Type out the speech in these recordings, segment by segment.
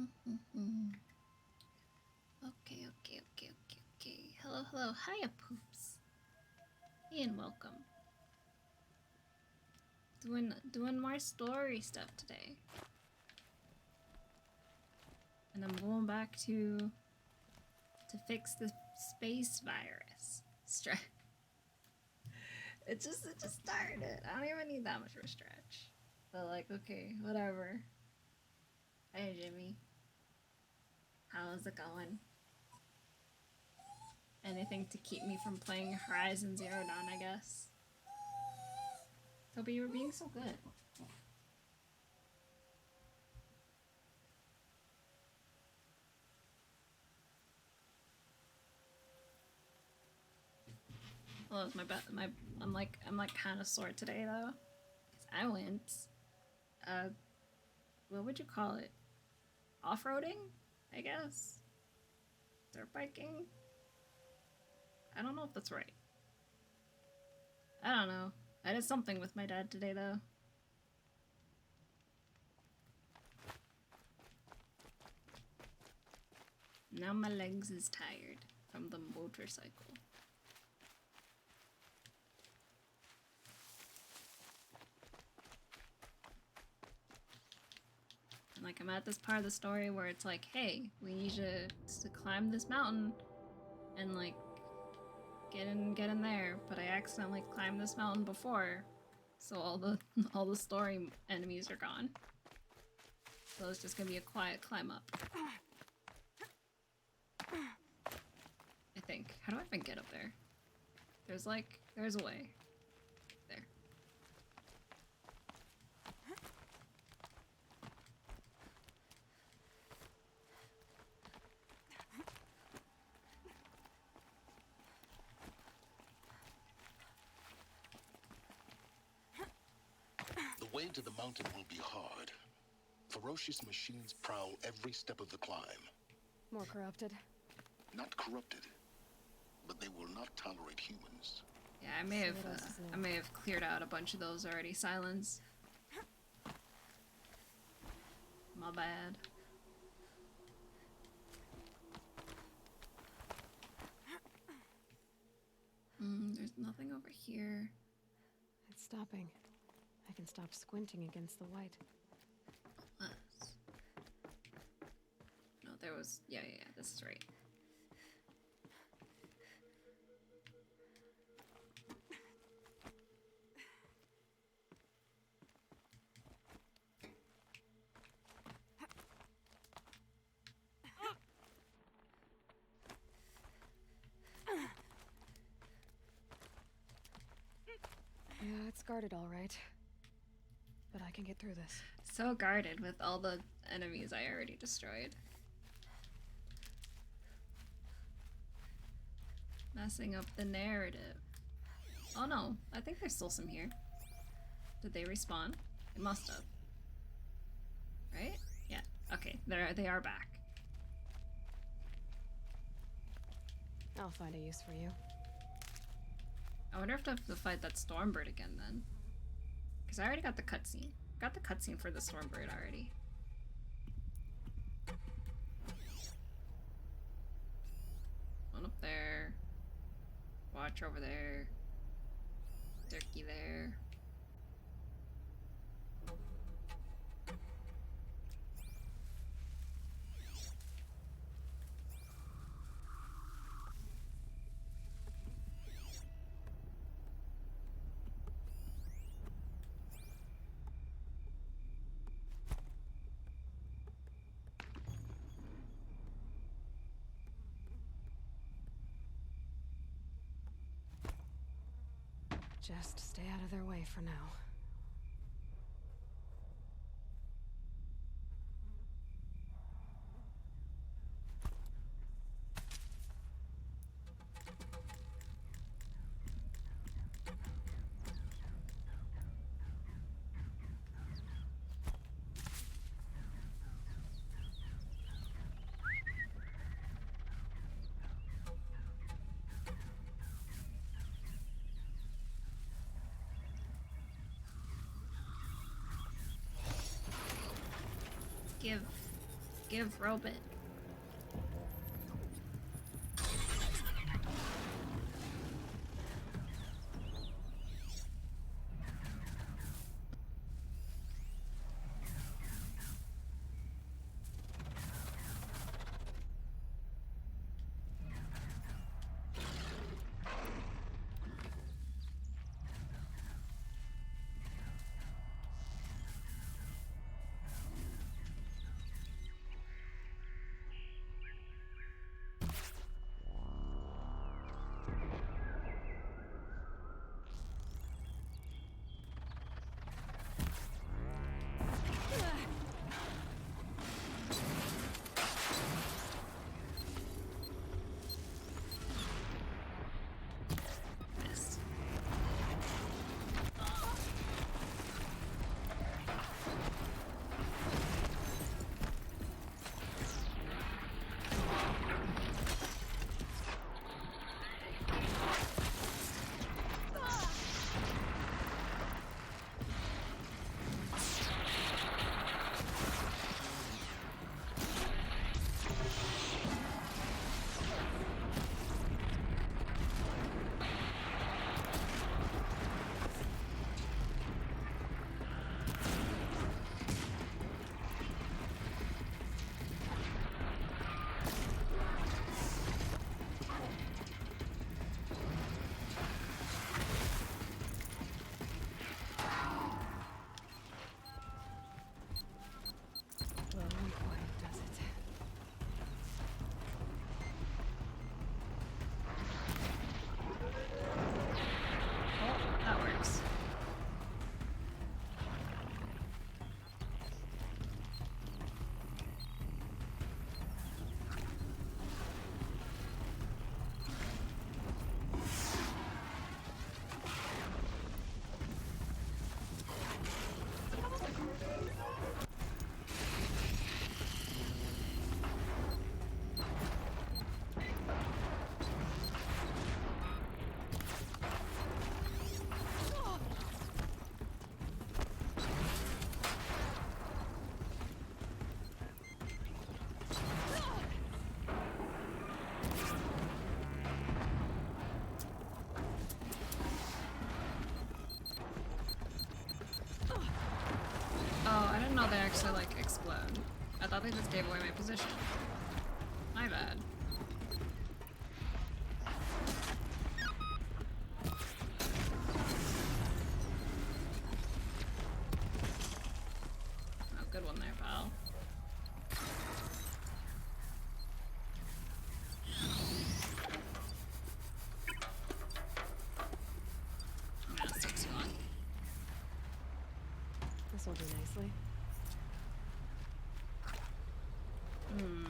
Okay. Hello. Hiya, poops. And welcome. Doing more story stuff today. And I'm going back to fix the space virus. It just started. I don't even need that much of a stretch. But like, okay, whatever. Hey Jimmy. How's it going? Anything to keep me from playing Horizon Zero Dawn, I guess. Toby, you were being so good. Well, I'm like kind of sore today though. 'Cause I went, what would you call it? Off-roading, I guess. Dirt biking. I don't know if that's right. I don't know. I did something with my dad today though. Now my legs is tired from the motorcycle. And like I'm at this part of the story where it's like, hey, we need you to climb this mountain and like get in there, but I accidentally climbed this mountain before, so all the story enemies are gone. So it's just gonna be a quiet climb up. I think. How do I even get up there? There's a way. There. The way to the mountain will be hard. Ferocious machines prowl every step of the climb. More corrupted? Not corrupted, but they will not tolerate humans. Yeah, I may have cleared out a bunch of those already. Silence. My bad. There's nothing over here. It's stopping. I can stop squinting against the white. Unless... No, there was... Yeah, this is right. Yeah, it's guarded all right. But I can get through this. So guarded with all the enemies I already destroyed. Messing up the narrative. Oh no, I think there's still some here. Did they respawn? It must have. Right? Yeah. Okay, they are back. I'll find a use for you. I wonder if I have to fight that Stormbird again then. Because I already got the cutscene. Got the cutscene for the Stormbird already. One up there. Watch over there. Turkey there. Just stay out of their way for now. Give give Robit. Missed. Well, boy, does it. Oh, that works. Oh, I didn't know they actually, like, explode. I thought they just gave away my position. My bad. Oh, good one there, pal. I'm gonna 61. This'll do nicely. Hmm.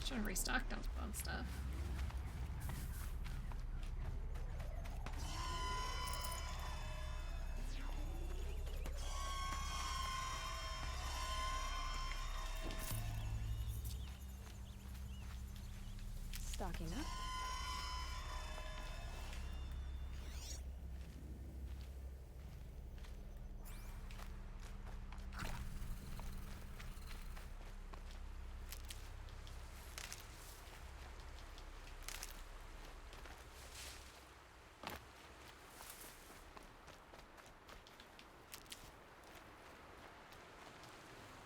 Should have restocked on stuff. Stocking up.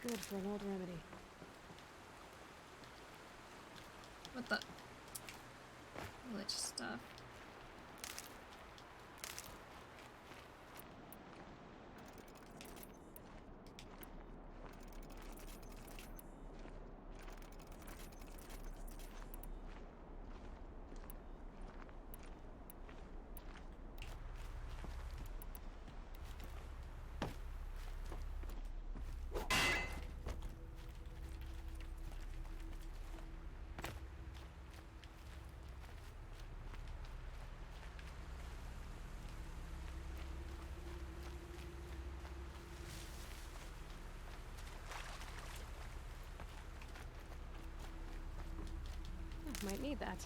Good for an old remedy. What the? Lich stuff. need that.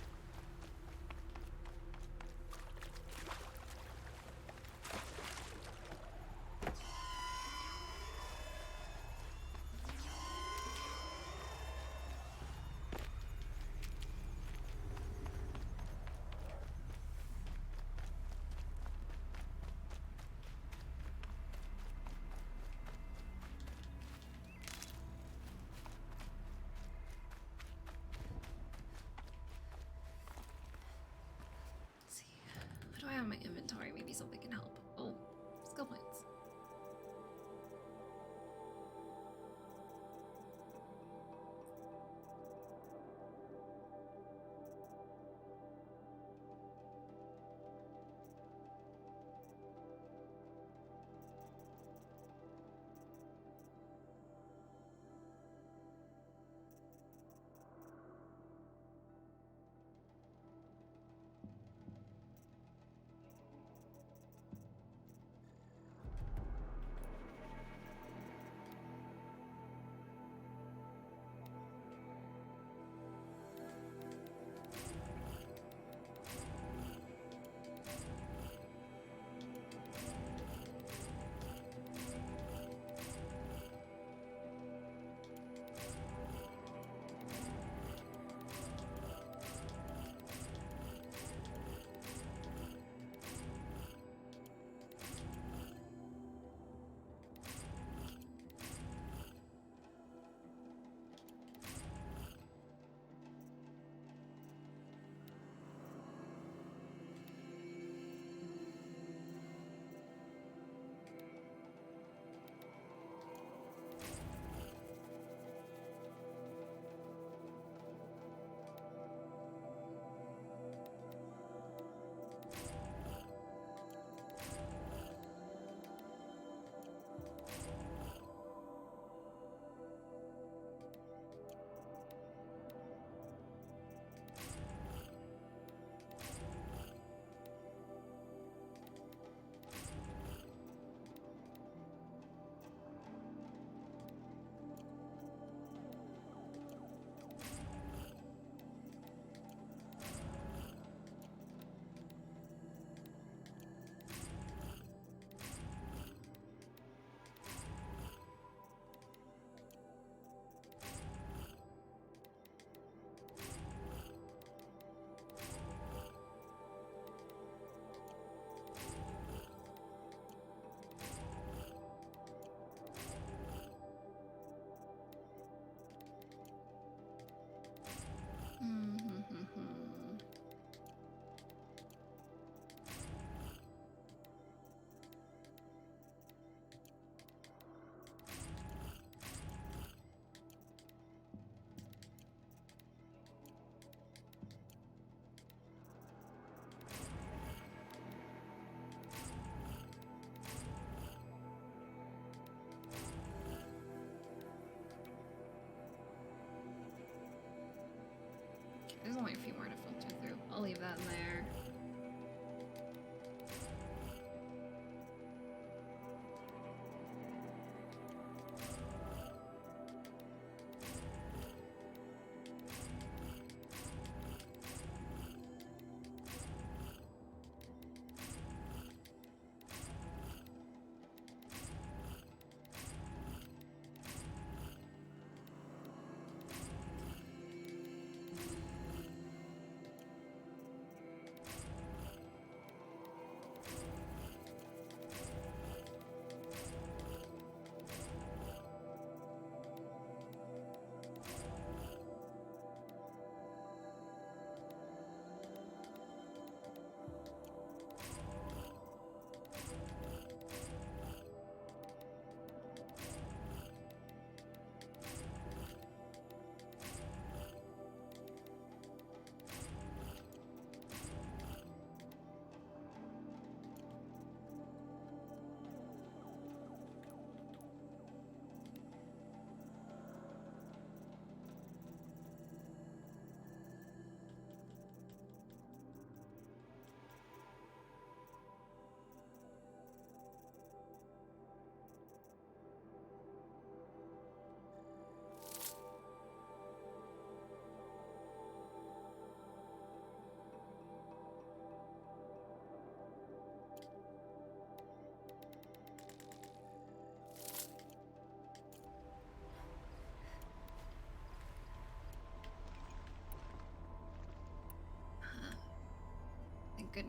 Let's see. What do I have in my inventory? Maybe something can help. Oh, skill points.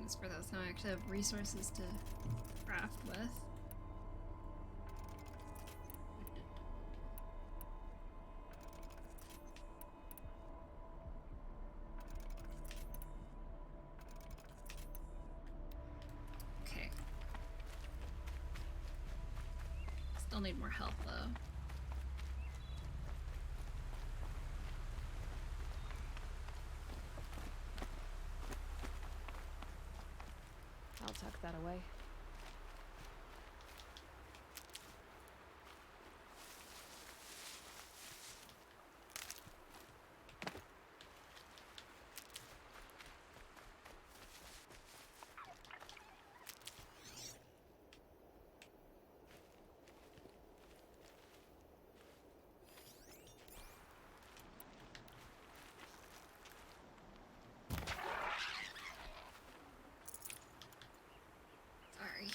things for those. Now I actually have resources to craft with. Okay. Still need more help though. I'll tuck that away. Sorry.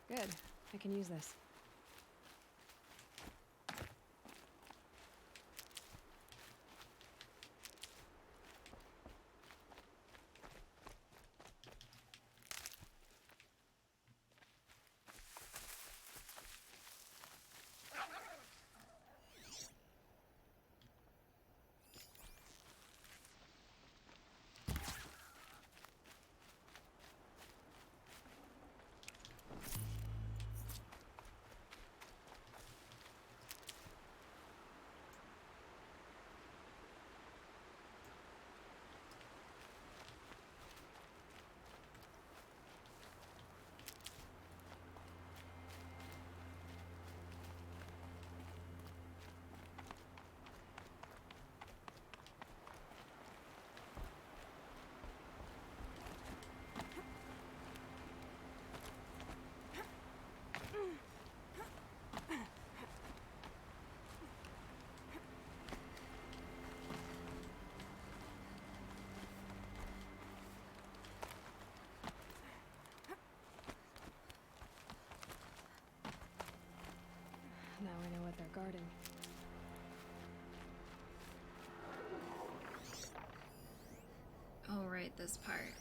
Good. I can use this. Now I know what they're guarding. Oh, right, this part.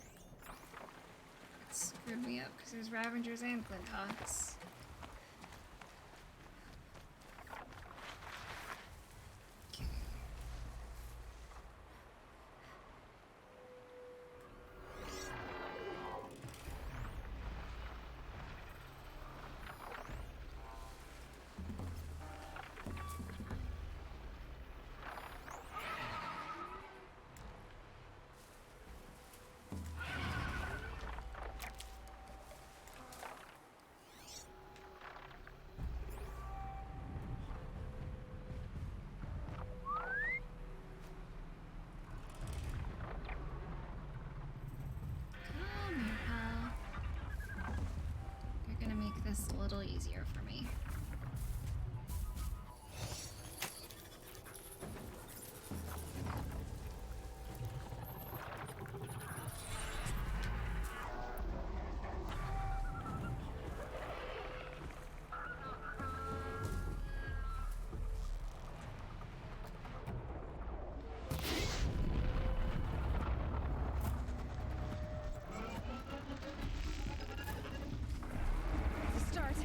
It screwed me up because there's Ravengers and Glinthawks. Come here, pal. You're gonna make this a little easier for me. To start.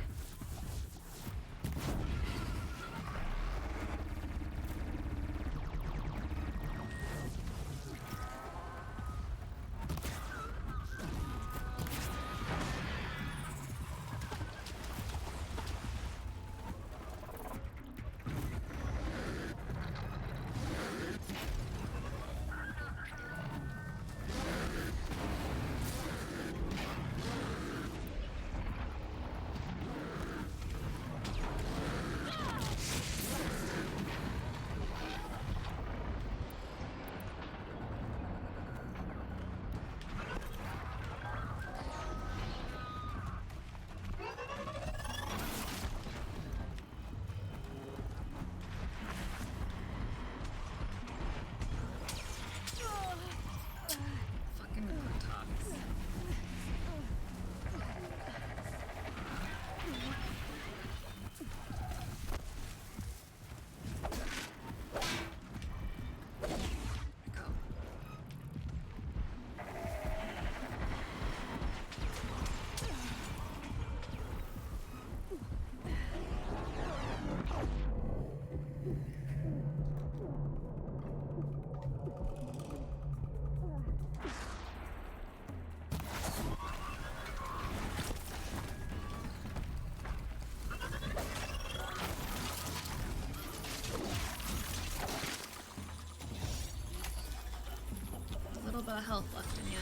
bit of health left in you.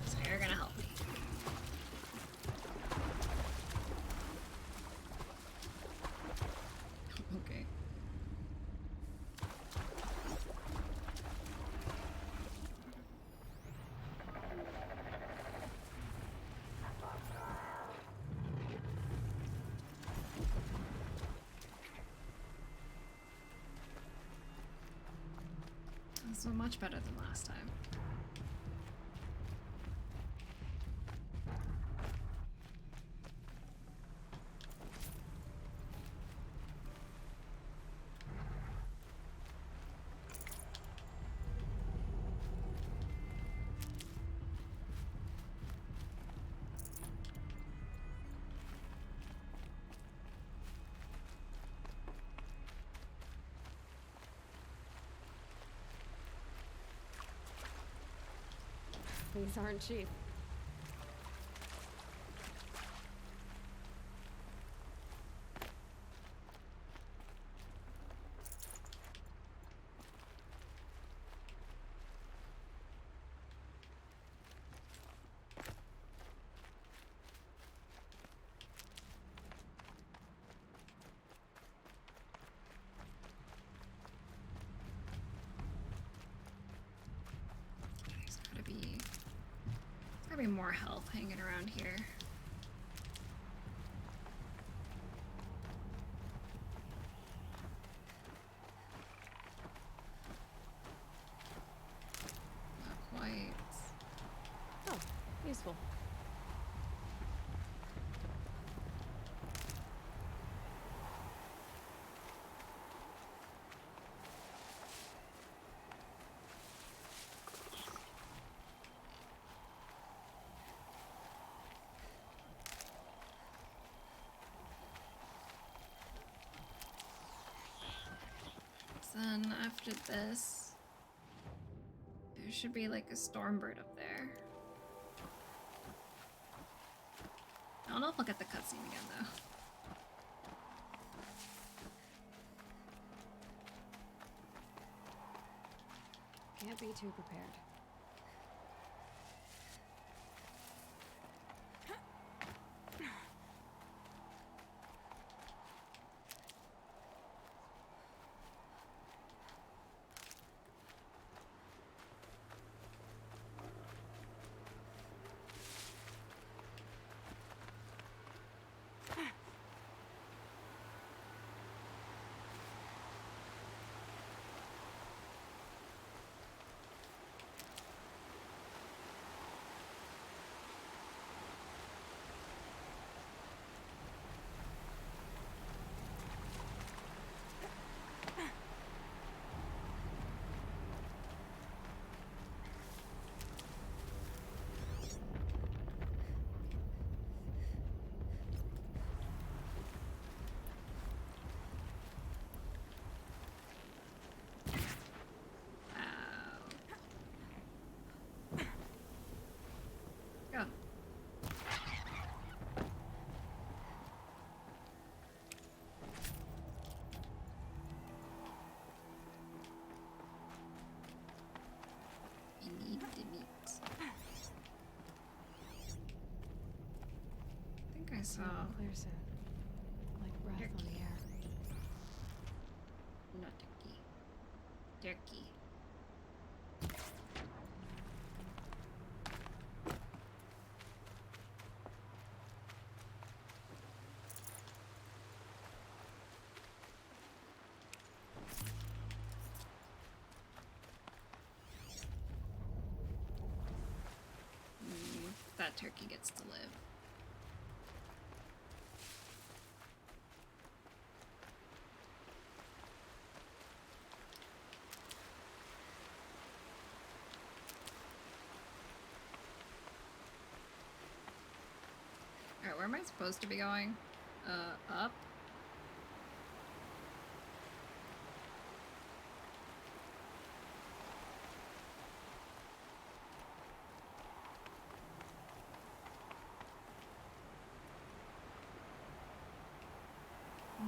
So you're gonna help me. Okay. This was much better than last time. These aren't cheap. There's gotta be more health hanging around here. Not quite. Oh, useful. Then after this, there should be like a storm bird up there. I don't know if I'll get the cutscene again though. Can't be too prepared. Go. I need the meat. I think I saw. Clear soon. Like breath on the air. Not turkey. Turkey. That turkey gets to live. Alright, where am I supposed to be going? Up?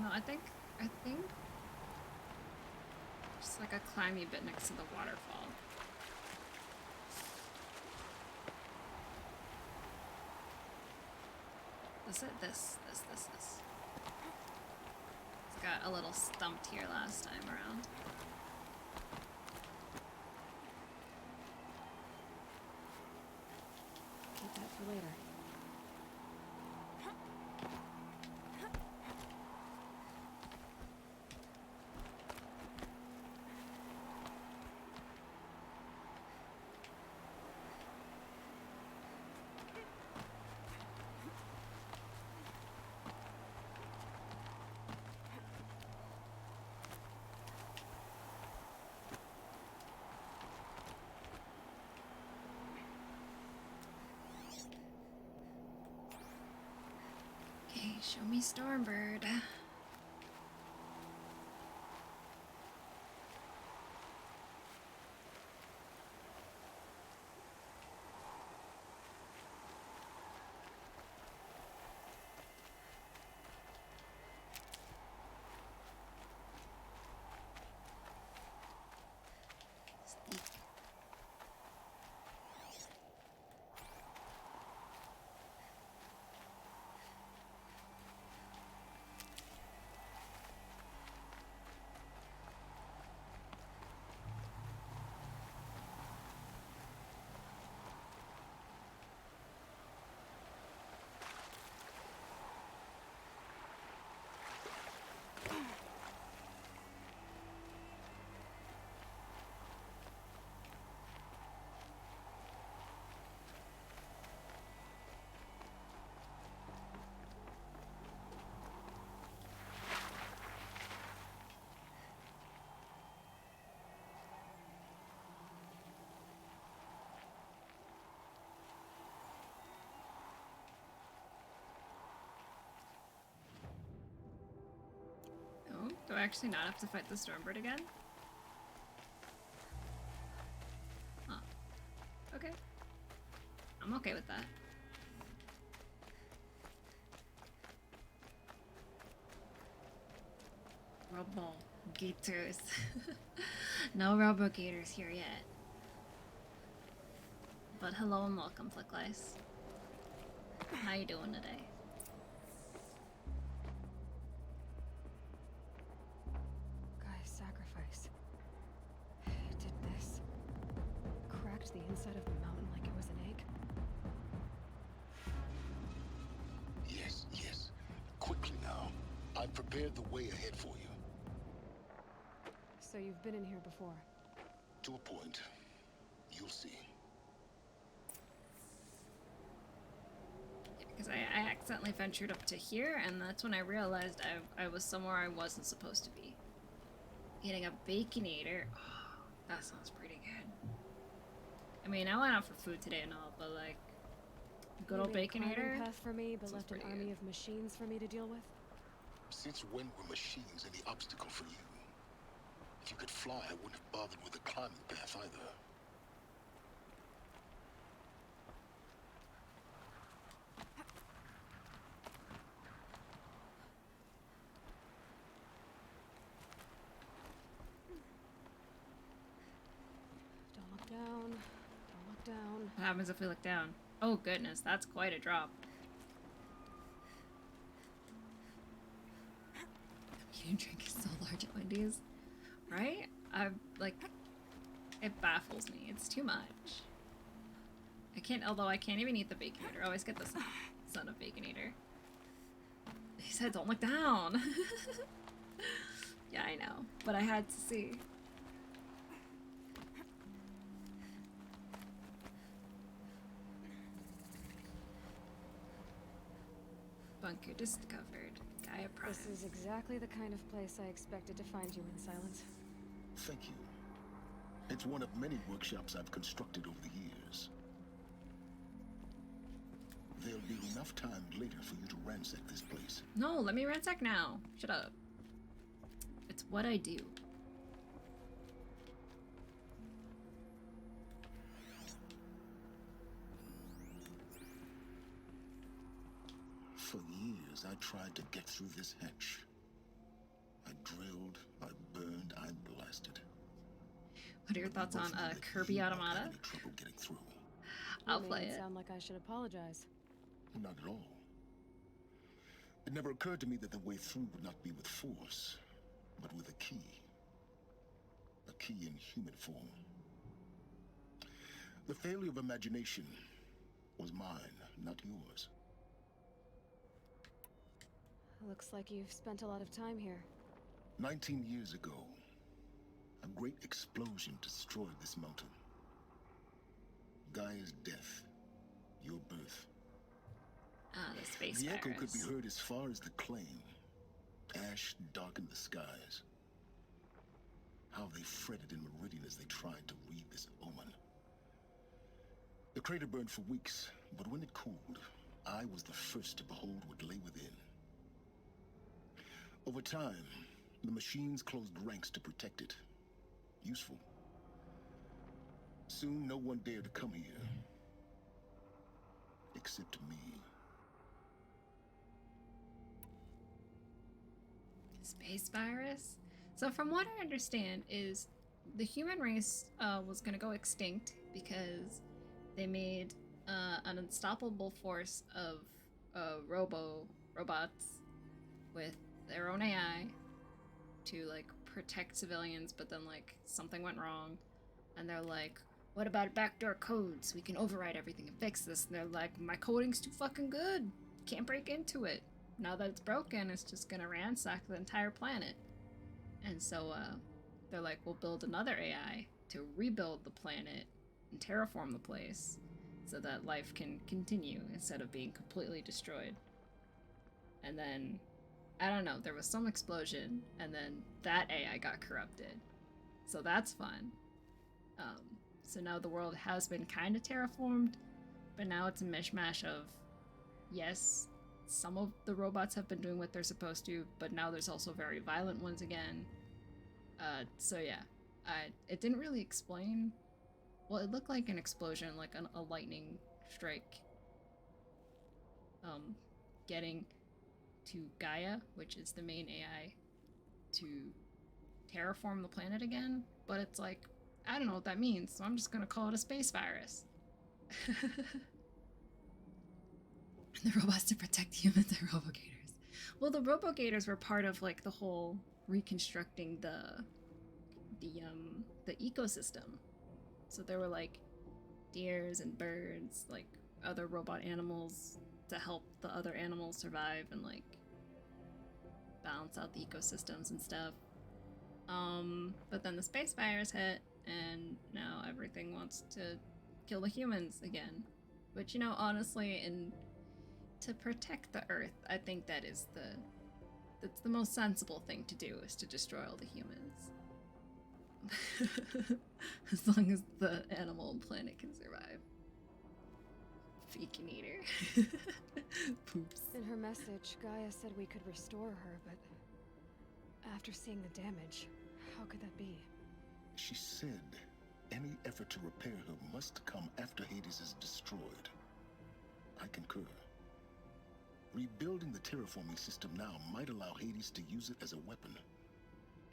No, I think just like a climby bit next to the waterfall. This it? This. It's got a little stumped here last time around. Keep that for later. Okay, show me Stormbird. Sneak. Oh, do I actually not have to fight the Stormbird again? Huh. Okay. I'm okay with that. Robo Gators. No Robo Gators here yet. But hello and welcome, Flicklice. How you doing today? Guy's sacrifice. It did this. Cracked the inside of the mountain like it was an egg. Yes, yes. Quickly now. I've prepared the way ahead for you. So you've been in here before. To a point. You'll see. Because I accidentally ventured up to here, and that's when I realized I was somewhere I wasn't supposed to be. Eating a Baconator. Oh, that sounds pretty good. I mean, I went out for food today and all, but like, good You old made a climbing Baconator. path for me, but Sounds left an pretty army good. of machines for me to deal with. Since when were machines any obstacle for you? If you could fly, I wouldn't have bothered with the climbing path either. Don't look down. Don't look down. What happens if we look down? Oh goodness, that's quite a drop. Eating drink is so large at Wendy's, right? It baffles me. It's too much. Although I can't even eat the Baconator. I always get the son of Baconator. He said don't look down. Yeah, I know, but I had to see. Bunker discovered. Gaia Prime. This is exactly the kind of place I expected to find you in, Silence. Thank you. It's one of many workshops I've constructed over the years. There'll be enough time later for you to ransack this place. No, let me ransack now. Shut up. It's what I do. For years, I tried to get through this hatch. I drilled, I burned, I blasted. What are your thoughts on Kirby Automata? Any trouble getting through? I'll You play made it. sound like I should apologize. Not at all. It never occurred to me that the way through would not be with force, but with a key. A key in human form. The failure of imagination was mine, not yours. Looks like you've spent a lot of time here. 19 years ago, a great explosion destroyed this mountain. Gaia's death, your birth. Ah, the space The virus. echo could be heard as far as the claim. Ash darkened the skies. How they fretted in Meridian as they tried to read this omen. The crater burned for weeks, but when it cooled, I was the first to behold what lay within. Over time, the machines closed ranks to protect it. Useful. Soon, no one dared to come here. Except me. Space virus? So from what I understand is the human race was going to go extinct because they made an unstoppable force of robots with their own AI to like protect civilians, but then like something went wrong and they're like, what about backdoor codes? We can override everything and fix this. And they're like, my coding's too fucking good. Can't break into it. Now that it's broken, it's just gonna ransack the entire planet. And so they're like, we'll build another AI to rebuild the planet and terraform the place so that life can continue instead of being completely destroyed. And then, I don't know, there was some explosion and then that AI got corrupted. So that's fun. So now the world has been kind of terraformed, but now it's a mishmash of, yes, some of the robots have been doing what they're supposed to, but now there's also very violent ones again. So yeah, it didn't really explain. Well, it looked like an explosion, like a lightning strike. Getting to Gaia, which is the main AI, to terraform the planet again, but it's like, I don't know what that means, so I'm just gonna call it a space virus. The robots to protect humans and robogators. Well, the robogators were part of like the whole reconstructing the ecosystem. So there were like deers and birds, like other robot animals to help the other animals survive and like balance out the ecosystems and stuff. But then the space virus hit, and now everything wants to kill the humans again. Which, you know, honestly, to protect the Earth, I think that's the most sensible thing to do, is to destroy all the humans. As long as the animal and planet can survive. Freaking eater. Poops. In her message, Gaia said we could restore her, but after seeing the damage, how could that be? She said any effort to repair her must come after Hades is destroyed. I concur. Rebuilding the terraforming system now might allow Hades to use it as a weapon.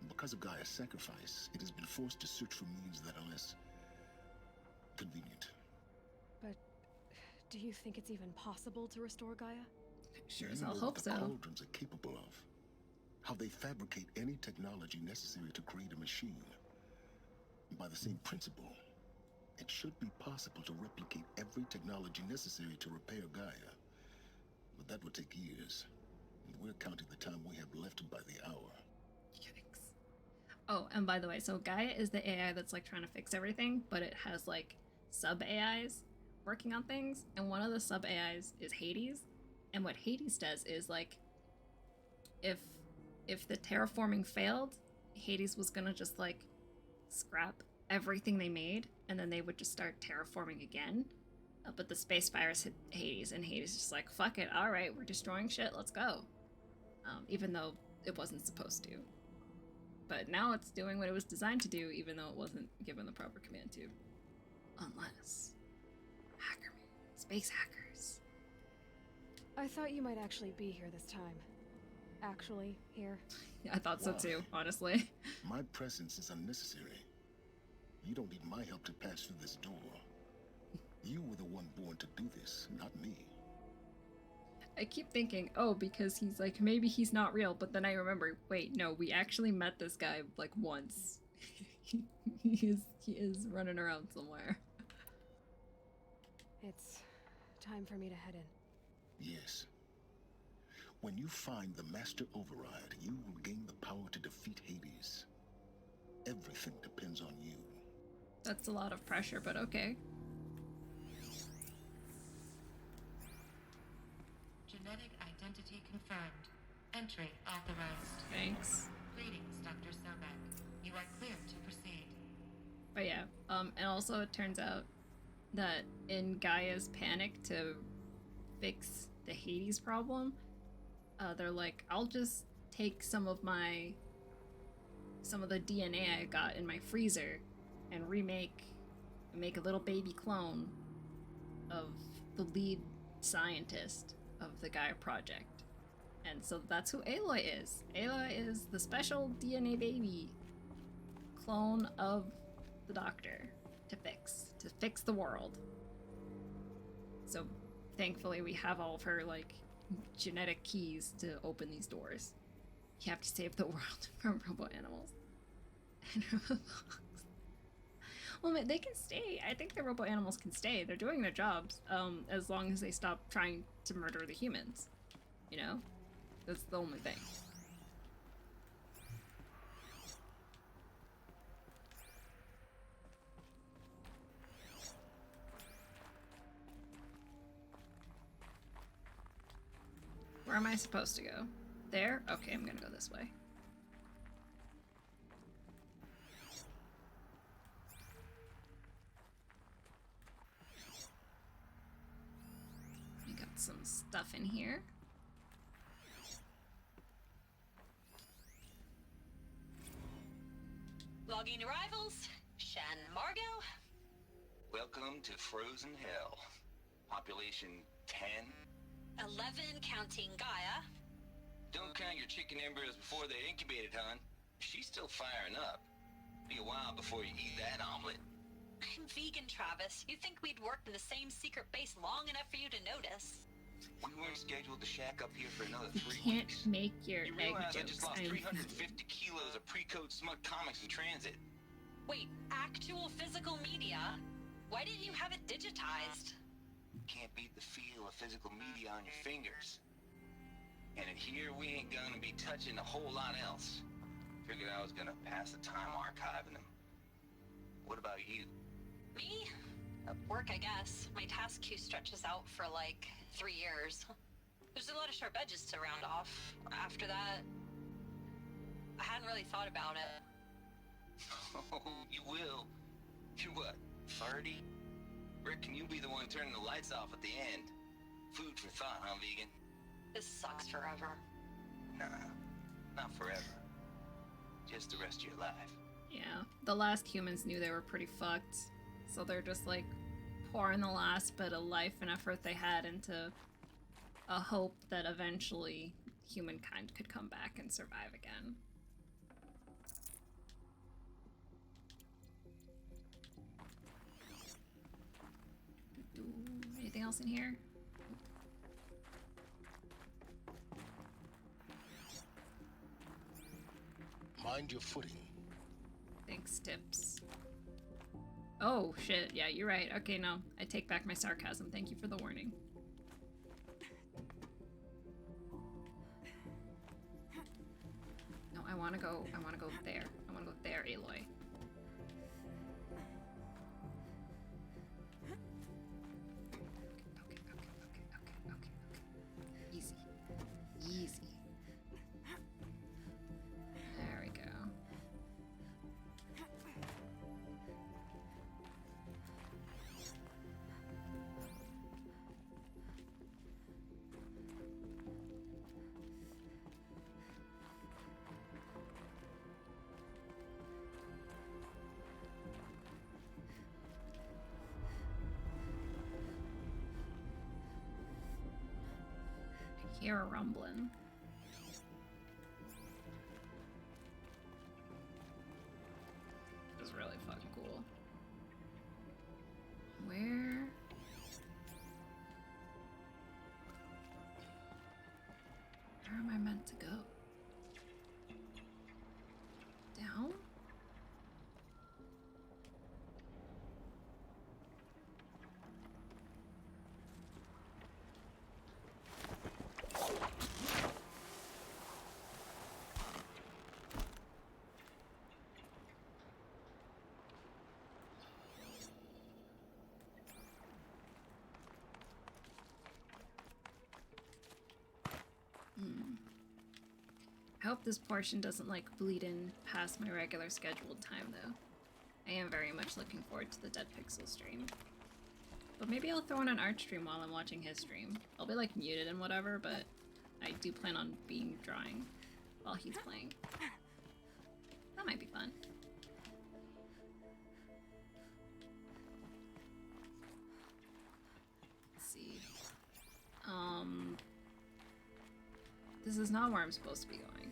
Because of Gaia's sacrifice, it has been forced to search for means that are less convenient. But do you think it's even possible to restore Gaia? Sure You as know I'll what hope the so. cauldrons are capable of. How they fabricate any technology necessary to create a machine. By the same principle, it should be possible to replicate every technology necessary to repair Gaia. But that would take years. And we're counting the time we have left by the hour. Yikes. Oh, and by the way, so Gaia is the AI that's like trying to fix everything, but it has like sub AIs working on things, and one of the sub AIs is Hades. And what Hades does is like, if the terraforming failed, Hades was gonna just like scrap everything they made, and then they would just start terraforming again. But the space virus hit Hades, and Hades just like, fuck it, all right, we're destroying shit, let's go. Even though it wasn't supposed to. But now it's doing what it was designed to do, even though it wasn't given the proper command to. Unless hacker me, space hackers. I thought you might actually be here this time. Actually, here. Yeah, I thought so Why? too, honestly. My presence is unnecessary. You don't need my help to pass through this door. You were the one born to do this, not me. I keep thinking, oh, because he's like, maybe he's not real, but then I remember, wait, no, we actually met this guy like once. he is running around somewhere. It's time for me to head in. Yes. When you find the Master Override, you will gain the power to defeat Hades. Everything depends on you. That's a lot of pressure, but okay. Genetic identity confirmed. Entry authorized. Thanks. Greetings, Dr. Sobek. You are clear to proceed. But yeah, and also it turns out that in Gaia's panic to fix the Hades problem, they're like, I'll just take some of the DNA I got in my freezer and make a little baby clone of the lead scientist of the Gaia project. And so that's who Aloy is. Aloy is the special DNA baby clone of the Doctor to fix the world. So thankfully we have all of her like genetic keys to open these doors. You have to save the world from robot animals. And well, they can stay. I think the robo animals can stay. They're doing their jobs, as long as they stop trying to murder the humans. You know? That's the only thing. Where am I supposed to go? There? Okay, I'm gonna go this way. We got some stuff in here. Logging arrivals. Shan Margot. Welcome to Frozen Hell. Population 10. 11 counting Gaia. Don't count your chicken embryos before they're incubated, hon. She's still firing up. Be a while before you eat that omelet. I'm vegan, Travis. You think we'd worked in the same secret base long enough for you to notice? We weren't scheduled to shack up here for another You 3 can't weeks. make your You egg realize I jokes. just lost 350 kilos of pre-code smut comics in transit. Wait, actual physical media? Why didn't you have it digitized? Can't beat the feel of physical media on your fingers. And in here, we ain't gonna be touching a whole lot else. Figured I was gonna pass the time archiving them. What about you? Me? Work, I guess. My task queue stretches out for like 3 years. There's a lot of sharp edges to round off. After that, I hadn't really thought about it. Oh, you will. You're what, 30? Rick, can you be the one turning the lights off at the end? Food for thought, huh, vegan? This sucks forever. Nah, not forever. Just the rest of your life. Yeah, the last humans knew they were pretty fucked, so they're just like pouring the last bit of life and effort they had into a hope that eventually humankind could come back and survive again. Anything else in here? Mind your footing. Thanks, tips. Oh, shit. Yeah, you're right. Okay, no. I take back my sarcasm. Thank you for the warning. No, I want to go there. I want to go there, Aloy. Okay. Easy. Easy. There we go. I hear a rumbling. This is really fucking cool. Where? am I meant to go? Down? I hope this portion doesn't like bleed in past my regular scheduled time though. I am very much looking forward to the Dead Pixel stream. But maybe I'll throw in an art stream while I'm watching his stream. I'll be like muted and whatever, but I do plan on being drawing while he's playing. That might be fun. Let's see. This is not where I'm supposed to be going.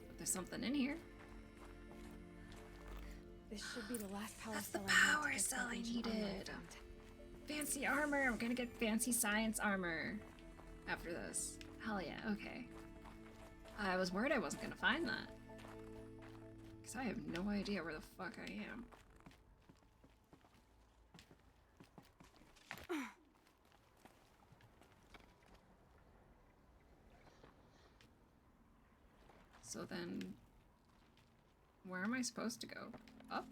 But there's something in here. This should be the last power That's the cell I need to power get cell I salvation on my needed. front. Fancy armor! I'm gonna get fancy science armor after this. Hell yeah, okay. I was worried I wasn't gonna find that. Because I have no idea where the fuck I am. So then, where am I supposed to go? Up?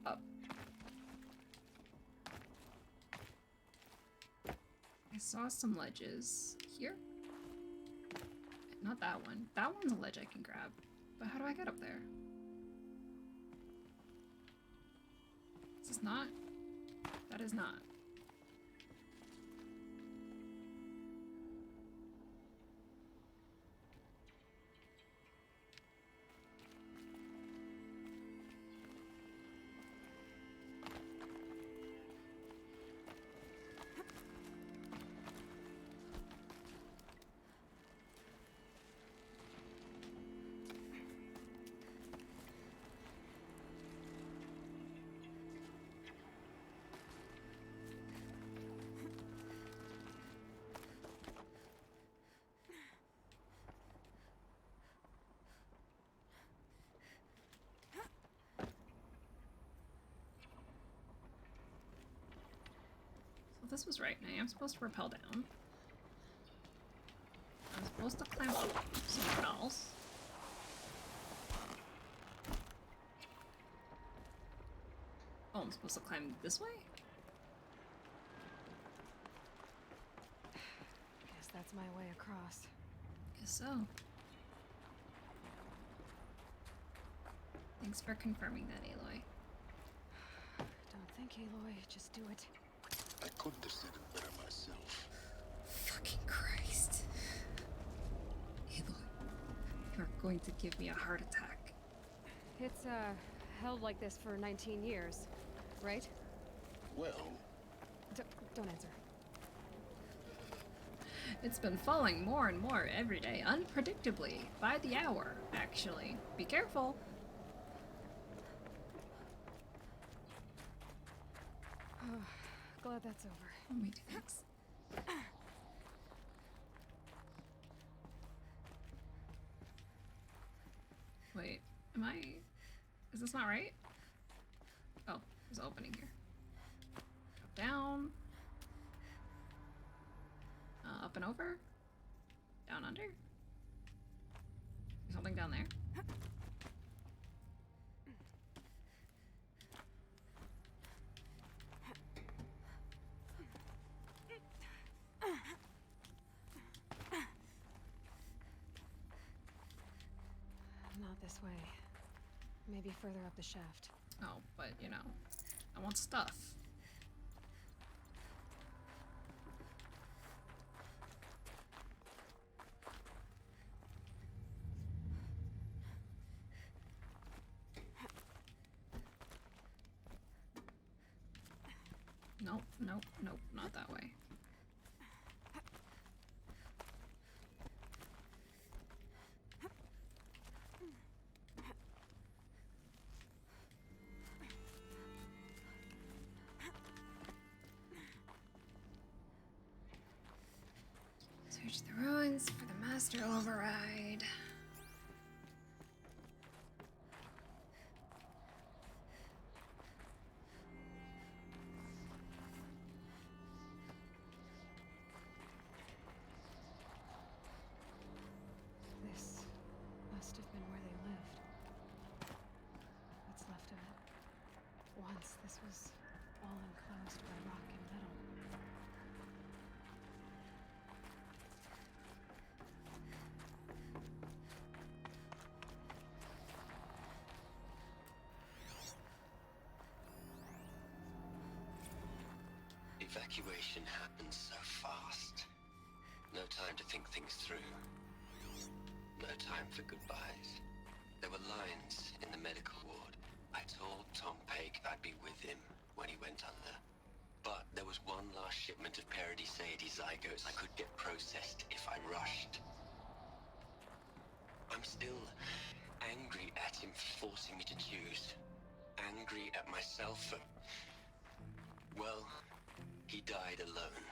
Up. I saw some ledges here. Not that one. That one's a ledge I can grab. But how do I get up there? Is this not? That is not. So this was right, and I am supposed to rappel down. I'm supposed to climb up somewhere else. Oh, I'm supposed to climb this way? Guess that's my way across. Guess so. Thanks for confirming that, Aloy. Don't think, Aloy. Just do it. I couldn't have said it better myself. Fucking Christ. Aloy, you're going to give me a heart attack. It's, held like this for 19 years, right? Well, Don't answer. It's been falling more and more every day, unpredictably, by the hour, actually. Be careful. Glad that's over. Let me do this. Wait, am I... Is this not right? Oh, there's an opening here. Drop down. Up and over. Down under. There's something down there. Not this way. Maybe further up the shaft. Oh, but you know, I want stuff. Nope, nope, nope, not that way. Search the ruins for the master override. This must have been where they lived. What's left of it. Once this was all enclosed by rock and metal. Evacuation happened so fast. No time to think things through. No time for goodbyes. There were lines in the medical ward. I told Tom Pake I'd be with him when he went under. But there was one last shipment of Paradis-Sade zygotes I could get processed if I rushed. I'm still angry at him for forcing me to choose. Angry at myself for... well, he died alone.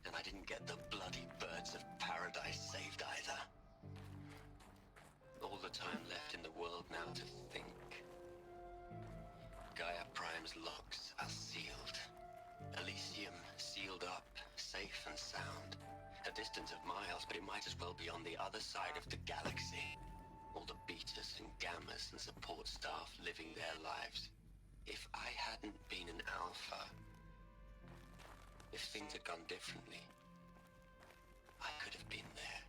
And I didn't get the bloody birds of paradise saved either. All the time left in the world now to think. Gaia Prime's locks are sealed. Elysium sealed up, safe and sound. A distance of miles, but it might as well be on the other side of the galaxy. All the betas and gammas and support staff living their lives. If I hadn't been an alpha, if things had gone differently, I could have been there.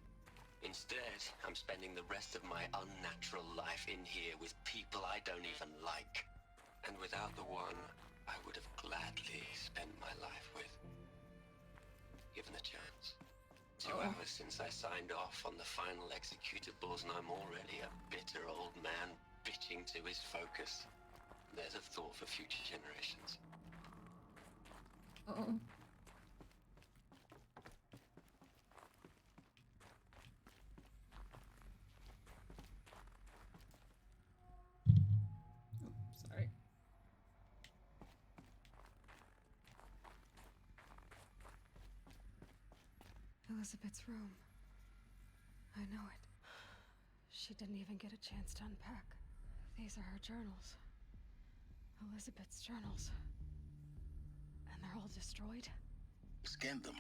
Instead, I'm spending the rest of my unnatural life in here with people I don't even like. And without the one I would have gladly spent my life with. Given a chance. 2 hours since I signed off on the final executables, and I'm already a bitter old man bitching to his focus. There's a thought for future generations. Oh. Sorry. Elizabeth's room. I know it. She didn't even get a chance to unpack. These are her journals. Elizabeth's journals. And they're all destroyed? Scan them.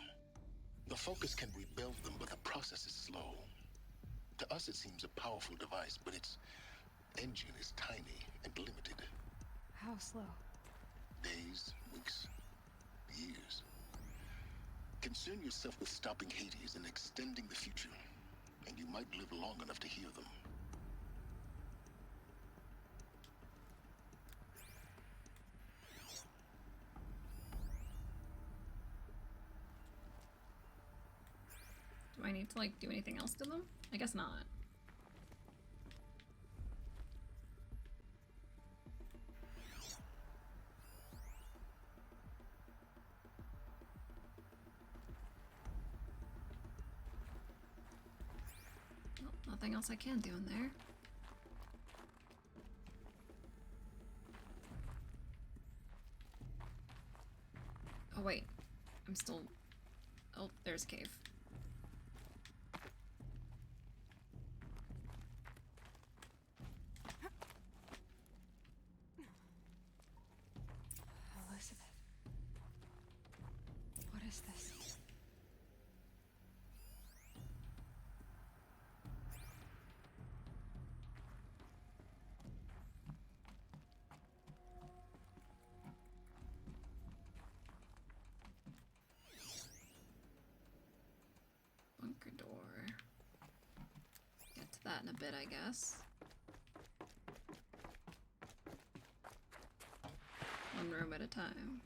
The Focus can rebuild them, but the process is slow. To us, it seems a powerful device, but its engine is tiny and limited. How slow? Days, weeks, years. Concern yourself with stopping Hades and extending the future, and you might live long enough to hear them. Do I need to, like, do anything else to them? I guess not. Well, nothing else I can do in there. Oh, wait. I'm still... Oh, there's a cave. Elizabeth. What is this? Bunker door. Get to that in a bit, I guess. One room at a time.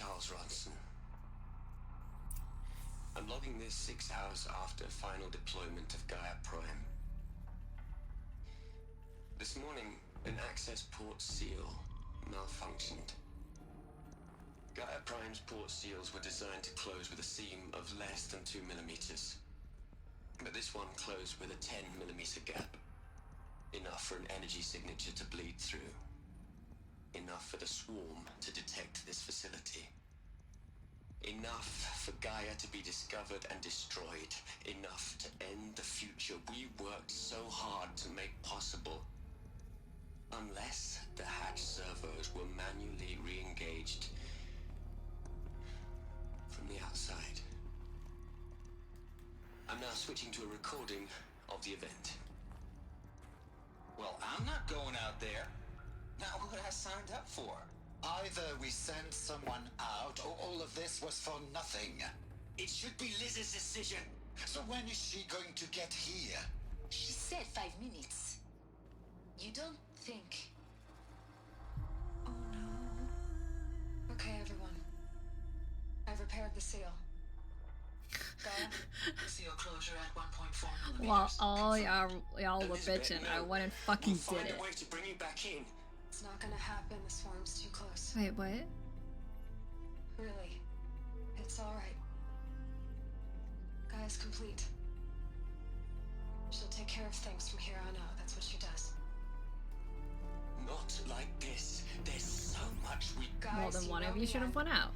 Charles Ronson. I'm logging this 6 hours after final deployment of Gaia Prime. This morning, an access port seal malfunctioned. Gaia Prime's port seals were designed to close with a seam of less than 2 millimeters. But this one closed with a 10 millimeter gap. Enough for an energy signature to bleed through. Enough for the swarm to detect this facility. Enough for Gaia to be discovered and destroyed. Enough to end the future we worked so hard to make possible. Unless the hatch servos were manually re-engaged from the outside. I'm now switching to a recording of the event. Well, I'm not going out there. Not what I signed up for. Either we send someone out, or all of this was for nothing. It should be Liz's decision. So when is she going to get here? She said 5 minutes. You don't think... Oh no. Okay, everyone. I've repaired the seal. Gaia? Seal closure at 1.4 millimeters. While all y'all were bitching, I went and fucking We'll did find it. a way to bring you back in. It's not gonna happen. The swarm's too close. Wait, what? Really. It's alright. Gaia's complete. She'll take care of things from here on out. That's what she does. Not like this. There's so much we... Guys, Well, then one know of you me, should have went out.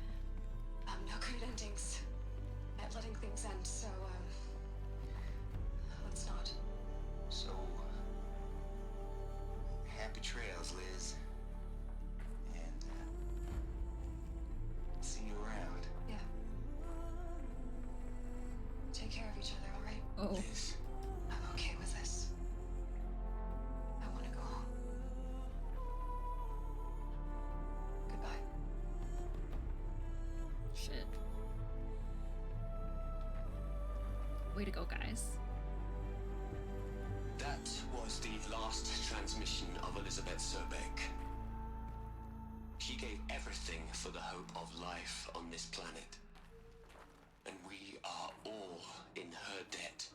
I'm no good endings. At letting things end, so, let's not. So, happy trails, Liz. And, see you around. Yeah. Take care of each other, alright? Oh. Liz, I'm okay with this. I want to go home. Goodbye. Shit. Way to go, guys. that was the last transmission of Elizabeth Sobeck. She gave everything for the hope of life on this planet. And we are all in her debt.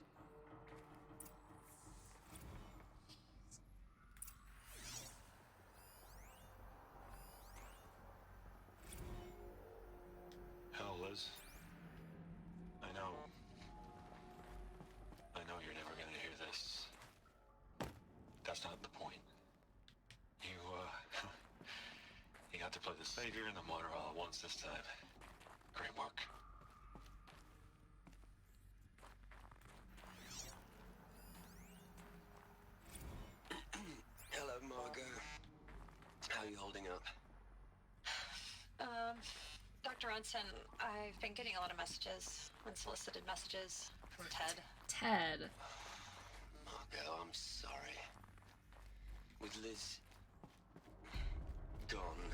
Hell, Liz. I know you're never gonna hear this. That's not the point. You, you got to play the savior and the martyr all at once this time. Great work. Hello, Margot. How are you holding up? Dr. Ronson, I've been getting a lot of messages, unsolicited messages from Ted. Ted. Margot, I'm sorry. With Liz gone,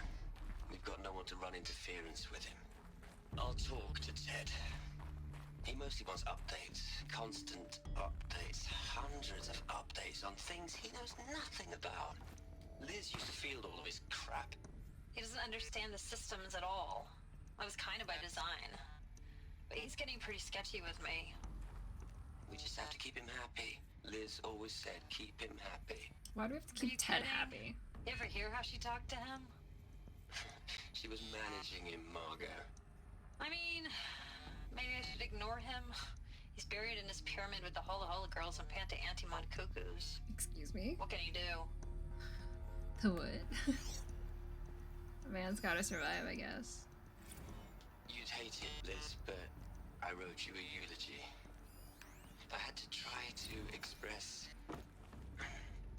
we've got no one to run interference with him. I'll talk to Ted. He mostly wants updates, constant updates, hundreds of updates on things he knows nothing about. Liz used to field all of his crap. He doesn't understand the systems at all. That was kind of by design. But he's getting pretty sketchy with me. We just have to keep him happy. Liz always said keep him happy. Why do we have to Are you keep Ted kidding? happy? You ever hear how she talked to him? She was managing him, Margot. I mean, maybe I should ignore him. He's buried in his pyramid with the Hola Hola girls and Panta Antimon cuckoos. Excuse me? What can he do? The what? A man's gotta survive, I guess. You'd hate it, Liz, but I wrote you a eulogy. I had to try to express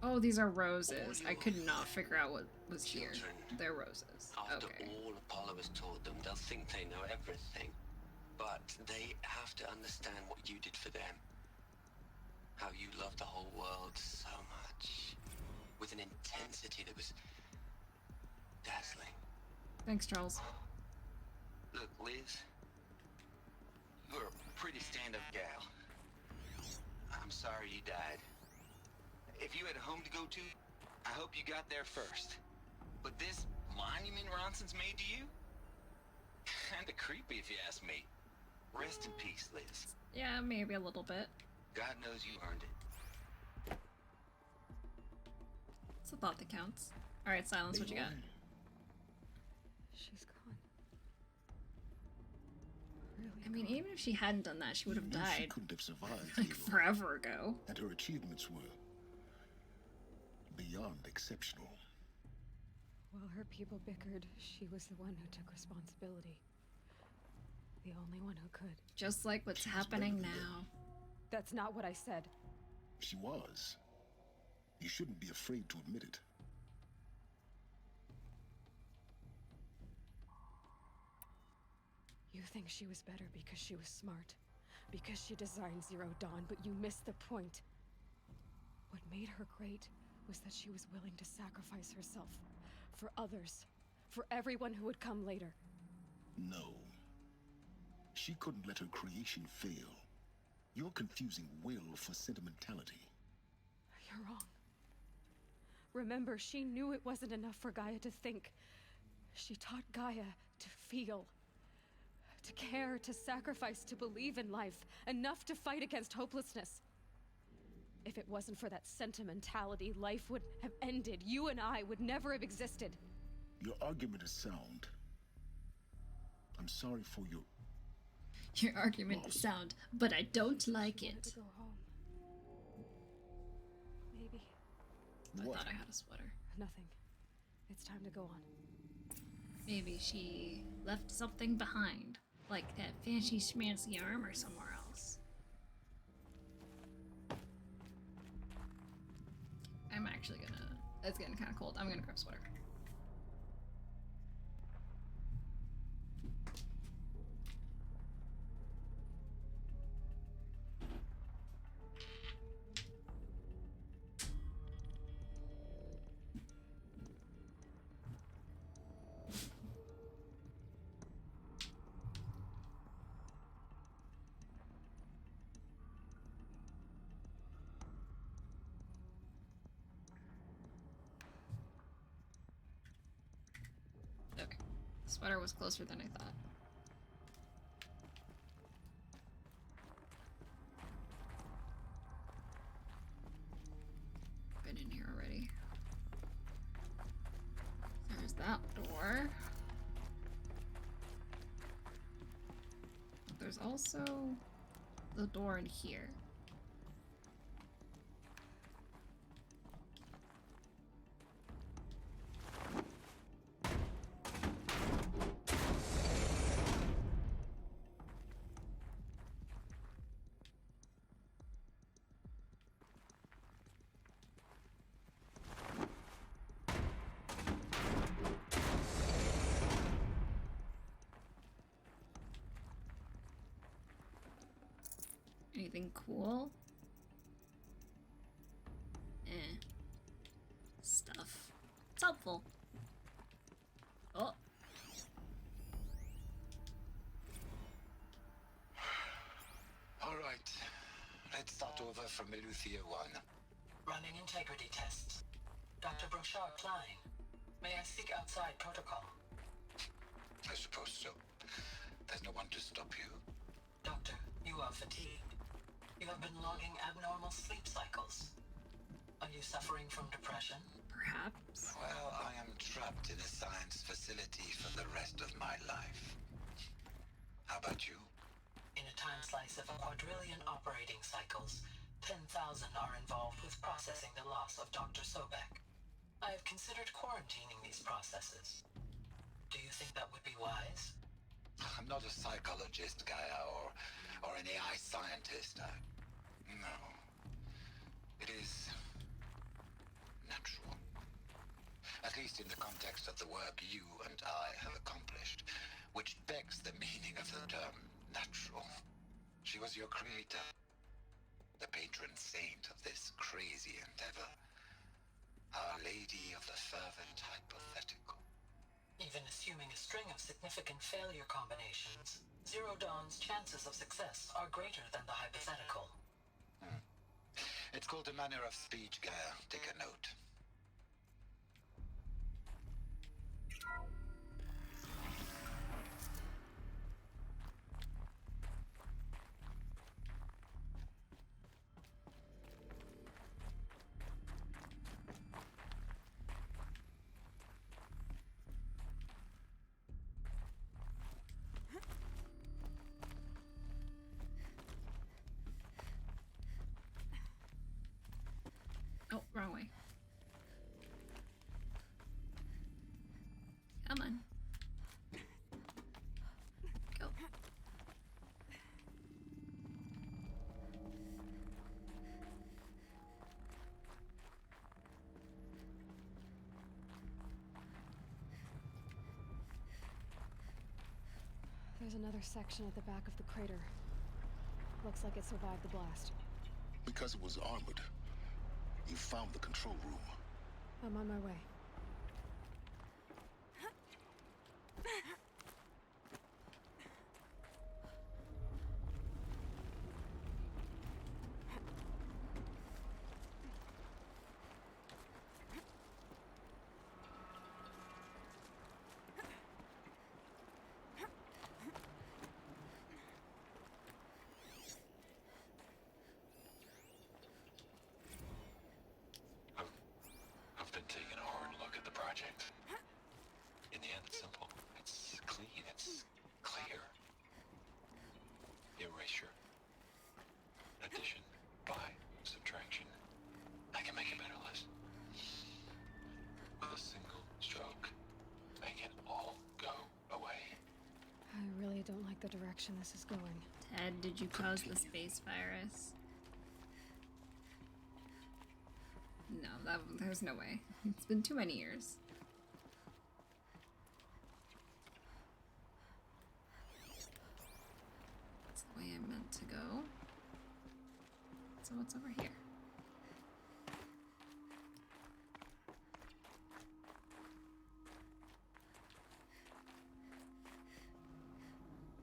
Oh, these are roses. I could not figure out what was here. Children. They're roses. after Okay. all Apollo has taught them, they'll think they know everything. But they have to understand what you did for them. How you loved the whole world so much. With an intensity that was dazzling. Thanks, Charles. Look, Liz, you're a pretty stand-up gal. I'm sorry you died. If you had a home to go to, I hope you got there first. But this monument Ronson's made to you? kinda creepy if you ask me. Rest in peace, Liz. Yeah, maybe a little bit. God knows you earned it. It's a thought that counts. Alright, Silence, what you got? She's gone. Really I mean, gone. even if she hadn't done that, she would have You knew She died couldn't have survived, like Aloy, forever ago. and her achievements were beyond exceptional. While her people bickered, she was the one who took responsibility. The only one who could. Just like what's She's happening better than now. That's not what I said. She was. You shouldn't be afraid to admit it. You think she was better because she was smart. Because she designed Zero Dawn, but you missed the point. What made her great was that she was willing to sacrifice herself. For others. For everyone who would come later. No. She couldn't let her creation fail. You're confusing will for sentimentality. You're wrong. Remember, she knew it wasn't enough for Gaia to think. She taught Gaia to feel. To care, to sacrifice, to believe in life. Enough to fight against hopelessness. If it wasn't for that sentimentality, life would have ended. You and I would never have existed. Your argument is sound. I'm sorry for your... Your argument is sound, but I don't like She wanted it. to go home. Maybe. I What? thought I had a sweater. Nothing. It's time to go on. Maybe she left something behind, like that fancy schmancy armor somewhere else. I'm actually gonna... It's getting kind of cold. I'm gonna grab a sweater. Okay. The sweater was closer than I thought. Been in here already. There's that door. There's also the door in here. Anything cool? Eh. Stuff. It's helpful. Oh. All right. Let's start over from Eleuthia 1. Running integrity tests. Dr. Brochard Klein, may I speak outside protocol? I suppose so. There's no one to stop you. Doctor, you are fatigued. You have been logging abnormal sleep cycles. Are you suffering from depression? Perhaps. Well, I am trapped in a science facility for the rest of my life. How about you? In a time slice of a quadrillion operating cycles, 10,000 are involved with processing the loss of Dr. Sobek. I have considered quarantining these processes. Do you think that would be wise? I'm not a psychologist, Gaia, or an AI scientist. No. It is natural. At least in the context of the work you and I have accomplished, which begs the meaning of the term natural. She was your creator, the patron saint of this crazy endeavor, Our Lady of the Fervent Hypothetical. Even assuming a string of significant failure combinations, Zero Dawn's chances of success are greater than the hypothetical. It's called a manner of speech, Gaia. Take a note. another section at the back of the crater. Looks like it survived the blast. Because it was armored, you found the control room. I'm on my way. I've been taking a hard look at the project. In the end, it's simple. It's clean. It's clear. Erasure. Addition. By. Subtraction. I can make a better list. With a single stroke. Make it all go away. I really don't like the direction this is going. Ted, did you cause the space virus? No, there's no way. It's been too many years. That's the way I meant to go. So what's over here?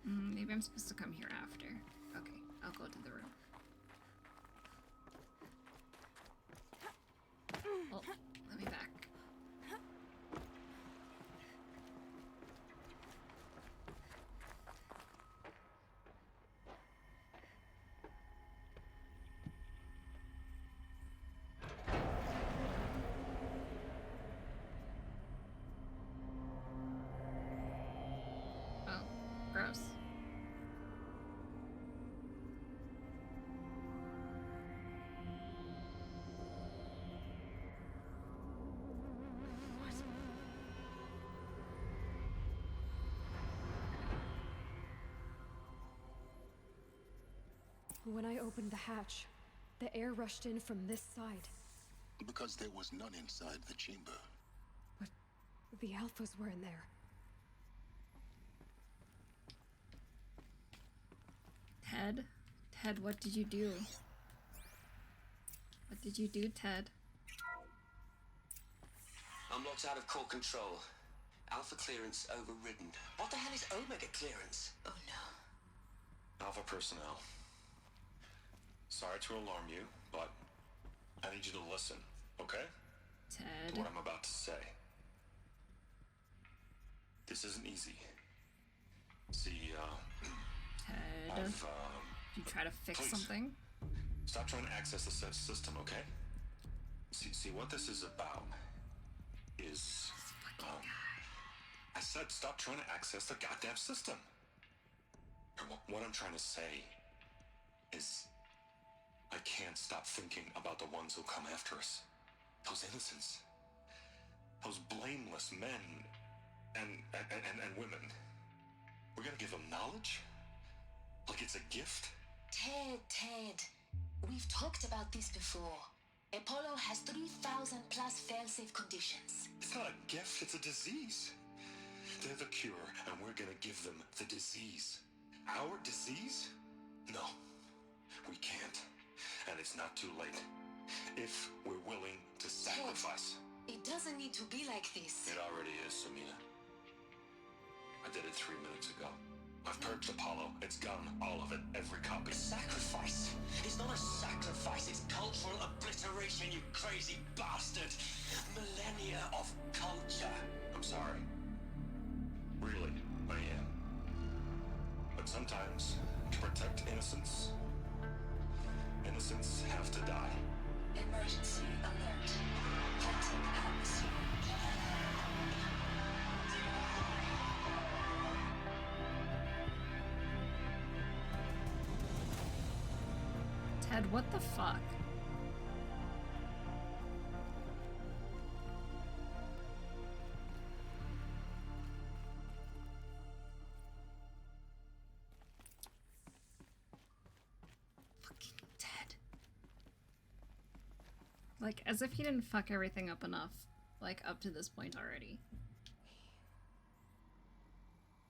Maybe I'm supposed to come here after. Okay, I'll go to the room. Oh, let me back. Oh, gross. When I opened the hatch, the air rushed in from this side. Because there was none inside the chamber. But the alphas were in there. Ted? Ted, what did you do? What did you do, Ted? I'm locked out of core control. Alpha clearance overridden. What the hell is Omega clearance? Oh no. Alpha personnel. Sorry to alarm you, but I need you to listen, okay? Ted. To what I'm about to say. This isn't easy. See, Ted. I've, you try to fix please, something? stop trying to access the system, okay? See, what this is about is, I said stop trying to access the goddamn system. And what I'm trying to say is, I can't stop thinking about the ones who'll come after us. Those innocents. Those blameless men and women. We're gonna give them knowledge? Like it's a gift? Ted. We've talked about this before. Apollo has 3,000 plus fail-safe conditions. It's not a gift, it's a disease. They're the cure, and we're gonna give them the disease. Our disease? No, we can't. And it's not too late. If we're willing to sacrifice. Ted, it doesn't need to be like this. It already is, Samina. I did it 3 minutes ago. I've purged Apollo. It's gone. All of it. Every copy. Sacrifice? It's not a sacrifice. It's cultural obliteration, you crazy bastard. Millennia of culture. I'm sorry. Really, I am. But sometimes, to protect innocence, innocents have to die. Emergency alert. Hunting atmosphere. Ted, what the fuck? Fucking Ted. Like, as if he didn't fuck everything up enough, like, up to this point already.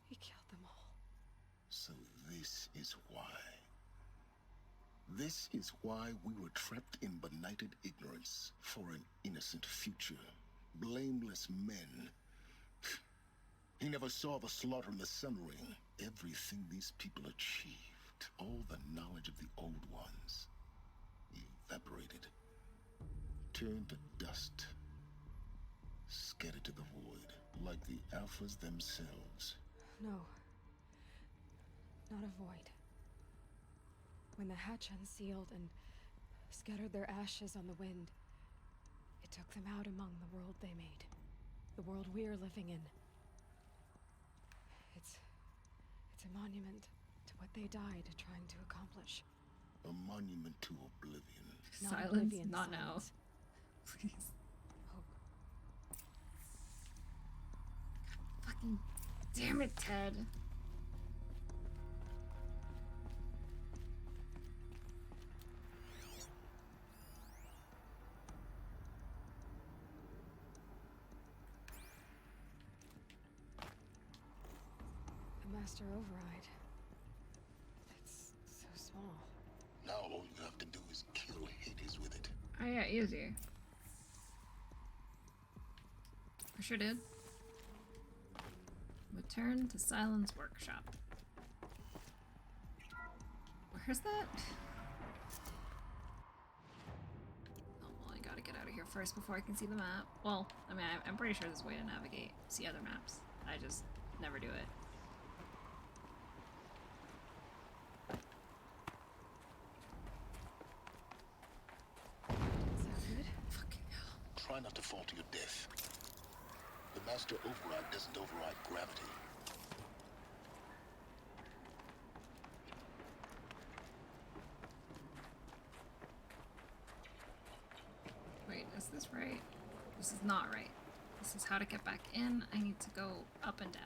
He killed them all. is why. This is why we were trapped in benighted ignorance for an innocent future. Blameless men. He never saw the slaughter in the Sun Ring. Everything these people achieved, all the knowledge of the old ones, evaporated, turned to dust, scattered to the void, like the Alphas themselves. No. Not a void. When the hatch unsealed and scattered their ashes on the wind, it took them out among the world they made. The world we're living in. It's a monument to what they died trying to accomplish. A monument to oblivion. Not Silence? oblivion, Not silence. now. Please. Hope. Fucking damn it, Ted. The Master Override. It's so small. Now all you have to do is kill Hades with it. Oh yeah, easy. I sure did. Return to Silence Workshop. Where's that? Oh, well, I gotta get out of here first before I can see the map. Well, I mean, I'm pretty sure there's a way to navigate, see other maps. I just never do it. Sound good? Fucking hell. Try not to fall to your death. The Master Override doesn't override gravity. Wait, is this right? This is not right. This is how to get back in. I need to go up and down.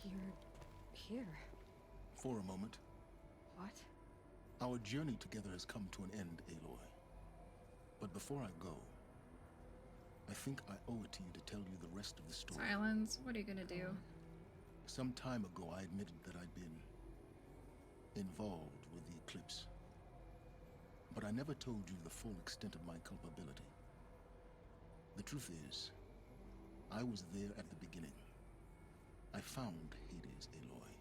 You're here. For a moment, What? our journey together has come to an end, Aloy. But before I go, I think I owe it to you to tell you the rest of the story. Silence. What are you gonna do? Some time ago, I admitted that I'd been involved with the eclipse. But I never told you the full extent of my culpability. The truth is, I was there at the beginning. I found Hades, Aloy,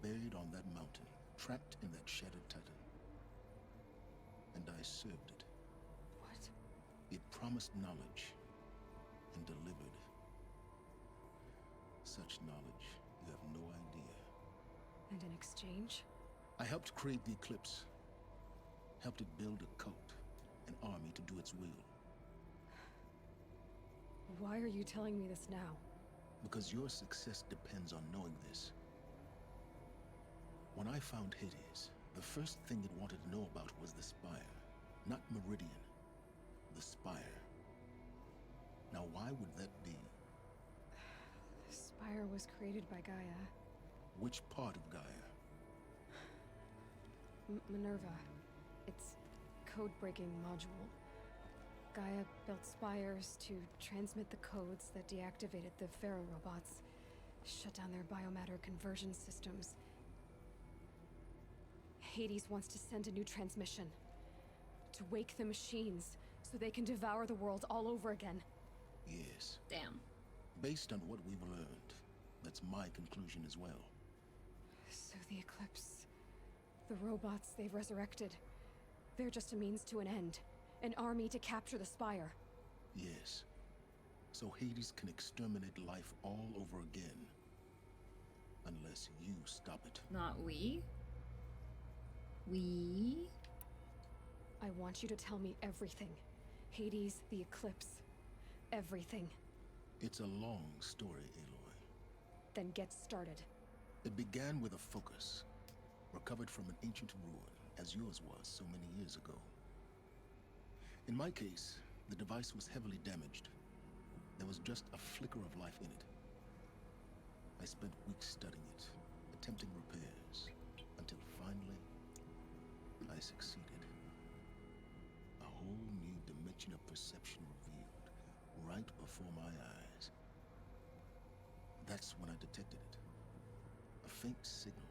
buried on that mountain, trapped in that shattered titan. And I served it. What? It promised knowledge and delivered such knowledge you have no idea. And in exchange? I helped create the eclipse, helped it build a cult, an army to do its will. Why are you telling me this now? Because your success depends on knowing this. When I found Hades, the first thing it wanted to know about was the Spire. Not Meridian. The Spire. Now why would that be? The Spire was created by Gaia. Which part of Gaia? Minerva. It's code-breaking module. Gaia built spires to transmit the codes that deactivated the Pharaoh robots, shut down their biomatter conversion systems. Hades wants to send a new transmission. To wake the machines, so they can devour the world all over again. Yes. Damn. Based on what we've learned, that's my conclusion as well. So the Eclipse... the robots they've resurrected... they're just a means to an end. An army to capture the Spire. Yes. so Hades can exterminate life all over again. Unless you stop it. Not we? We? I want you to tell me everything. Hades, the eclipse. Everything. It's a long story, Aloy. Then get started. It began with a focus, recovered from an ancient ruin, as yours was so many years ago. In my case, the device was heavily damaged. There was just a flicker of life in it. I spent weeks studying it, attempting repairs, until finally, I succeeded. A whole new dimension of perception revealed, right before my eyes. That's when I detected it. A faint signal.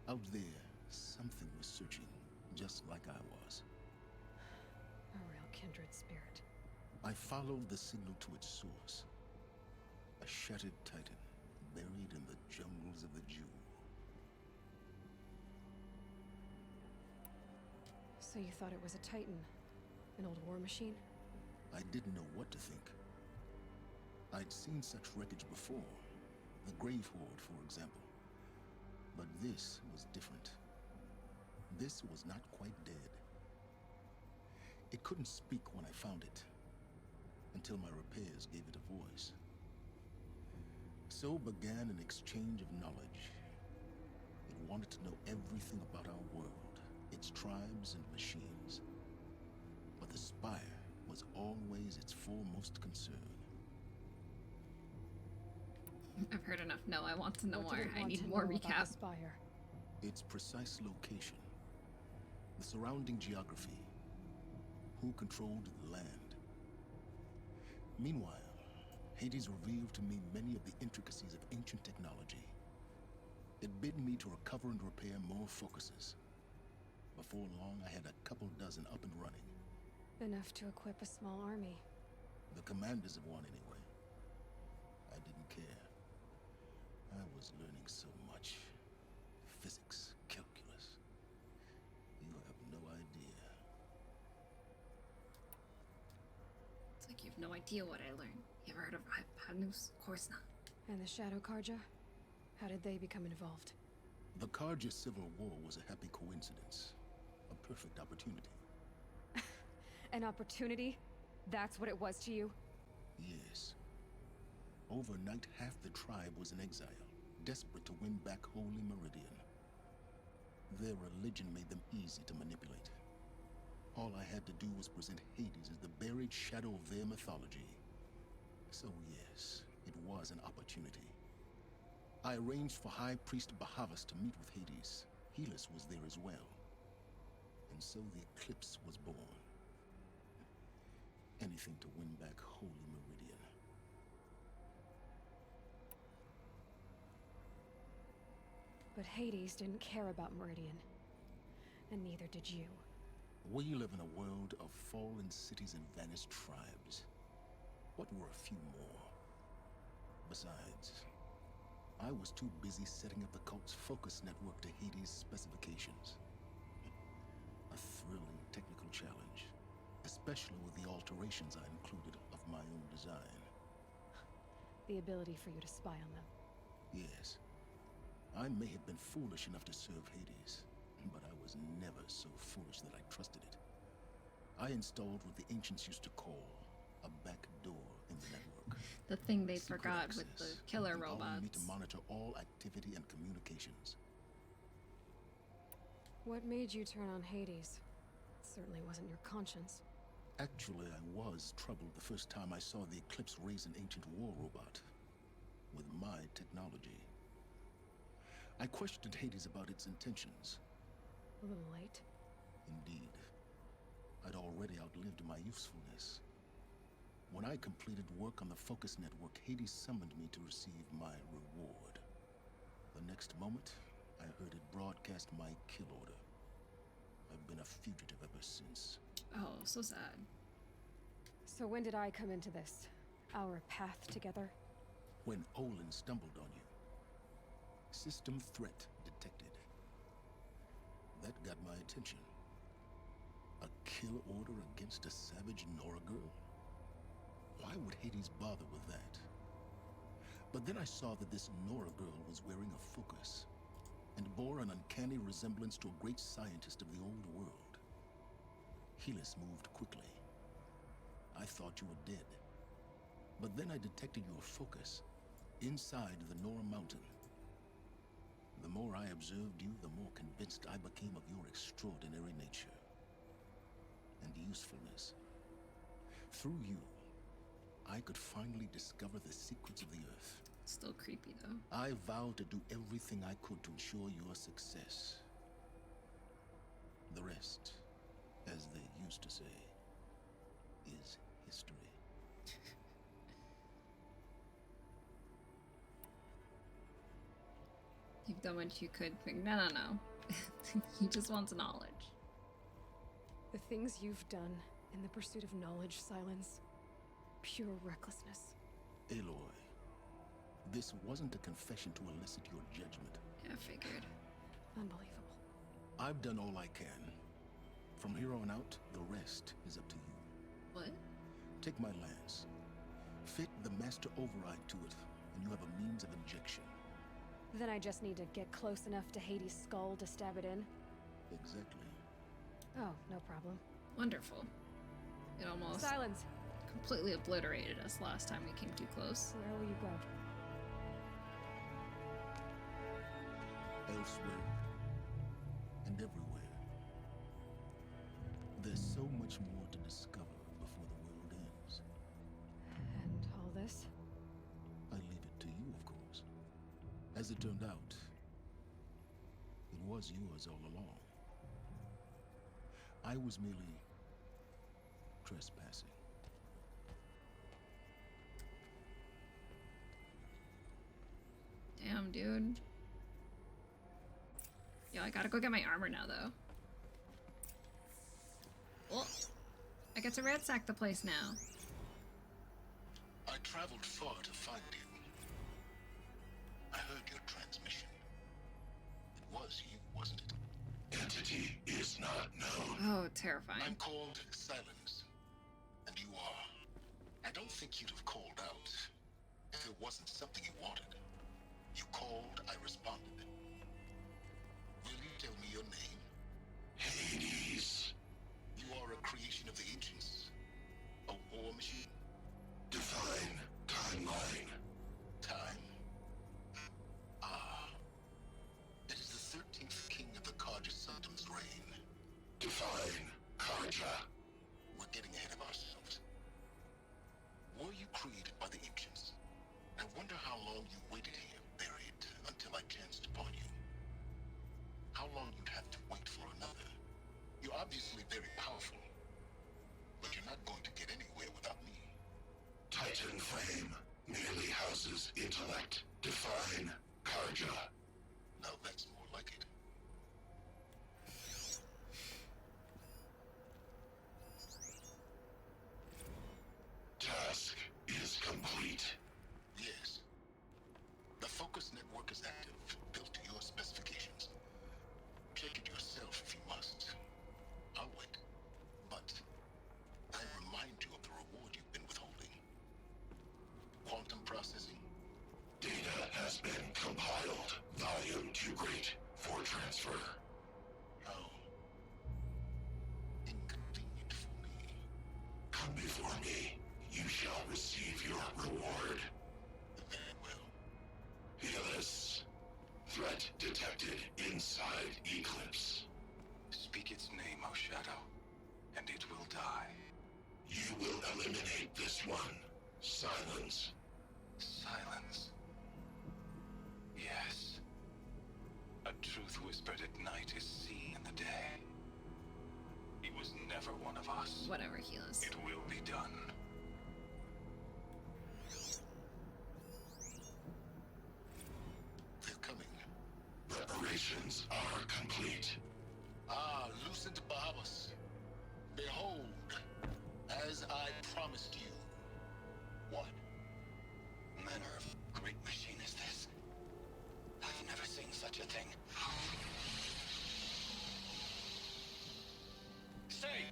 Out there, something was searching, just like I was. A real kindred spirit. I followed the signal to its source. A shattered titan, buried in the jungles of the Jewel. So you thought it was a titan? An old war machine? I didn't know what to think. I'd seen such wreckage before. The Grave Horde, for example. But this was different. This was not quite dead. It couldn't speak when I found it, until my repairs gave it a voice. So began an exchange of knowledge. It wanted to know everything about our world, its tribes and machines. But the Spire was always its foremost concern. I've heard enough. No, I want to know What more. did it I want need to more know about recap. the Spire? Its precise location, the surrounding geography, who controlled the land. Meanwhile, Hades revealed to me many of the intricacies of ancient technology. It bid me to recover and repair more focuses. Before long, I had a couple dozen up and running. Enough to equip a small army. The commanders of one, anyway. I didn't care. I was learning so much. Physics, calculus. You have no idea. It's like you have no idea what I learned. You ever heard of hypotenuse? Of course not. And the Shadow Karja? How did they become involved? The Karja Civil War was a happy coincidence. A perfect opportunity. An opportunity? That's what it was to you? Yes. Overnight, half the tribe was in exile, desperate to win back Holy Meridian. Their religion made them easy to manipulate. All I had to do was present Hades as the buried shadow of their mythology. So yes, it was an opportunity. I arranged for High Priest Bahavas to meet with Hades. Helis was there as well. And so the eclipse was born. Anything to win back Holy Meridian. But Hades didn't care about Meridian. And neither did you. We live in a world of fallen cities and vanished tribes. What were a few more? Besides, I was too busy setting up the cult's focus network to Hades' specifications. A thrilling technical challenge, especially with the alterations I included of my own design. The ability for you to spy on them. Yes, I may have been foolish enough to serve Hades, but I was never so foolish that I trusted it. I installed what the ancients used to call a back door in the network. The thing they Secret forgot with the access, killer allowing me to robots. monitor all activity and communications. What made you turn on Hades? It certainly wasn't your conscience. Actually, I was troubled the first time I saw the Eclipse raise an ancient war robot. With my technology. I questioned Hades about its intentions. A little late. Indeed. I'd already outlived my usefulness. When I completed work on the Focus Network, Hades summoned me to receive my reward. The next moment, I heard it broadcast my kill order. I've been a fugitive ever since. Oh, so sad. So when did I come into this? Our path together? When Olin stumbled on you. System threat detected. That got my attention. A kill order against a savage Nora girl? Why would Hades bother with that? But then I saw that this Nora girl was wearing a focus and bore an uncanny resemblance to a great scientist of the old world. Helis moved quickly. I thought you were dead. But then I detected your focus inside the Nora mountain. The more I observed you, the more convinced I became of your extraordinary nature and usefulness. Through you, I could finally discover the secrets of the Earth. Still creepy, though. I vowed to do everything I could to ensure your success. The rest, as they used to say, is history. You've done what you could. No. He just wants knowledge. The things you've done in the pursuit of knowledge, Silence. Pure recklessness. Aloy, this wasn't a confession to elicit your judgment. Yeah, figured. Unbelievable. I've done all I can. From here on out, the rest is up to you. What? Take my lance. Fit the master override to it, and you have a means of injection. Then I just need to get close enough to Hades' skull to stab it in? Exactly. Oh, no problem. Wonderful. It almost Silence! completely obliterated us last time we came too close. Where will you go? Elsewhere. And everywhere. There's so much more to discover before the world ends. And all this? I leave it to you, of course. As it turned out, it was yours all along. I was merely trespassing. Damn, dude. Yo, I gotta go get my armor now, though. Oh, I get to ransack the place now. I traveled far to find you. I heard your transmission. It was you, wasn't it? Entity is not known. Oh, terrifying. I'm called Silence. And you are. I don't think you'd have called out if it wasn't something you wanted. You called, I responded. Will you tell me your name? Hades. You are a creation of the ancients. A war machine. Define timeline. Time. Ah. It is the 13th king of the Carja Sultan's reign. Define Karja. We're getting ahead of ourselves. Were you created by the ancients? I wonder how long you waited here, buried, until I chanced upon you. How long you'd have to wait for another. You're obviously very powerful, but you're not going to get anywhere without me. Titan Flame merely houses intellect. Define Karja. Now that's more like it. Task is complete. Yes. The focus network is active, built to your specifications. Check it yourself if you must. I'll wait. But I remind you of the reward you've been withholding. Quantum processing. Data has been compiled. Volume too great for transfer. How inconvenient for me. Come before me. You shall receive your reward. Very well. Helis. Threat detected inside Eclipse. Speak its name, O Shadow, and it will die. You will eliminate this one. Silence. Silence. Yes. A truth whispered at night is seen in the day. He was never one of us. Whatever, Helis. It will be done. They're coming. Preparations are complete. Ah, lucid Bahamas. Behold, as I promised you. What? Manner of great machine is this? I've never seen such a thing. Stay!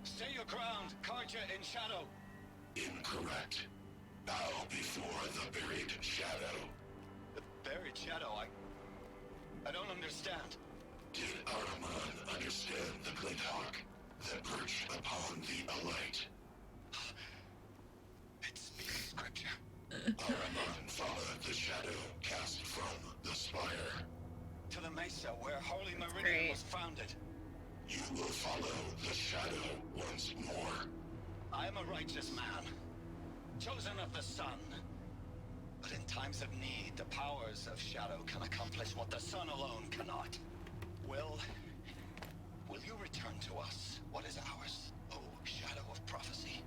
Stay your ground, Karja in shadow! Incorrect. Bow before the buried shadow. The buried shadow, I don't understand. Did Ahriman understand the Glinthawk that perched upon the alight? It speaks scripture. Ahriman followed the shadow cast from the spire. To the mesa where Holy Meridian great. was founded. You will follow the shadow once more. I am a righteous man, chosen of the sun. But in times of need, the powers of shadow can accomplish what the sun alone cannot. Will you return to us what is ours, O shadow of prophecy?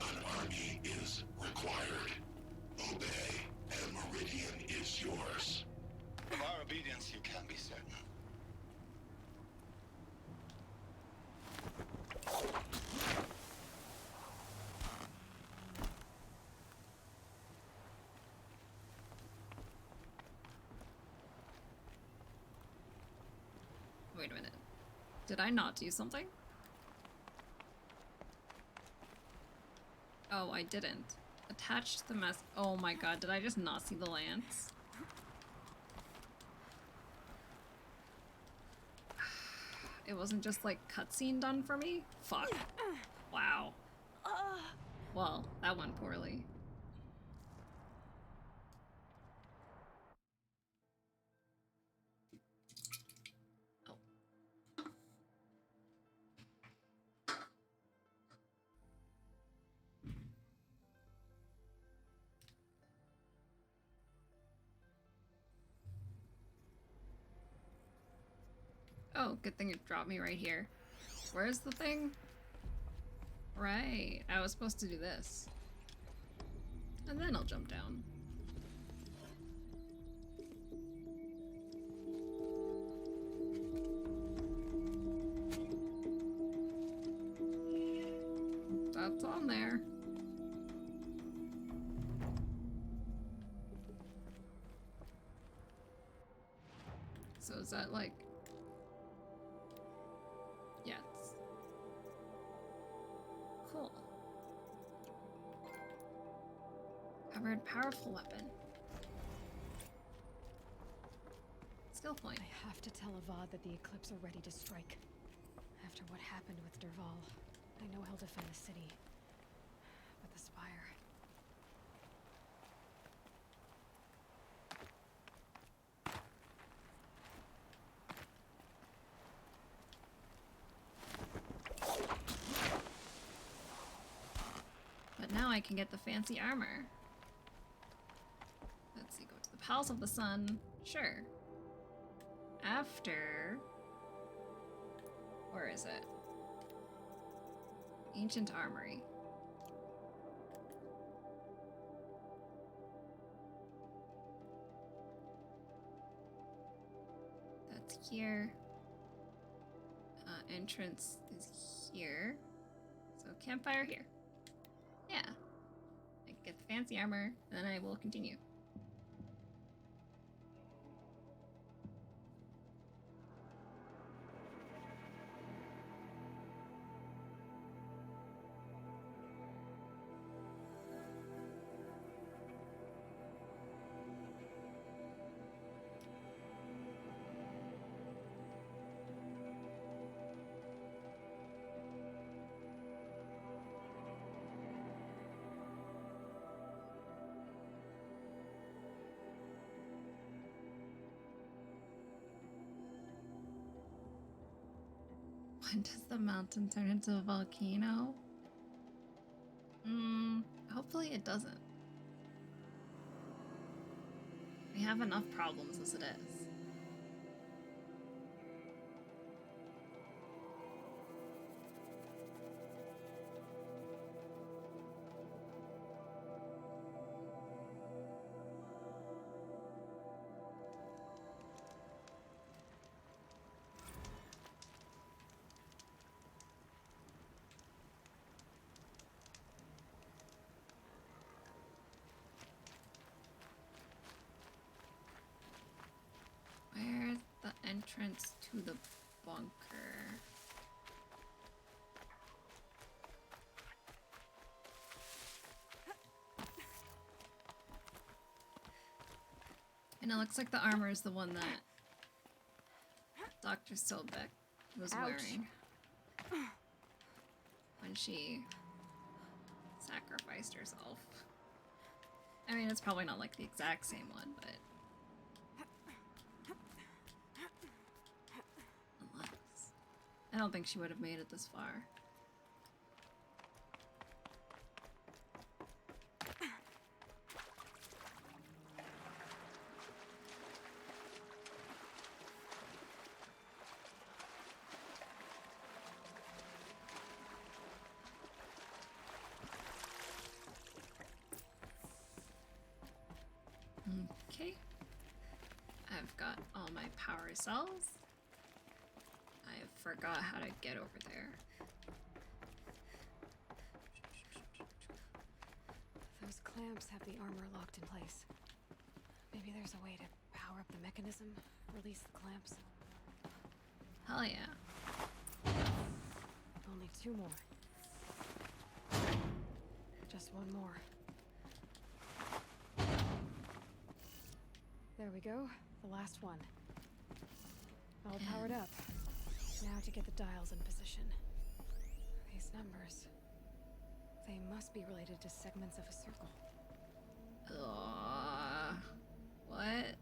An army is required. Obey, and Meridian is yours. Of our obedience you can be certain. Wait a minute. Did I not do something? Oh, I didn't. Attach the mess. Oh my god, did I just not see the lance? It wasn't just like cutscene done for me? Fuck. Wow. Well, that went poorly. Oh, good thing it dropped me right here. Where's the thing? Right, I was supposed to do this. And then I'll jump down. That's on there. So is that like... Yes. Cool. Covered powerful weapon. Skill point. I have to tell Avad that the Eclipse are ready to strike. After what happened with Derval, I know he'll defend the city. But the Spire... But now I can get the fancy armor. Let's see, go to the Palace of the Sun. Sure. After... Where is it? Ancient Armory. That's here. Entrance is here. So campfire here. Yeah. I can get the fancy armor, and then I will continue. When does the mountain turn into a volcano? Hopefully it doesn't. We have enough problems as it is. Where's the entrance to the bunker? And it looks like the armor is the one that Dr. Sobek was wearing when she sacrificed herself. I mean, it's probably not like the exact same one, but... Unless... I don't think she would have made it this far. Okay. I've got all my power cells. I forgot how to get over there. Those clamps have the armor locked in place. Maybe there's a way to power up the mechanism, release the clamps. Hell yeah. Only 2 more. Just 1 more. There we go. The last one. All powered up. Now to get the dials in position. These numbers. They must be related to segments of a circle. What?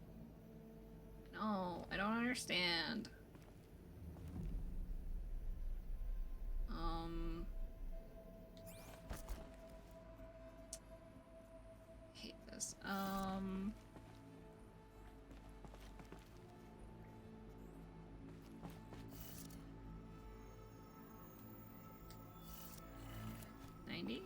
No, I don't understand. Hate this. $90?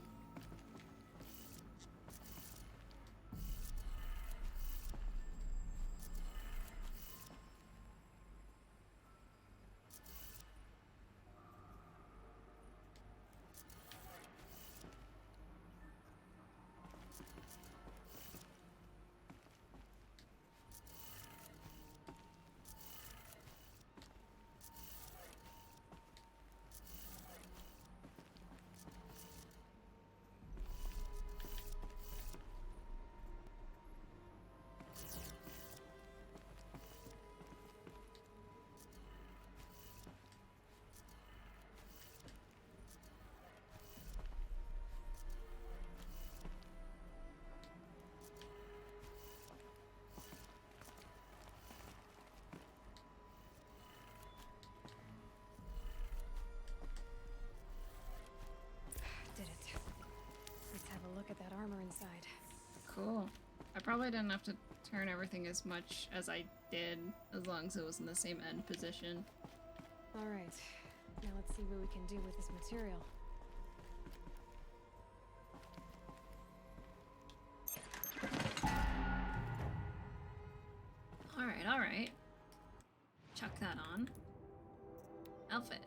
Did it. Let's have a look at that armor inside. Cool. I probably didn't have to turn everything as much as I did, as long as it was in the same end position. Alright. Now let's see what we can do with this material. Alright, alright. Chuck that on. Outfit.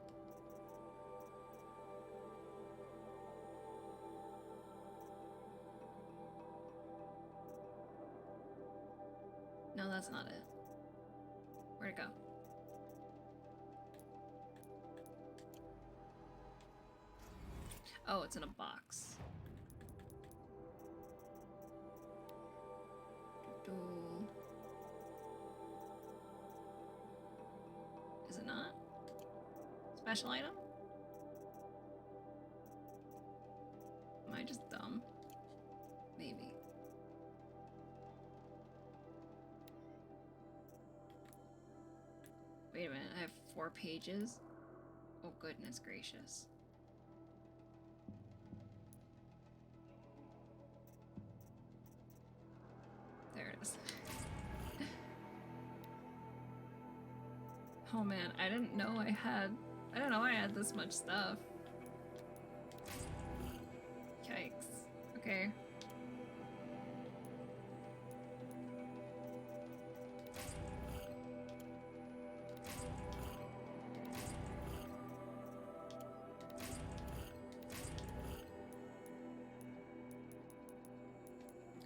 No, that's not it. Where'd it go? Oh, it's in a box. Is it not? Special item? Am I just dumb? Maybe. Wait a minute, I have 4 pages? Oh goodness gracious. There it is. Oh man, I didn't know I had this much stuff. Yikes. Okay.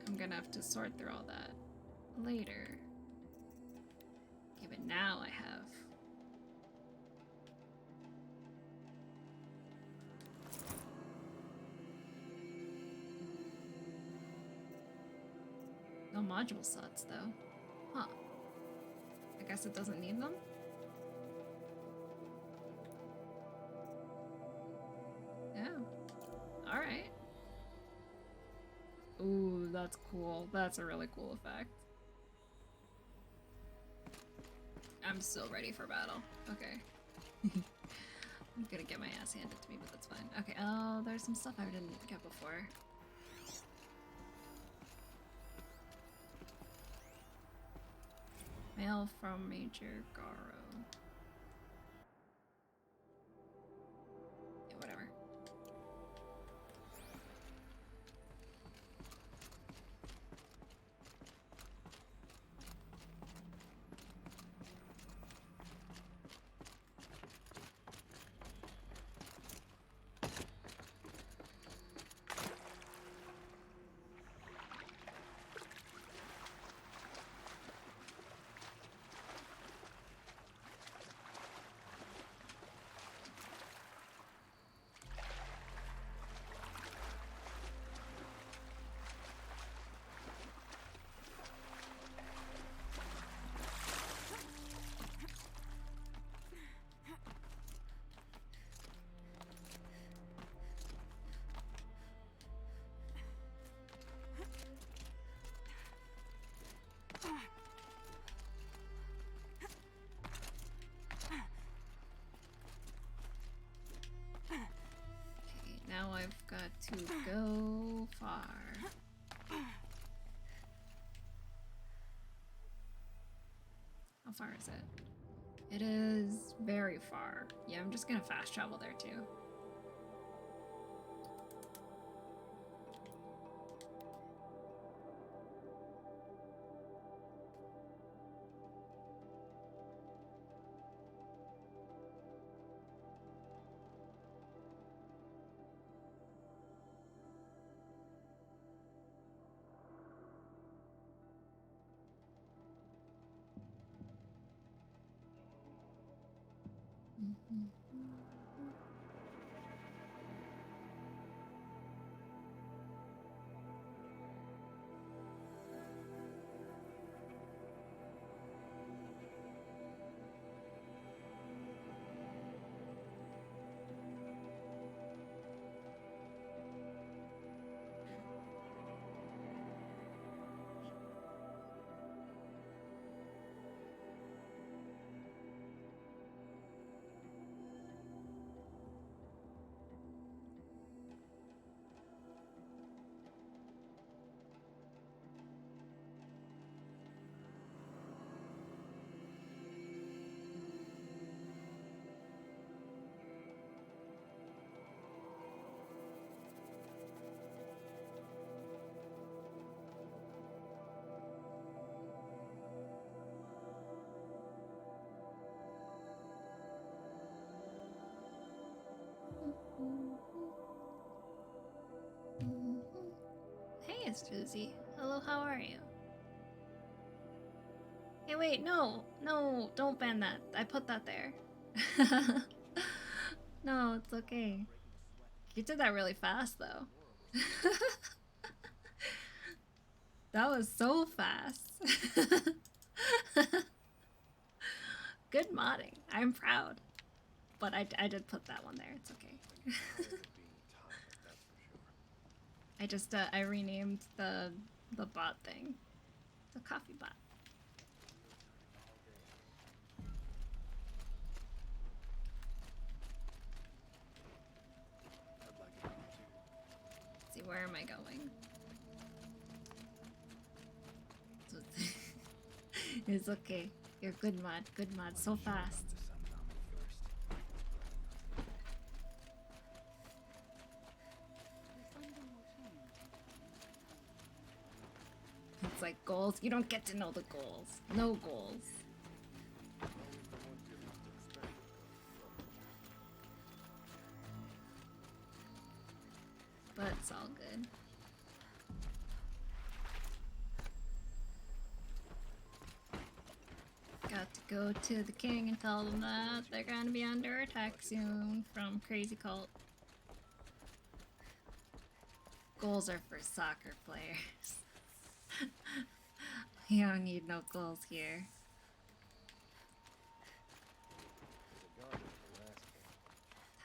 I'm gonna have to sort through all that later. Okay, but now I have. No module slots though. Huh. guess it doesn't need them? Yeah. Alright. Ooh, that's cool. That's a really cool effect. I'm still ready for battle. Okay. I'm gonna get my ass handed to me, but that's fine. Okay, oh, there's some stuff I didn't get before. Mail from Major Garo. Yeah, whatever. Now I've got to go far. How far is it? It is very far. Yeah, I'm just gonna fast travel there too. Hey, HZD. Hello, how are you? Hey, wait, no, no, don't ban that. I put that there. No, it's okay. You did that really fast, though. That was so fast. Good modding. I'm proud. But I did put that one there. It's okay. I just I renamed the bot thing. The coffee bot. Let's see, where am I going? It's okay. You're good mod. Good mod. So fast. It's like goals. You don't get to know the goals. No goals. But it's all good. Got to go to the king and tell them that they're gonna be under attack soon from Crazy Cult. Goals are for soccer players. You don't need no goals here.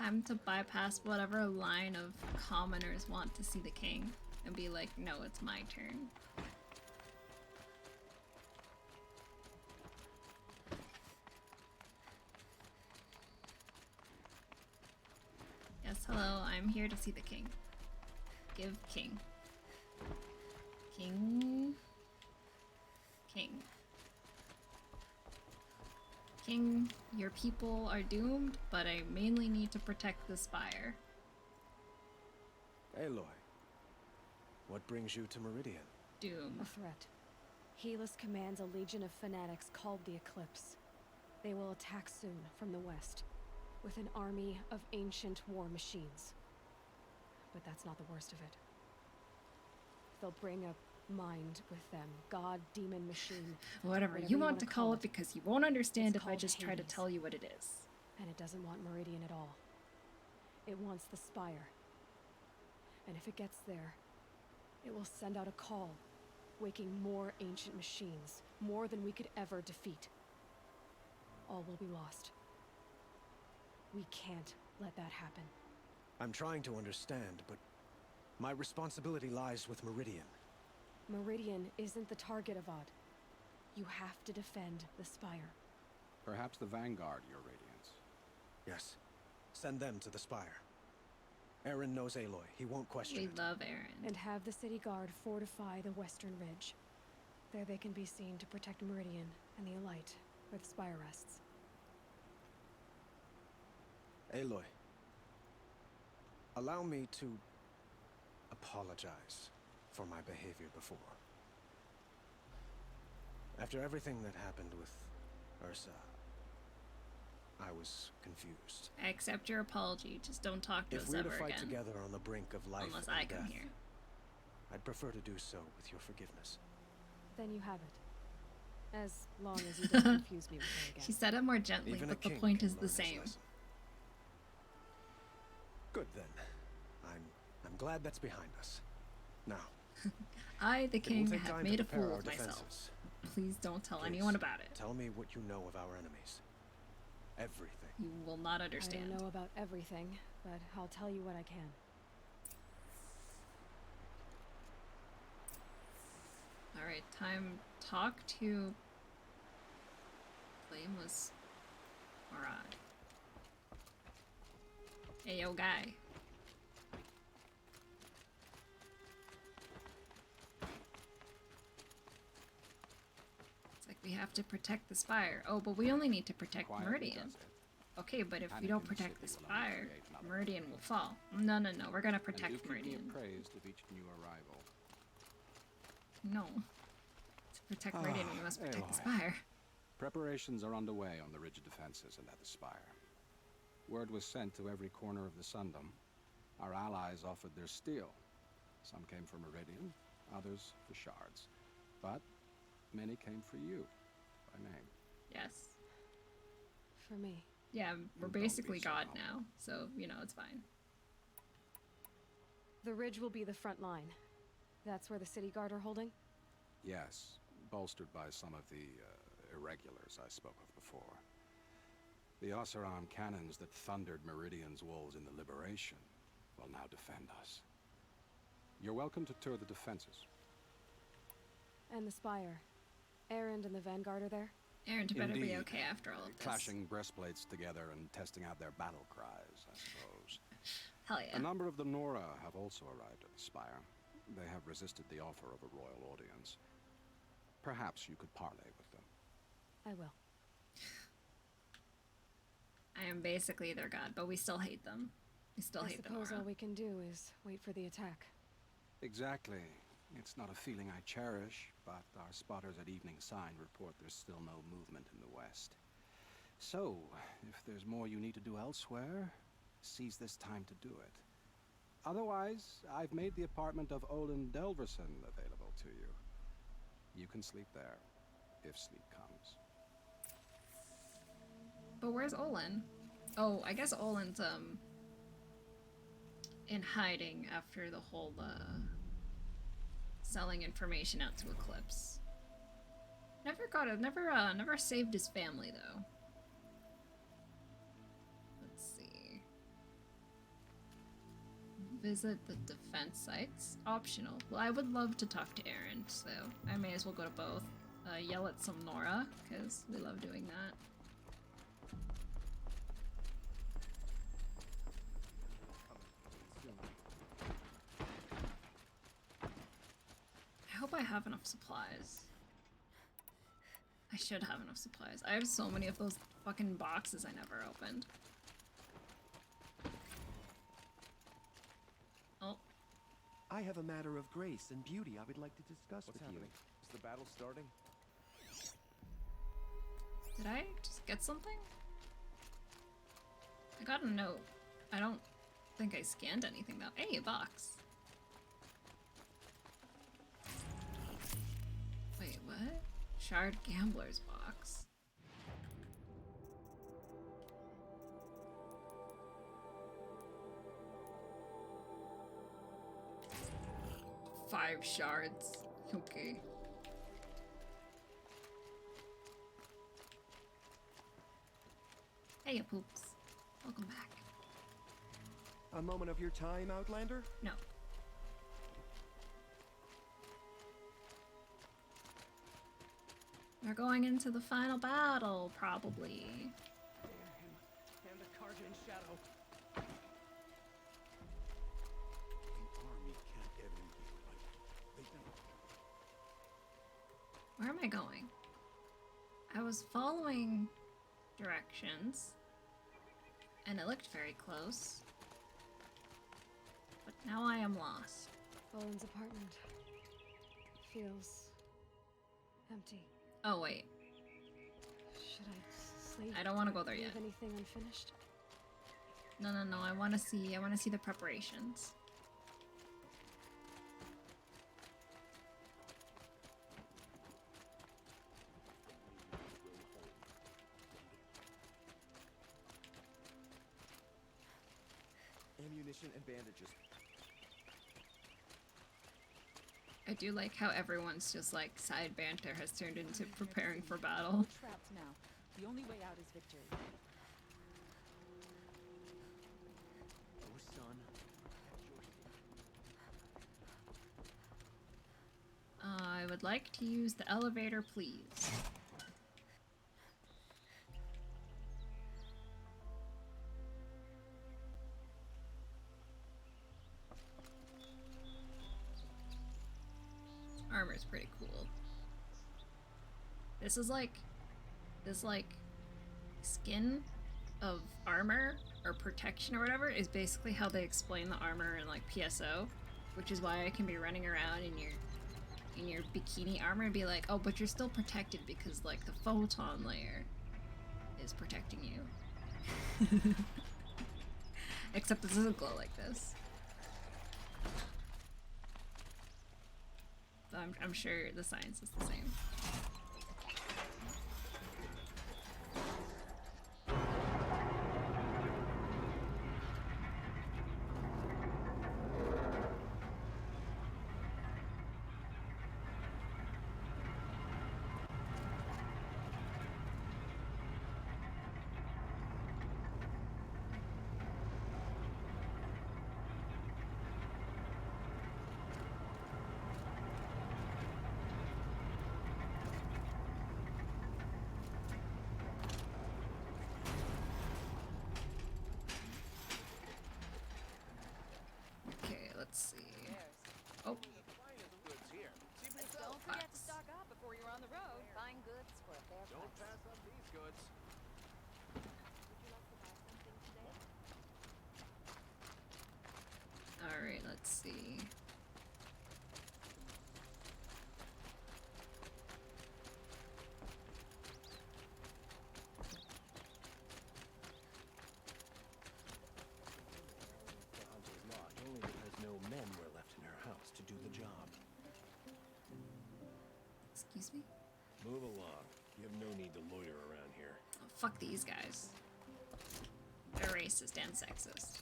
time to bypass whatever line of commoners want to see the king and be like, no, it's my turn. Yes, hello, I'm here to see the king. Give king. King. King. King, your people are doomed, but I mainly need to protect the spire. Aloy, what brings you to Meridian? Doom. A threat. Helis commands a legion of fanatics called the Eclipse. They will attack soon from the west, with an army of ancient war machines. But that's not the worst of it. They'll bring a mind with them. God, demon, machine. Whatever you want to call it, because you won't understand if I just try to tell you what it is. And it doesn't want Meridian at all. It wants the Spire. And if it gets there, it will send out a call, waking more ancient machines, more than we could ever defeat. All will be lost. We can't let that happen. I'm trying to understand, but my responsibility lies with Meridian. Meridian isn't the target, Avad. You have to defend the Spire. Perhaps the Vanguard, Your Radiance. Yes. Send them to the Spire. Aaron knows Aloy. He won't question it. We love Aaron. And have the city guard fortify the western ridge. There they can be seen to protect Meridian and the Elite, where the Spire rests. Aloy, allow me to apologize for my behavior before. After everything that happened with Ursa, I was confused. I accept your apology. Just don't talk to us ever again. If we're to fight together on the brink of life unless and I come death, here. I'd prefer to do so with your forgiveness. Then you have it. As long as you don't confuse me with her again. She said it more gently, Even but a the king point can is the learn his same. lesson. Good then. I'm glad that's behind us. Now, I, the it will king, take have time made to a prepare fool our of myself. defenses. Please don't tell Please, anyone about it. Tell me what you know of our enemies. Everything. You will not understand. I don't know about everything, but I'll tell you what I can. Alright, time. Talk to Flameless Marad. Hey, yo, guy. It's like we have to protect the Spire. Oh, but we only need to protect Quietly Meridian. does it. Okay, but if we Panic don't in the protect the city will only Spire, create another Meridian will fall. No, no, no. We're gonna And do protect keep me Meridian. appraised of each new arrival. No. To protect Meridian, we must protect the Aloy. Spire. Preparations are underway on the rigid defenses and at the Spire. Word was sent to every corner of the Sundom. Our allies offered their steel. Some came for Meridian, others for shards. But many came for you, by name. Yes. For me. Yeah, we're Don't be basically so God humble. now, so, you know, it's fine. The ridge will be the front line. That's where the city guard are holding? Yes, bolstered by some of the irregulars I spoke of before. The Oseram cannons that thundered Meridian's walls in the Liberation will now defend us. You're welcome to tour the defenses. And the Spire. Erend and the Vanguard are there? Erend better be Indeed. okay after all of this. Clashing breastplates together and testing out their battle cries, I suppose. Hell yeah. A number of the Nora have also arrived at the Spire. They have resisted the offer of a royal audience. Perhaps you could parley with them. I will. I am basically their god, but we still hate them. We still I hate the suppose Nora. all we can do is wait for the attack. Exactly. It's not a feeling I cherish, but our spotters at Evening Sign report there's still no movement in the west. So, if there's more you need to do elsewhere, seize this time to do it. Otherwise, I've made the apartment of Olin Delverson available to you. You can sleep there, if sleep comes. But where's Olin? Oh, I guess Olin's, in hiding after the whole, selling information out to Eclipse. Never saved his family, though. Let's see. Visit the defense sites. Optional. Well, I would love to talk to Aaron, so I may as well go to both. Yell at some Nora, because we love doing that. I hope I have enough supplies. I should have enough supplies. I have so many of those fucking boxes I never opened. Oh. I have a matter of grace and beauty I would like to discuss with you. Is the battle starting? Did I just get something? I got a note. I don't think I scanned anything though. Hey, a box. Wait, what? Shard Gambler's box. Five shards. Okay. Hey, poops. Welcome back. A moment of your time, Outlander? No. We're going into the final battle, probably. And the Cargan Shadow. The army can't get in here like they don't. Where am I going? I was following directions, and it looked very close. But now I am lost. Owen's apartment feels empty. Oh, wait. Should I sleep? I don't want to go there yet. Leave anything unfinished? No, no, no. I want to see the preparations. Ammunition and bandages. I do like how everyone's just like side banter has turned into preparing for battle. We're trapped now. The only way out is victory. Oh, son. I would like to use the elevator, please. Armor's pretty cool. This skin of armor or protection or whatever is basically how they explain the armor in like PSO, which is why I can be running around in your bikini armor and be like, oh, but you're still protected because like the photon layer is protecting you. Except it doesn't glow like this. So I'm sure the science is the same. Let's see. Oh. Don't forget to stock up before you're on the road. Buying goods for a fair price. Don't pass up these goods. Would you like to buy something today? Alright, let's see. Excuse me? Move along. You have no need to loiter around here. Oh, fuck these guys. They're racist and sexist.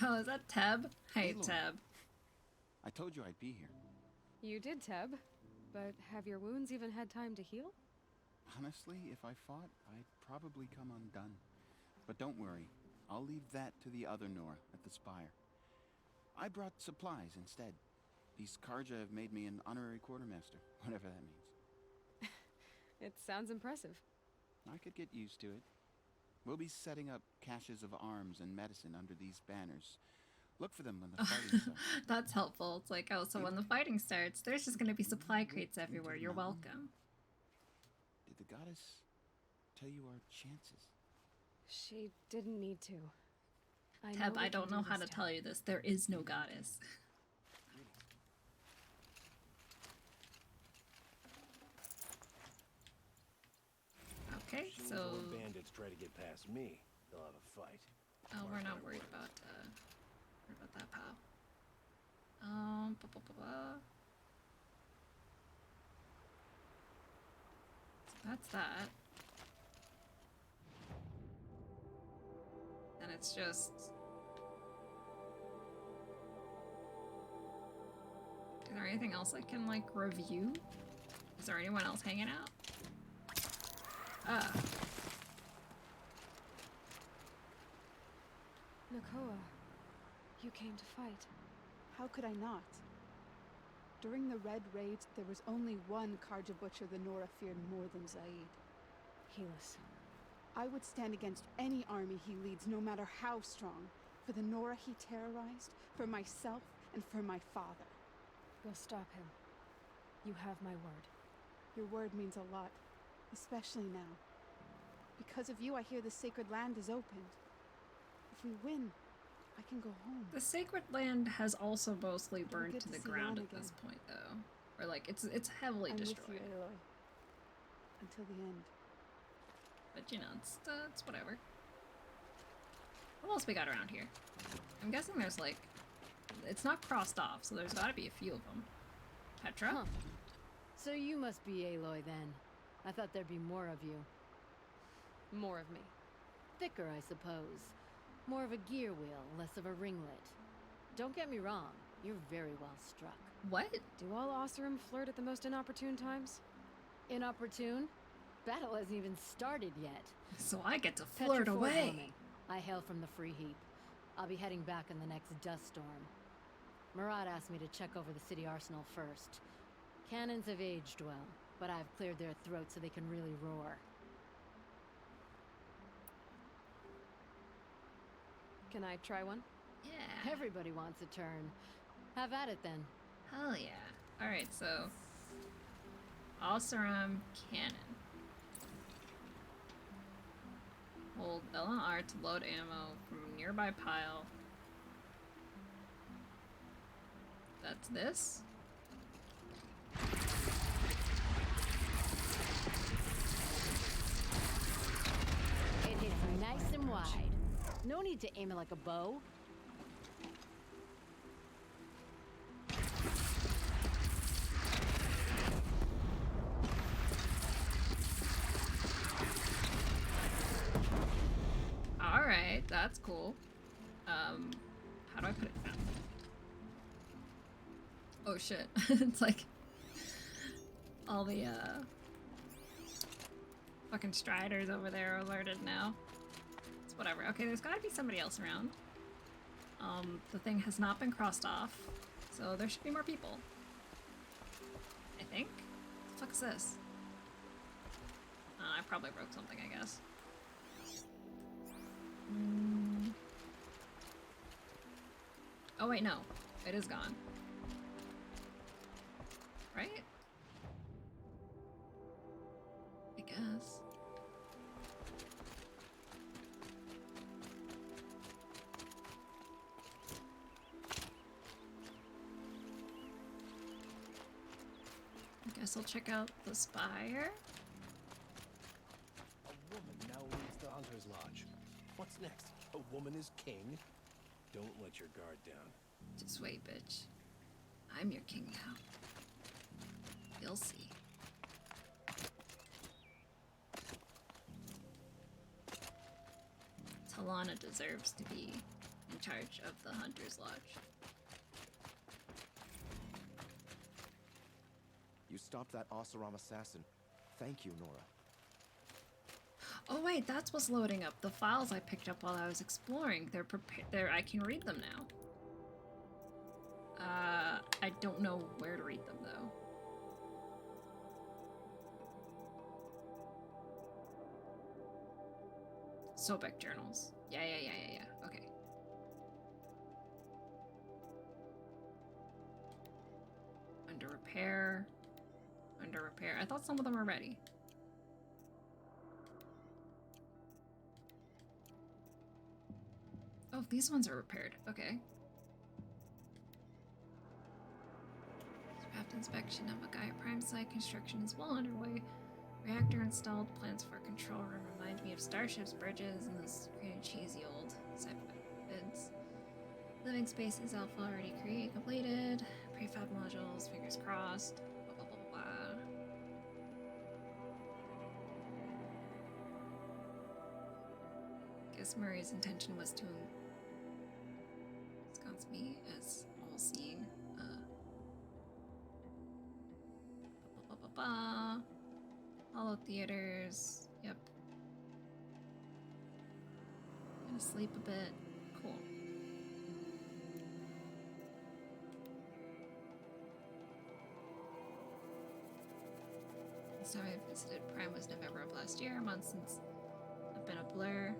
Oh, is that Teb? Hey, Aloy. Teb. I told you I'd be here. You did, Teb. But have your wounds even had time to heal? Honestly, if I fought, I'd probably come undone. But don't worry. I'll leave that to the other Nora at the Spire. I brought supplies instead. These Karja have made me an honorary quartermaster, whatever that means. It sounds impressive. I could get used to it. We'll be setting up caches of arms and medicine under these banners. Look for them when the fighting starts. That's helpful. It's like, oh, so when the fighting starts, there's just gonna be supply crates everywhere. You're welcome. Did the goddess tell you our chances? She didn't need to. Teb, I don't know how to tell you this. There is no goddess. Okay, so... bandits try to get past me, they'll have a fight. Oh, we're not worried about that, pal. So that's that. Then it's just... Is there anything else I can, like, review? Is there anyone else hanging out? Nakoa, you came to fight. How could I not? During the Red Raids, there was only one Karja Butcher the Nora feared more than Zaid. Helis. I would stand against any army he leads, no matter how strong. For the Nora he terrorized, for myself, and for my father. We'll stop him. You have my word. Your word means a lot, especially now. Because of you, I hear the sacred land is opened. If we win, I can go home. The sacred land has also mostly burned get to to the see ground Lan at this again. point, though. Or like it's heavily I'm destroyed. with you, Aloy. Until the end. But you know, it's whatever. What else we got around here? I'm guessing there's like, it's not crossed off, so there's got to be a few of them. Petra. Huh. So you must be Aloy then. I thought there'd be more of you. More of me. Thicker, I suppose. More of a gear wheel, less of a ringlet. Don't get me wrong, you're very well struck. What? Do all Oseram flirt at the most inopportune times? Inopportune? Battle hasn't even started yet. So I get to Petra flirt Ford away. woman. I hail from the Free Heap. I'll be heading back in the next dust storm. Murad asked me to check over the city arsenal first. Cannons have aged well, but I've cleared their throats so they can really roar. Can I try one? Yeah. Everybody wants a turn. Have at it then. Hell yeah. Alright, so Oseram Cannon. Hold L and R to load ammo from a nearby pile. That's this. It hits nice and wide. No need to aim it like a bow. Alright, that's cool. How do I put it down? Oh shit. It's like all the fucking striders over there are alerted now. It's whatever. Okay, there's gotta be somebody else around. The thing has not been crossed off, so there should be more people. I think? What the fuck is this? I probably broke something, I guess. Oh wait, no. It is gone. Right? I guess. I guess I'll check out the spire. A woman now leads the Hunter's Lodge. What's next? A woman is king? Don't let your guard down. Just wait, bitch. I'm your king now. You'll see. Talana deserves to be in charge of the Hunter's Lodge. You stopped that Oseram assassin. Thank you, Nora. Oh wait, that's what's loading up. The files I picked up while I was exploring. They're prepared. I can read them now. I don't know where to read them though. Sobek journals. Yeah. Okay. Under repair. Under repair. I thought some of them were ready. Oh, these ones are repaired. Okay. Draft inspection of a Gaia Prime site. Construction is well underway. Reactor installed. Plans for control room remind me of starships, bridges, and those cheesy old sci-fi bids. Living spaces alpha already completed. Prefab modules. Fingers crossed. Blah, blah, blah, blah. Guess Murray's intention was to ensconce me as all-seeing. Hollow theaters. Yep. Gonna sleep a bit. Cool. Last time I visited Prime was November of last year. A month since I've been a blur.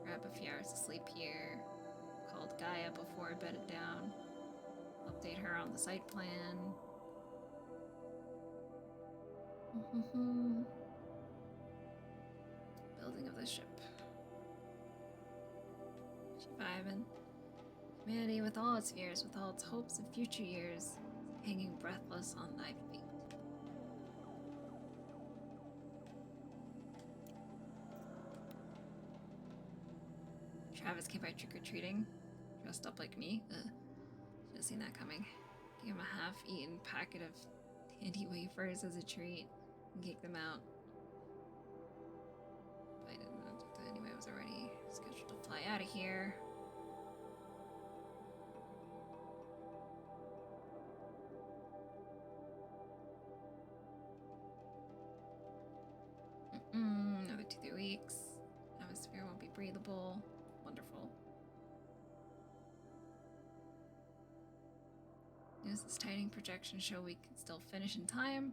Grab a few hours of sleep here. Called Gaia before I bedded down. Update her on the site plan. Building of the ship. Surviving. Humanity with all its fears, with all its hopes of future years, hanging breathless on thy feet. Travis came by trick-or-treating, dressed up like me. Should have seen that coming. Gave him a half-eaten packet of candy wafers as a treat and kicked them out. But I didn't know that anyway. I was already scheduled to fly out of here. Another 2-3 weeks. Atmosphere won't be breathable. Wonderful. News this tightening projection show we can still finish in time,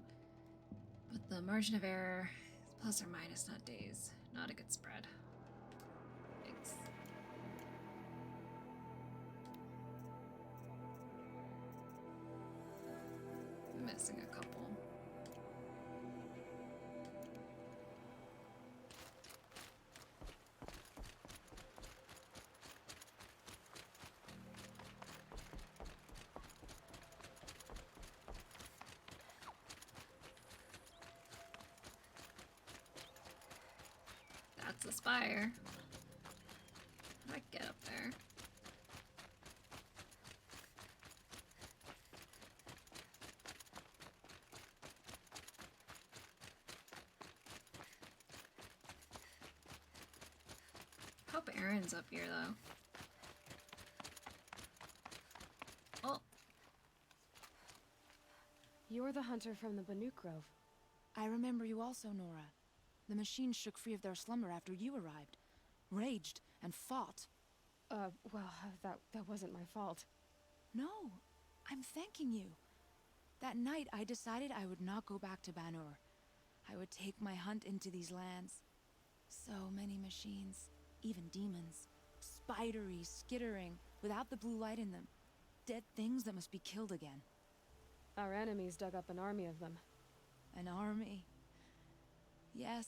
but the margin of error is plus or minus, not days. Not a good spread. Thanks. I'm missing a couple. That's a spire. How do I get up there? Hope Aaron's up here though. Oh. You're the hunter from the Banuk Grove. I remember you also, Nora. The machines shook free of their slumber after you arrived. Raged and fought. Well, that wasn't my fault. No, I'm thanking you. That night, I decided I would not go back to Banur. I would take my hunt into these lands. So many machines, even demons. Spidery, skittering, without the blue light in them. Dead things that must be killed again. Our enemies dug up an army of them. An army? Yes,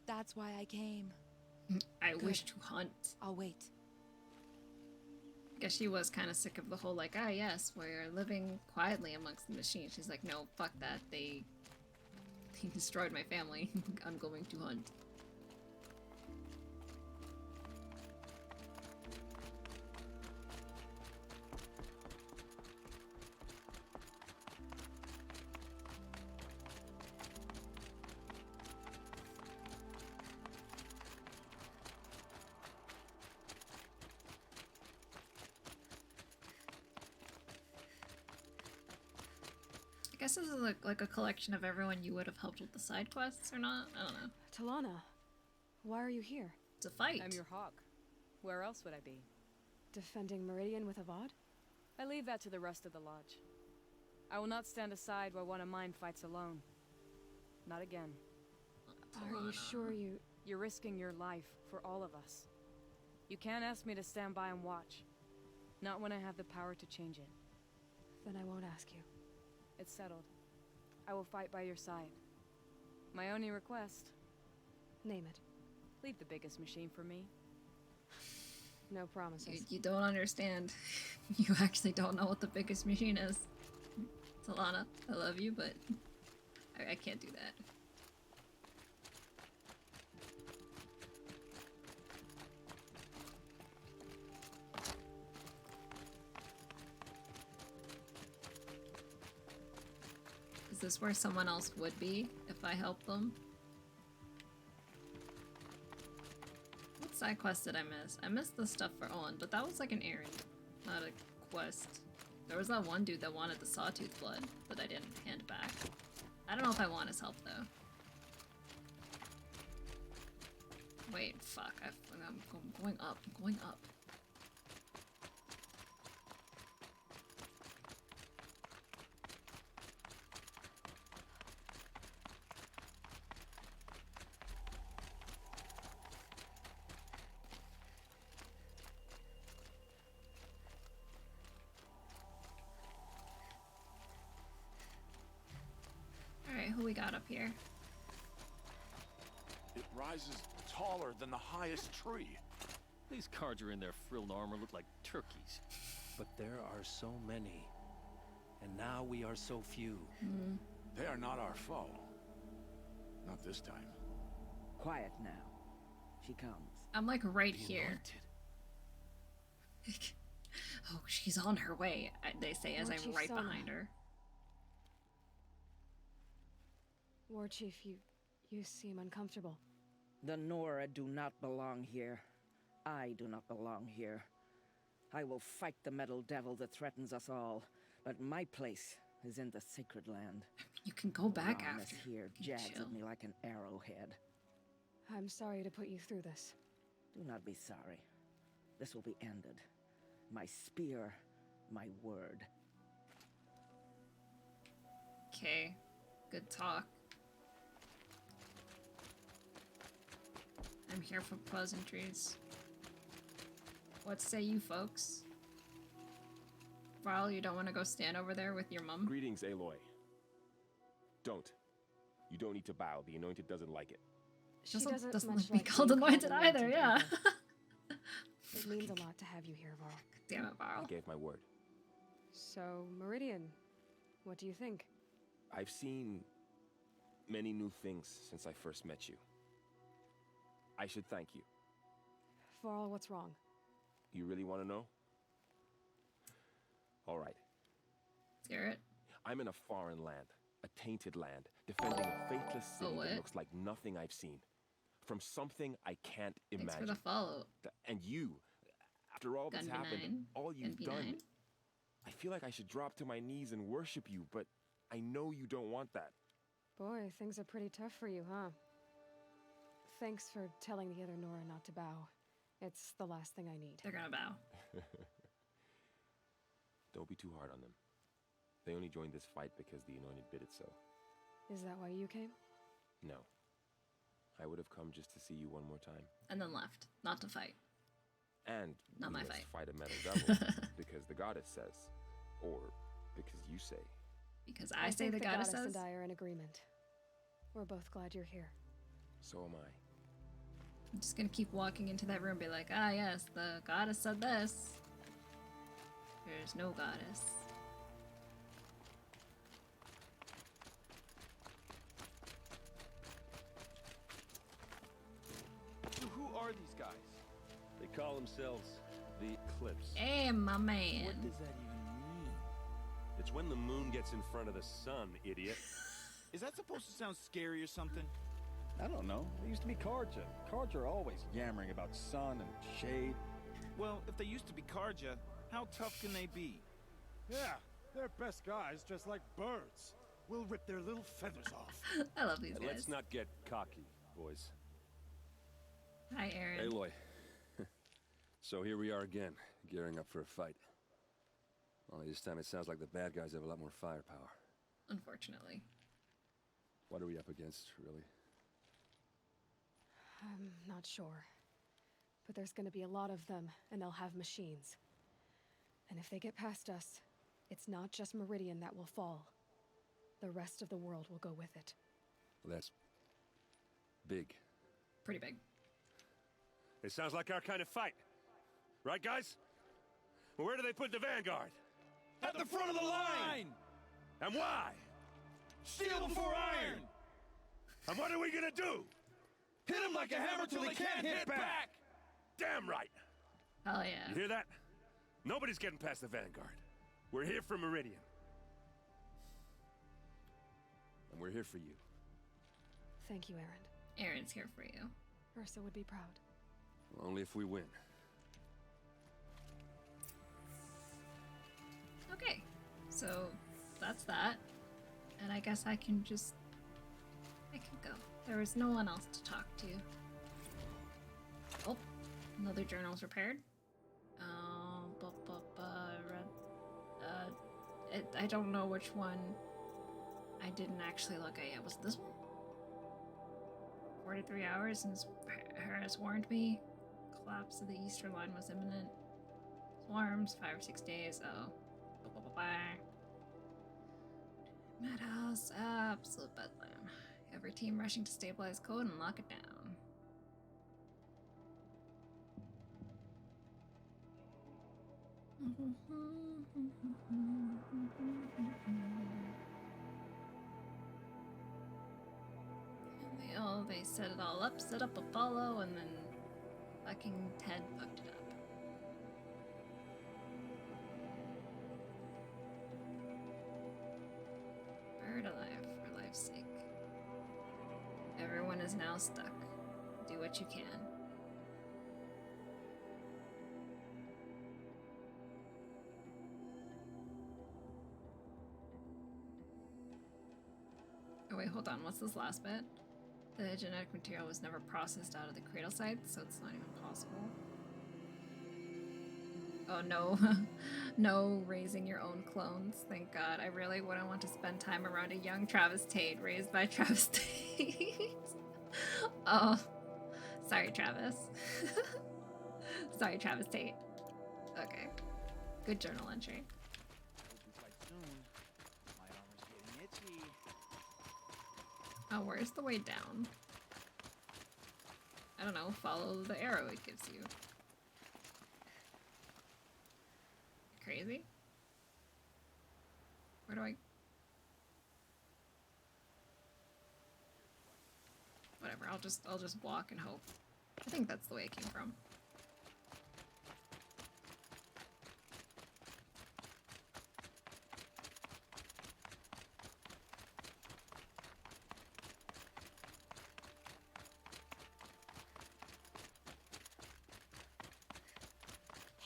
that's why I came. I wish to hunt. I'll wait. I guess she was kind of sick of the whole, like, ah, yes, we're living quietly amongst the machines. She's like, no, fuck that. They destroyed my family. I'm going to hunt. I guess this is like a collection of everyone you would have helped with the side quests or not. I don't know. Talana, why are you here? To fight. I'm your hawk. Where else would I be? Defending Meridian with Avad? I leave that to the rest of the lodge. I will not stand aside while one of mine fights alone. Not again. Are you sure you... You're risking your life for all of us. You can't ask me to stand by and watch. Not when I have the power to change it. Then I won't ask you. It's settled. I will fight by your side. My only request... Name it. Leave the biggest machine for me. No promises. You don't understand. You actually don't know what the biggest machine is. Talana, I love you, but I can't do that. Is this where someone else would be if I help them? What side quest did I miss? I missed the stuff for Owen, but that was like an errand, not a quest. There was that one dude that wanted the sawtooth blood that I didn't hand back. I don't know if I want his help though. Wait, fuck. I'm going up. I'm going up. Alright, who we got up here? It rises taller than the highest tree. These Karja in their frilled armor look like turkeys. But there are so many. And now we are so few. They are not our foe. Not this time. Quiet now. She comes. I'm like right here. Oh, she's on her way, they say as I'm right behind her. War Chief, you seem uncomfortable. The Nora do not belong here. I do not belong here. I will fight the metal devil that threatens us all, but my place is in the sacred land. You can go back Rawness after. here jags at me like an arrowhead. I'm sorry to put you through this. Do not be sorry. This will be ended. My spear, my word. Okay, good talk. I'm here for pleasantries. What say you folks? Varl, you don't want to go stand over there with your mum? Greetings, Aloy. Don't. You don't need to bow. The Anointed doesn't like it. She doesn't much like be being called anointed either, anointed yeah. It means a lot to have you here, Varl. Damn it, Varl. I gave my word. So, Meridian, what do you think? I've seen many new things since I first met you. I should thank you. Varl, what's wrong? You really want to know? All right. Let's hear it. I'm in a foreign land, a tainted land, defending a faithless city what? that looks like nothing I've seen. From something I can't imagine. Thanks for the follow. And you, after all that's happened, and all you've NB9. done, I feel like I should drop to my knees and worship you, but I know you don't want that. Boy, things are pretty tough for you, huh? Thanks for telling the other Nora not to bow. It's the last thing I need. They're gonna bow. Don't be too hard on them. They only joined this fight because the Anointed bid it so. Is that why you came? No. I would have come just to see you one more time. And then left. Not to fight. And Not we my must fight. fight a metal devil because the goddess says. Or because you say. Because I say think the goddess says? and I are in agreement. We're both glad you're here. So am I. I'm just gonna keep walking into that room and be like, ah yes, the goddess said this. There's no goddess. So who are these guys? They call themselves the Eclipse. Hey, my man. What does that even mean? It's when the moon gets in front of the sun, idiot. Is that supposed to sound scary or something? I don't know. They used to be Karja. Karja are always yammering about sun and shade. Well, if they used to be Karja, how tough can they be? Yeah, they're best guys, just like birds. we'll rip their little feathers off. I love these And guys. let's not get cocky, boys. Hi, Aaron. Aloy. So here we are again, gearing up for a fight. Only this time it sounds like the bad guys have a lot more firepower. Unfortunately. What are we up against, really? I'm not sure. But there's gonna be a lot of them, and they'll have machines. And if they get past us, it's not just Meridian that will fall. The rest of the world will go with it. Well, that's big. Pretty big. It sounds like our kind of fight. Right, guys? Well, where do they put the vanguard? At the front of the line! And why? Steel before iron! And what are we gonna do? Hit them like a hammer till they can't hit back! Damn right! Hell yeah. You hear that? Nobody's getting past the vanguard. We're here for Meridian. And we're here for you. Thank you, Aaron. Aaron's here for you. Ursa would be proud. Well, only if we win. Okay, so that's that. And I guess I can go. There was no one else to talk to. Oh, another journal's repaired. I don't know which one I didn't actually look at yet. Was it this one? 43 hours since Harris warned me. Collapse of the eastern line was imminent. Swarms, 5 or 6 days. Oh. Madhouse, absolute bedlam. Every team rushing to stabilize code and lock it down. And they set it all up, set up Apollo, and then fucking Ted fucked it up. Bird alive, for life's sake. Everyone is now stuck. Do what you can. Oh wait, hold on, what's this last bit? The genetic material was never processed out of the cradle site, so it's not even possible. Oh no, no raising your own clones, thank God. I really wouldn't want to spend time around a young Travis Tate raised by Travis Tate. Oh, sorry Travis. Sorry Travis Tate. Okay, good journal entry. Oh, where's the way down? I don't know, follow the arrow it gives you. Crazy? Where do I... Whatever, I'll just walk and hope. I think that's the way it came from.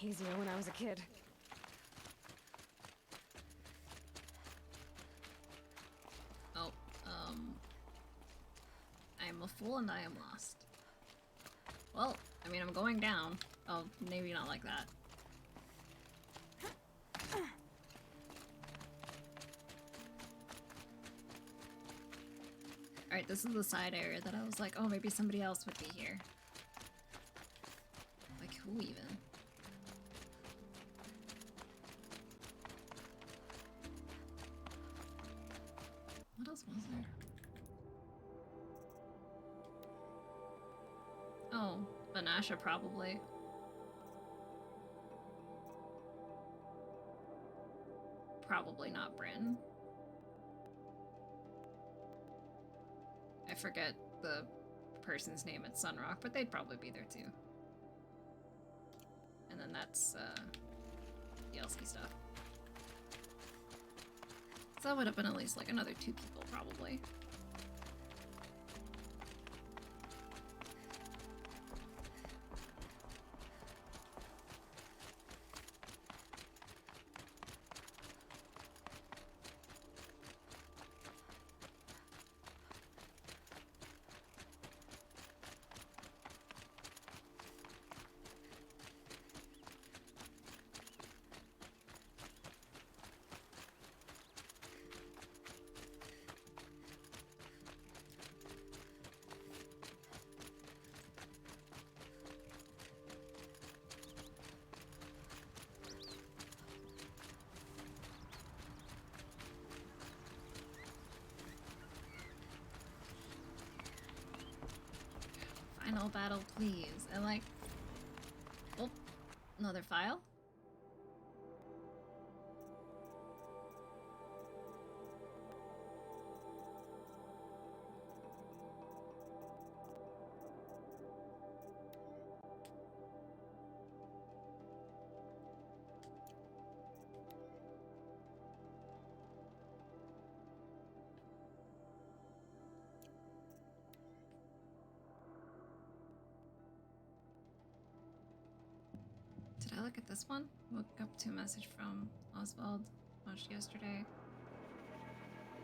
Easier when I was a kid. Oh, I'm a fool and I am lost. Well, I mean, I'm going down. Oh, maybe not like that. Alright, this is the side area that I was like, oh, maybe somebody else would be here. Like, who even? What else was there? Oh, Banasha probably. Probably not Bryn. I forget the person's name at Sunrock, but they'd probably be there too. And then that's DLC stuff. So that would have been at least like another 2 people probably. Final battle, please. And like, oh, another file. Did I look at this one? Woke up to a message from Oswald watched yesterday.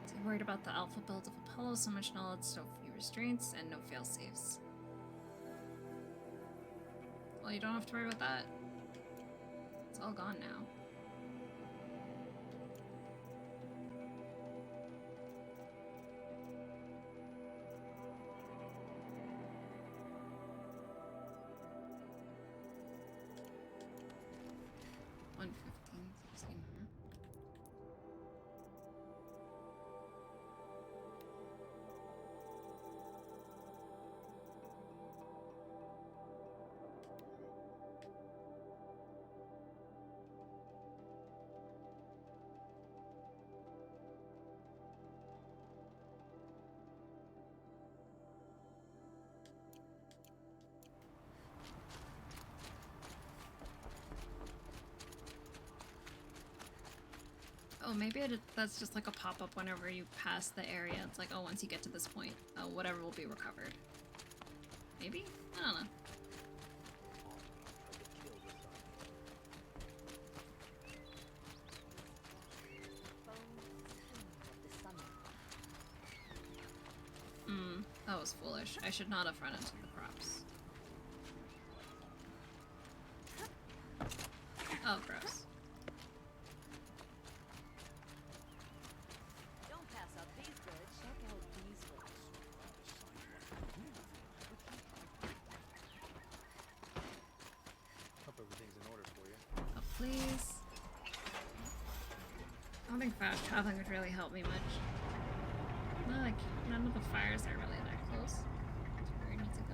Is he worried about the alpha build of Apollo? So much knowledge, so few restraints, and no failsafes. Well, you don't have to worry about that. It's all gone now. Oh, maybe that's just like a pop-up whenever you pass the area. It's like, oh, once you get to this point, whatever will be recovered. Maybe? I don't know. That was foolish. I should not have run into the crops. Oh, gross. Please. I don't think fast traveling would really help me much. No, like, none of the fires are really that close to where I need to go.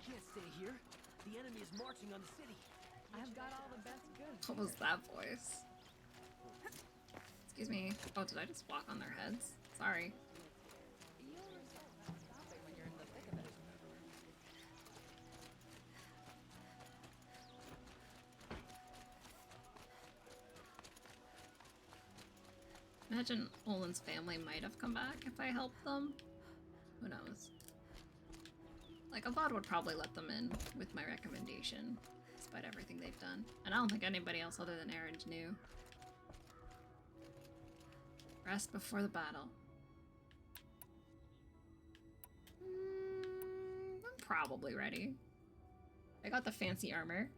Can't stay here. The enemy is marching on the city. I've got all the best goods. What was that voice? Excuse me. Oh, did I just walk on their heads? Sorry. Imagine Olin's family might have come back if I helped them. Who knows? Like, Avad would probably let them in with my recommendation, despite everything they've done. And I don't think anybody else other than Aaron knew. Rest before the battle. I'm probably ready. I got the fancy armor,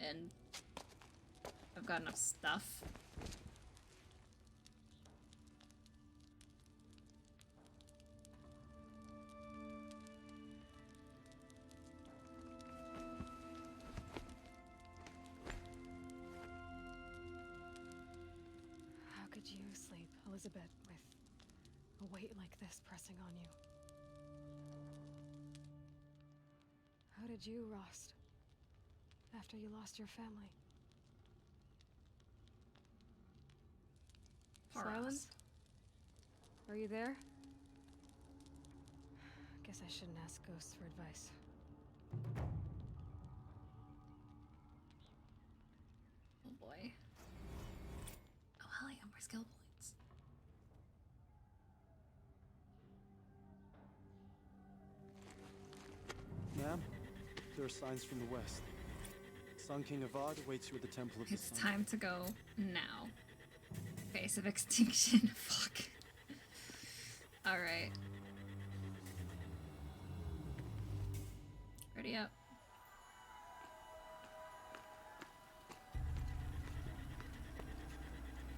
and I've got enough stuff. Elizabeth, with a weight like this pressing on you. How did you, Rost, after you lost your family? Silence? Are you there? Guess I shouldn't ask ghosts for advice. Oh boy. Oh hell yeah, more skill points. There are signs from the west. Sun King Avad awaits you at the Temple of the It's Sun. time to go now. Face of extinction. Fuck. Alright. Ready up.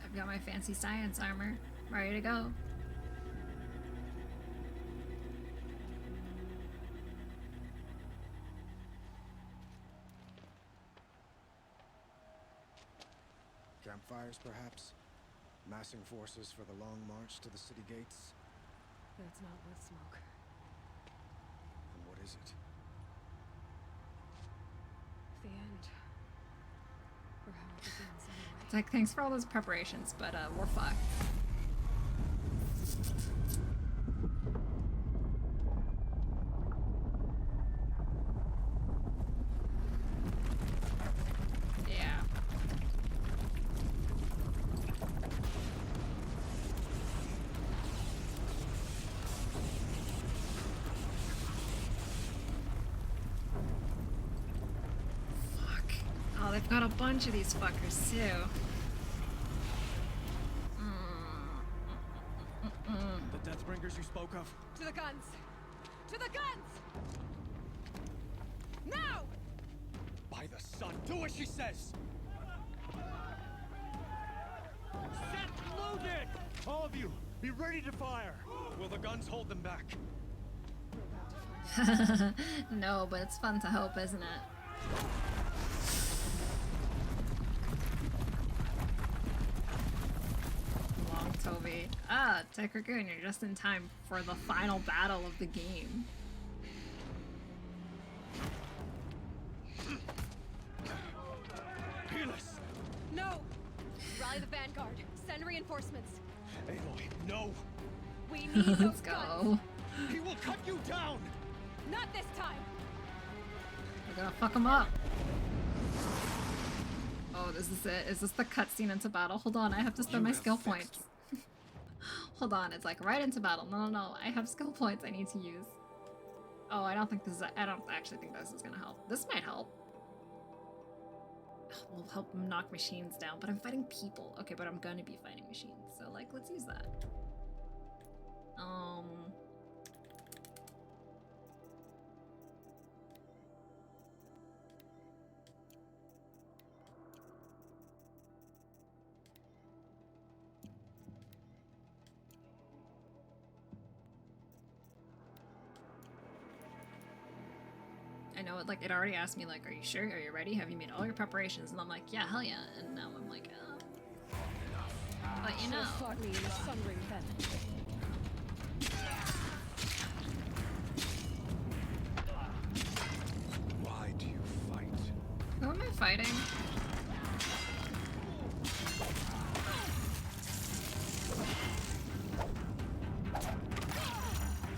I've got my fancy science armor. Ready to go. Campfires, perhaps? Massing forces for the long march to the city gates? That's not with smoke. And what is it? The end. Or how it begins, anyway. It's like, thanks for all those preparations, but we're fucked. Yeah. Oh, they've got a bunch of these fuckers, too. The Deathbringers you spoke of? To the guns! To the guns! Now! By the sun, do as she says! Set loaded! All of you, be ready to fire! Will the guns hold them back? No, but it's fun to hope, isn't it? Long Toby. Ah, Tech Raccoon, you're just in time for the final battle of the game. Peerless! No! Rally the vanguard. Send reinforcements. Aloy, no! We need those Let's guns. go. He will cut you down! Not this time! We're gonna fuck him up. Oh, this is it. Is this the cutscene into battle? Hold on, I have to spend my skill points. Hold on, it's like right into battle. No, no, no. I have skill points I need to use. Oh, I don't think this is. I don't actually think this is gonna help. This might help. Will help knock machines down, but I'm fighting people. Okay, but I'm gonna be fighting machines, so like, let's use that. I know it, like, it already asked me, like, are you sure? Are you ready? Have you made all your preparations? And I'm like, yeah, hell yeah. And now I'm like, but you know. Should've fought me in a sun ring then. Why do you fight? Who am I fighting?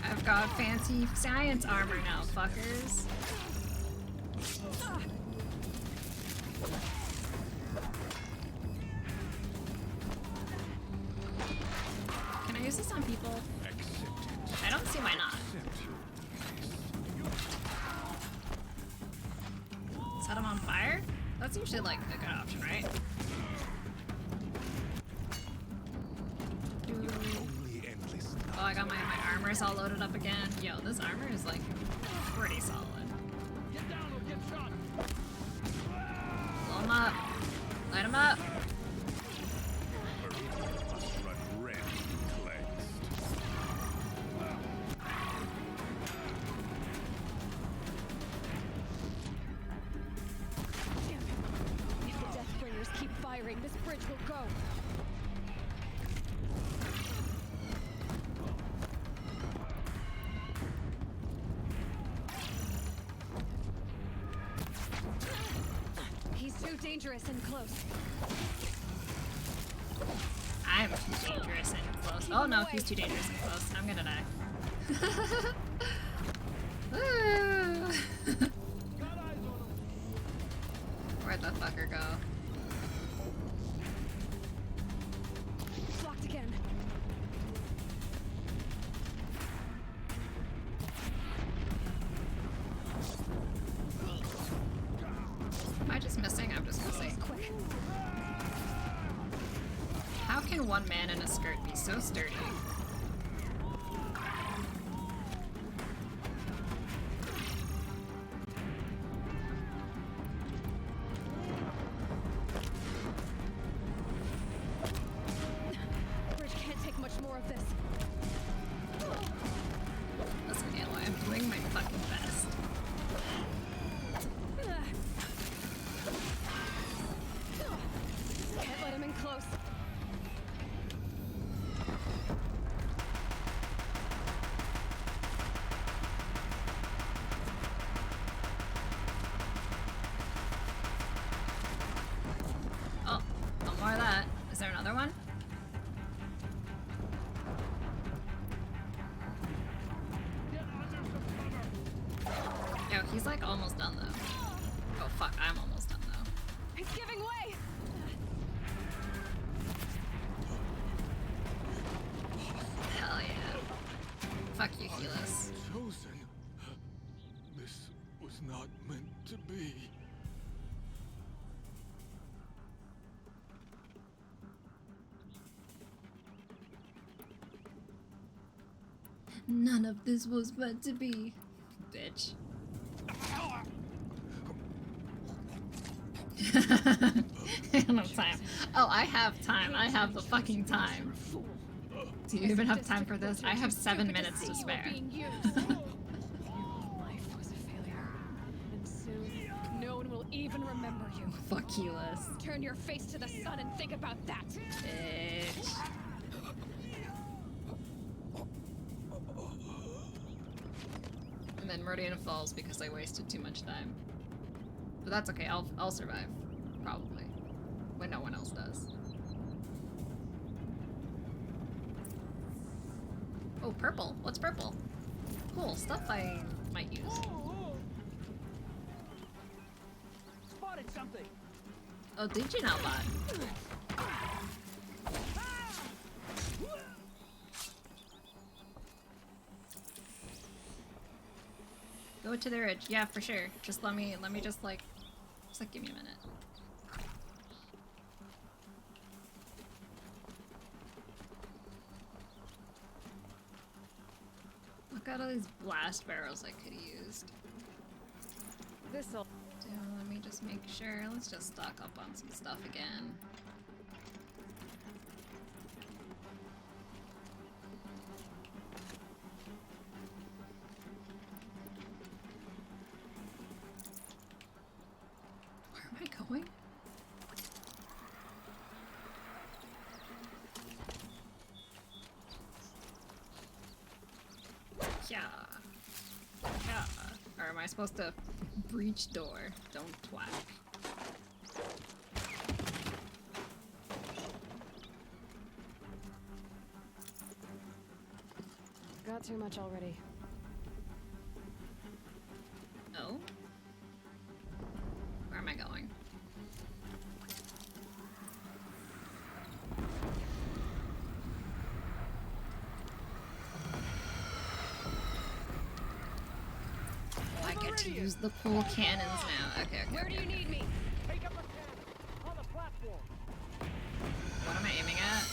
I've got fancy science armor now, fuckers. Can I use this on people? I don't see why not. Set them on fire? That's usually like a good option, right? Oh, I got my armors all loaded up again. Yo, this armor is like pretty solid. Get down or get shot! Blow them up. Light them up. If the Deathbringers keep firing, this bridge will go. He's too dangerous and close. I'm too dangerous and close. Oh no, he's too dangerous and close. I'm gonna die. Where'd the fucker go? Blocked again. can one man in a skirt be so sturdy? Bridge can't take much more of this. Listen, Aloy, I'm doing my fucking best. Can't let him in close. Oh, no more of that. Is there another one? Yo, he's like almost done though. Oh fuck, I'm almost done though. It's giving way. Hell yeah. Fuck you, Helis. Chosen. This was not meant to be. None of this was meant to be. Bitch. I don't have time. Oh, I have time. I have the fucking time. Do you even have time for this? I have 7 minutes to spare. Life was a failure. And soon, no one will even remember you. Fuck Helis. Turn your face to the sun and think about that. Bitch. And then Meridian falls because I wasted too much time. But that's okay, I'll survive. Probably. When no one else does. Oh, purple. What's purple? Cool, stuff I might use. Spotted something. Oh, did you know that? Go to the ridge. Yeah, for sure. Just let me just like give me a minute. Look at all these blast barrels I could have used. This'll. Let me just make sure. Let's just stock up on some stuff again. Where am I going? Yeah. Yeah. Or am I supposed to breach door? Don't twack. Got too much already. Oh? Where am I going? I get to use the pole cannons now. Okay, okay. Where do you need me? Take up a cannon on the platform. What am I aiming at?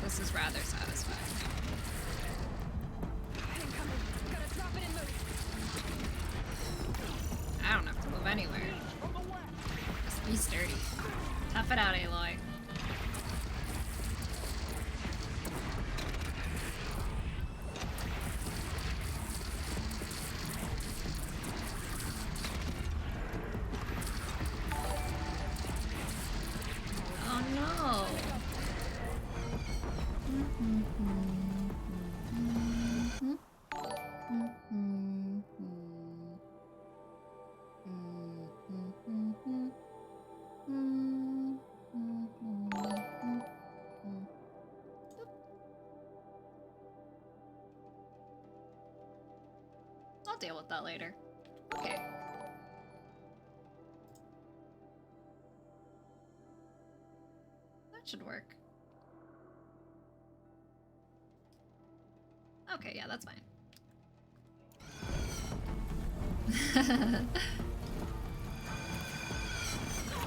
This is rather satisfying. Incoming. Gotta drop it and move. I don't have to move anywhere. Just be sturdy. Tough it out, Aloy. Oh no! I'll deal with that later. Okay. That should work. Okay, yeah, that's fine.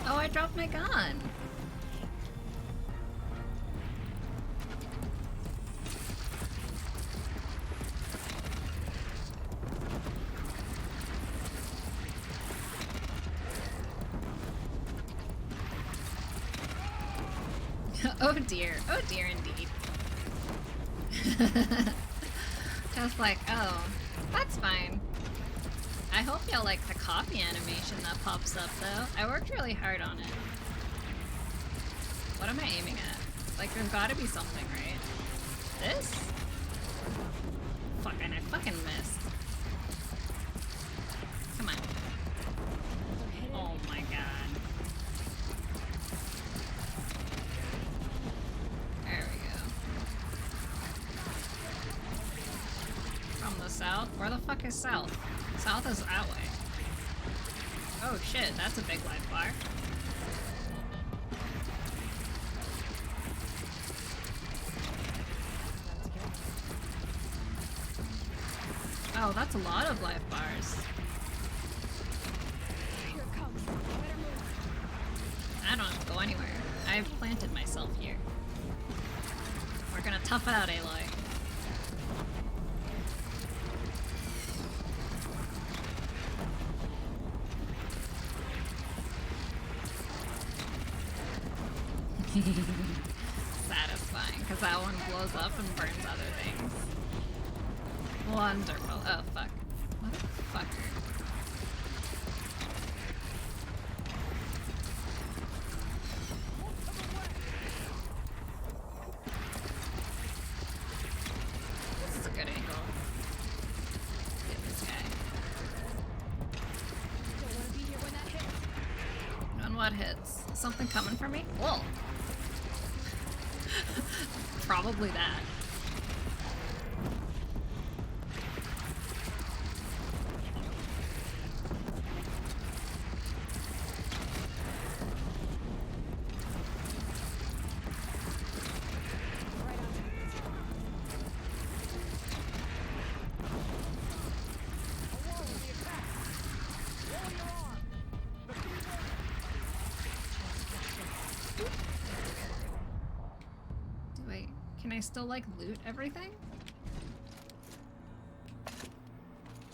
Oh, I dropped my gun. Oh dear indeed. Just like, oh, that's fine. I hope y'all like the copy animation that pops up though. I worked really hard on it. What am I aiming at? Like, there's gotta be something, right? This? Fuck, and I fucking missed. Come on. Oh my god. There we go. From the south? Where the fuck is south? South is that way. Oh shit, that's a big live bar. Oh, that's a lot of live bars. Here it comes. Better move. I don't have to go anywhere. I've planted myself here. We're gonna tough it out, Aloy. Satisfying, because that one blows up and burns other things. Wonderful. Oh, fuck. Motherfucker. This is a good angle. Get this guy. Don't want to be here when that hits. On what hits? Something coming for me? Whoa. Probably that. Can I still, like, loot everything?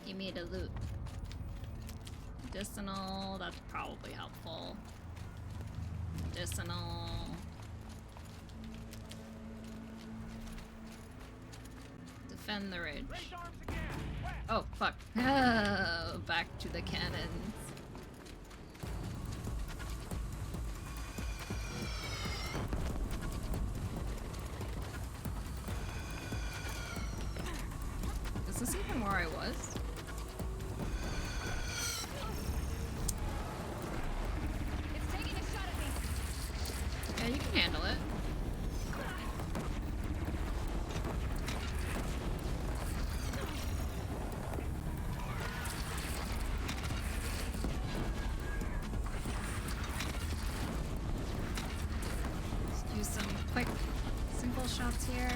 Give me the loot. Medicinal, that's probably helpful. Medicinal. Defend the ridge. Oh, fuck. Back to the cannons. Is this even where I was? It's taking a shot at me. Yeah, you can handle it. Let's do some quick single shots here.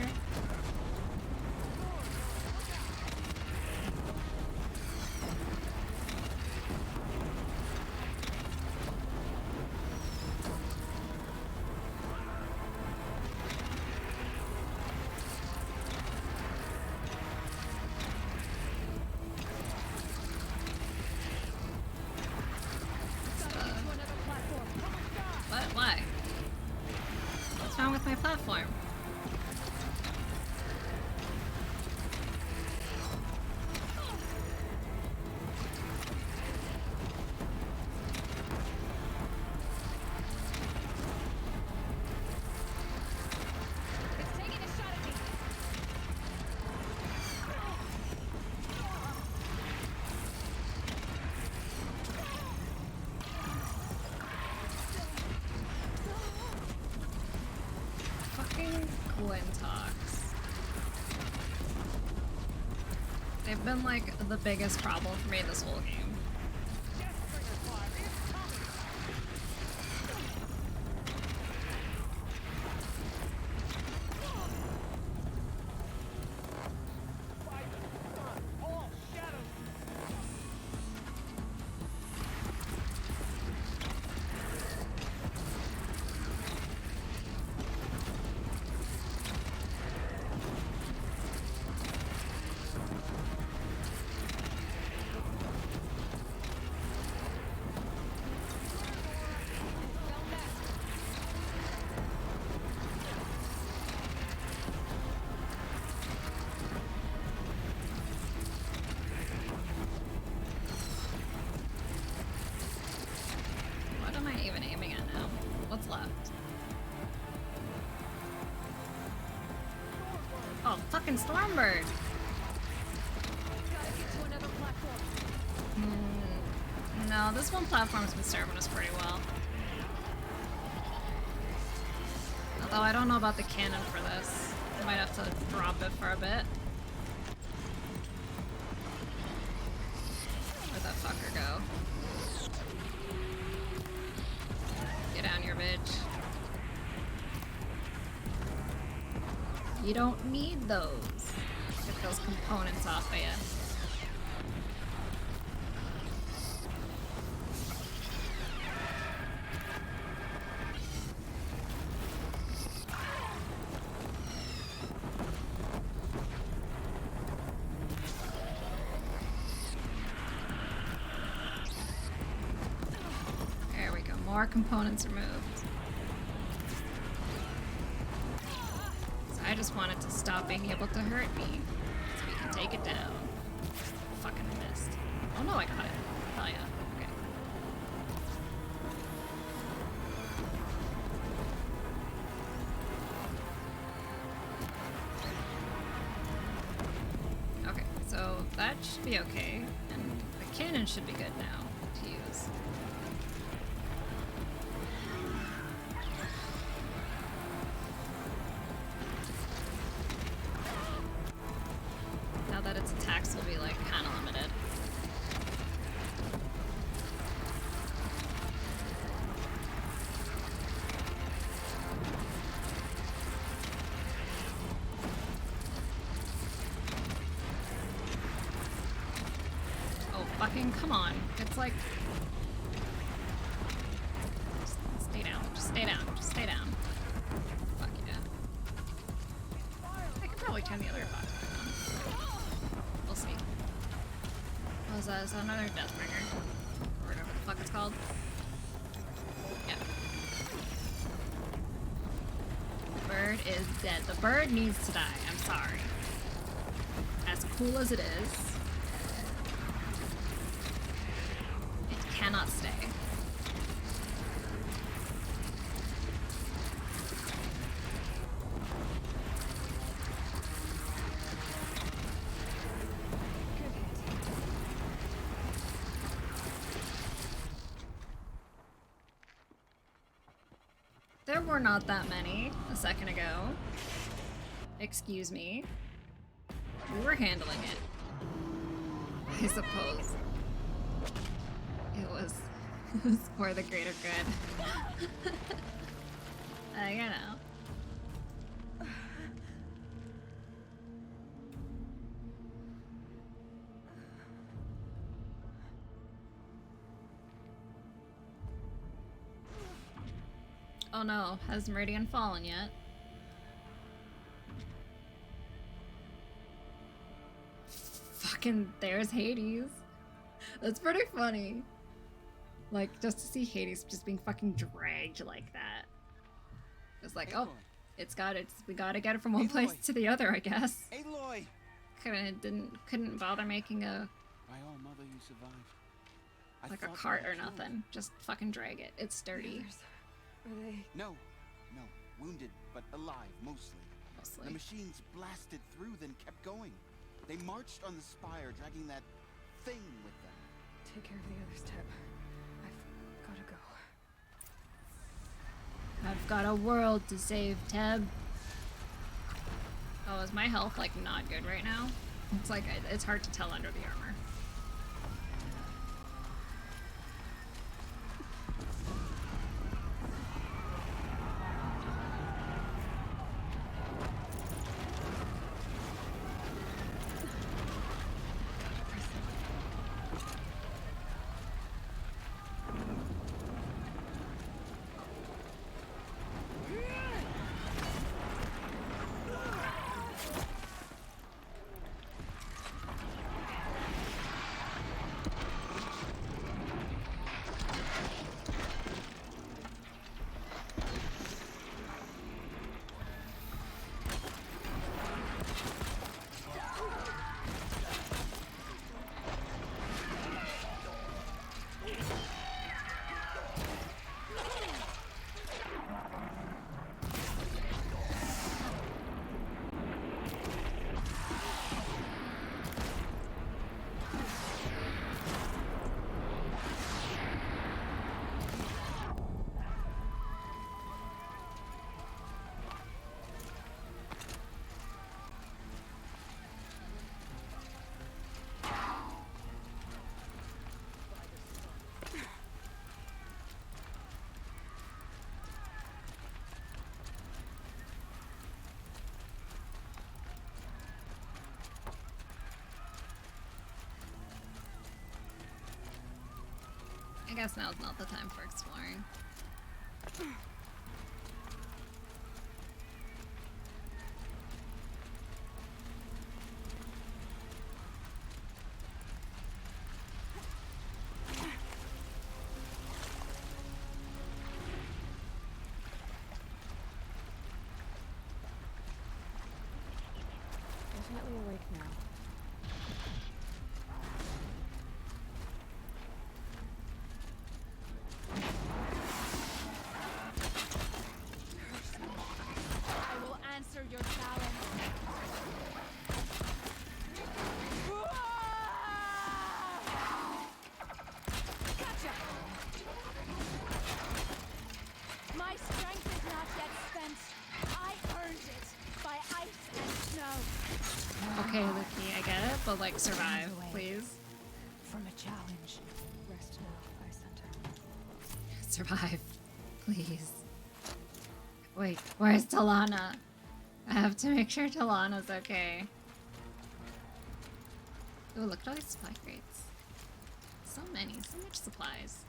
What? Why? What's wrong with my platform? It's taking a shot at me. Fucking Glintox. They've been like the biggest problem for me this whole game. fucking Stormbird. No, this one platform's been serving us pretty well. Although I don't know about the cannon for this. I might have to drop it for a bit. Where'd that fucker go? Get down here, bitch. You don't need those. Get those components off of you. There we go. More components removed. I just want it to stop being able to hurt me, so we can take it down. Fucking missed. Oh no, I got it. Hell yeah. Okay. Okay, so that should be okay, and the cannon should be good now to use. Its attacks will be like kind of limited. Oh fucking come on. It's like just stay down. Just stay down. Just stay down. Fuck yeah. I can probably turn the other box back on. We'll see. Oh, is that another Deathbringer? Or whatever the fuck it's called? Yeah. The bird is dead. The bird needs to die. I'm sorry. As cool as it is, it cannot stay. There were not that many a second ago. Excuse me. We were handling it. I suppose. It was for the greater good. You know. Oh no, has Meridian fallen yet? Fucking there's Hades. That's pretty funny. Like, just to see Hades just being fucking dragged like that. It's like, oh, we gotta get it from one place to the other, I guess. Aloy! Couldn't bother making a My own mother, you survived. like a cart or nothing. Just fucking drag it. It's sturdy. Are they? No. Wounded, but alive, mostly. The machines blasted through, then kept going. They marched on the spire, dragging that thing with them. Take care of the others, Teb. I've gotta go. I've got a world to save, Teb. Oh, is my health, like, not good right now? It's like, it's hard to tell under the armor. guess now's not the time for exploring. Definitely awake now. I will answer your challenge. Gotcha! My strength is not yet spent. I earned it by ice and snow. Okay, Luki, I get it, but like survive, please. From a challenge. Rest now, Ice Hunter. Survive, please. Wait, where's Talana? I have to make sure Talana's okay. Ooh, look at all these supply crates. So many, so much supplies.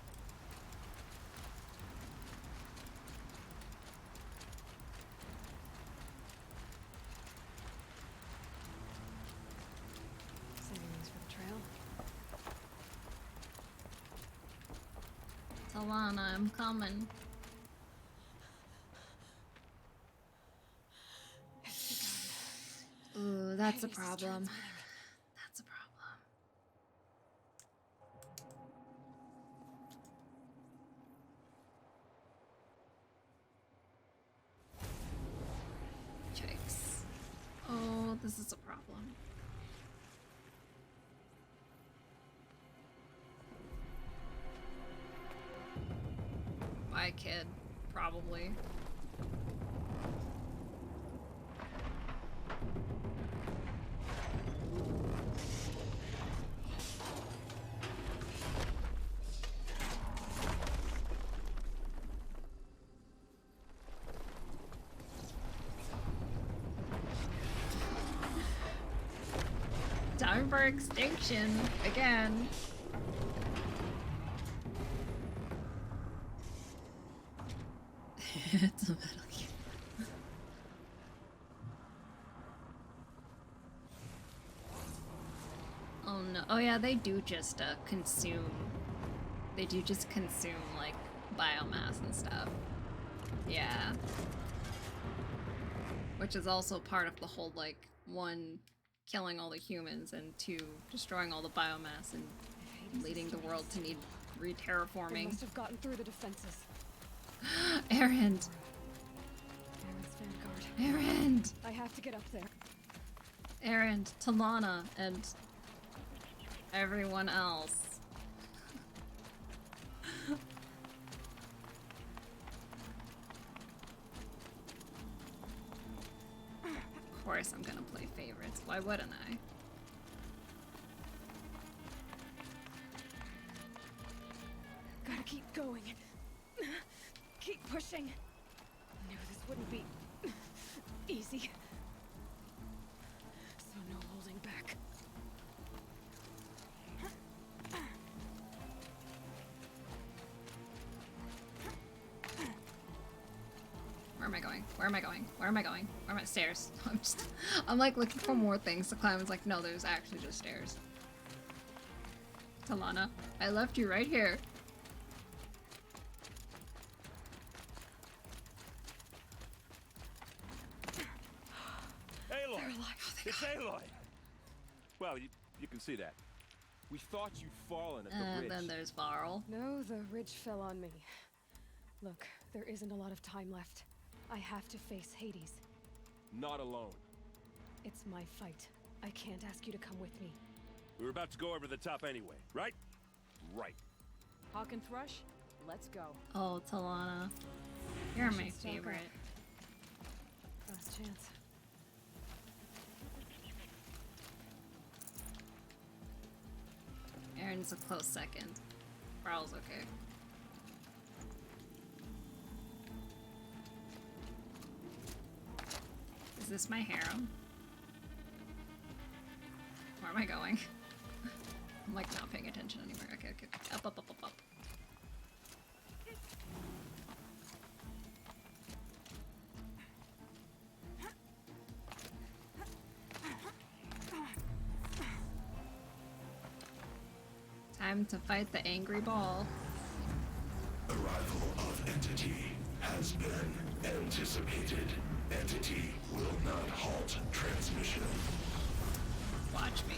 Saving these for the trail. Talana, I'm coming. Ooh, that's a problem. That's a problem. Yikes. Oh, this is a problem. My kid, probably. Time for extinction again. It's a metal cube. Oh no. Oh yeah, they do just consume. They do just consume like biomass and stuff. Yeah. Which is also part of the whole like one, killing all the humans, and two, destroying all the biomass and leading the world to need They re-terraforming. must have gotten through the defenses. Erend! Erend's vanguard. Erend! I have to get up there. Erend, Talana, and everyone else. Of course I'm gonna play favorites. Why wouldn't I? Gotta keep going. Keep pushing. Knew this wouldn't be easy. So no holding back. Where am I going? Where am I going? Where am I going? Where am I? Stairs. I'm like looking for more things to climb. It's like, no, there's actually just stairs. Talana, I left you right here. Aloy! Oh, It's Aloy! Well, you can see that. We thought you'd fallen at the And bridge. then there's Varl. No, the ridge fell on me. Look, there isn't a lot of time left. I have to face Hades. Not alone. It's my fight. I can't ask you to come with me. We were about to go over the top anyway, right? Right. Hawk and Thrush, let's go. Oh, Talana. You're my should stock up. favorite. Last chance. Aaron's a close second. Varl's okay. Is this my harem? Where am I going? I'm like not paying attention anymore. Okay, okay, okay. Up, up, up, up, up. Time to fight the angry ball. Arrival of entity has been anticipated. Entity will not halt transmission. Watch me.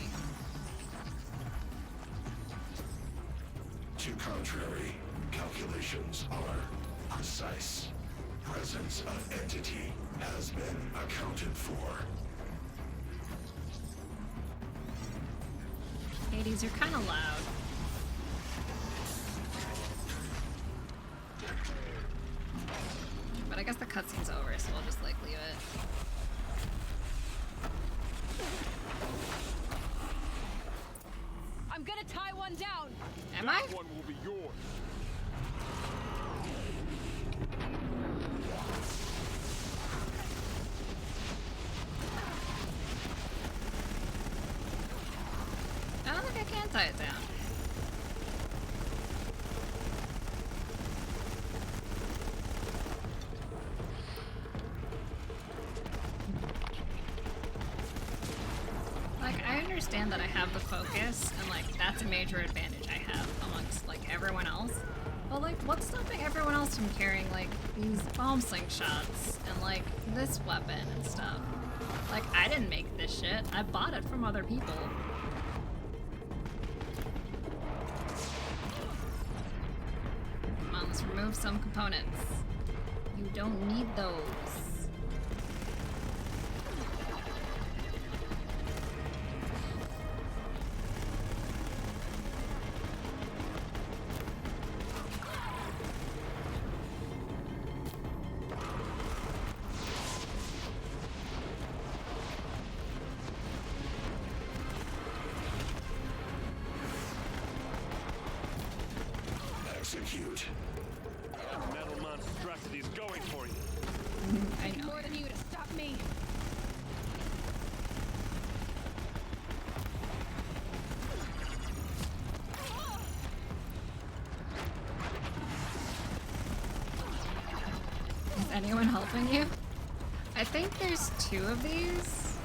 To contrary, calculations are precise. Presence of entity has been accounted for. Hades, you're kind of loud. But I guess the cutscene's over, so we'll just like leave it. I'm gonna tie one down. Am I? That one will be yours. I don't think I can tie it down. Like, I understand that I have the focus, and like, that's a major advantage I have amongst like everyone else. But like, what's stopping everyone else from carrying like these bomb slingshots and like this weapon and stuff? Like, I didn't make this shit. I bought it from other people. Come on, let's remove some components. You don't need those. Execute. Metal monstrosity is going for you. I know. More than you to stop me. Is anyone helping you? I think there's 2 of these.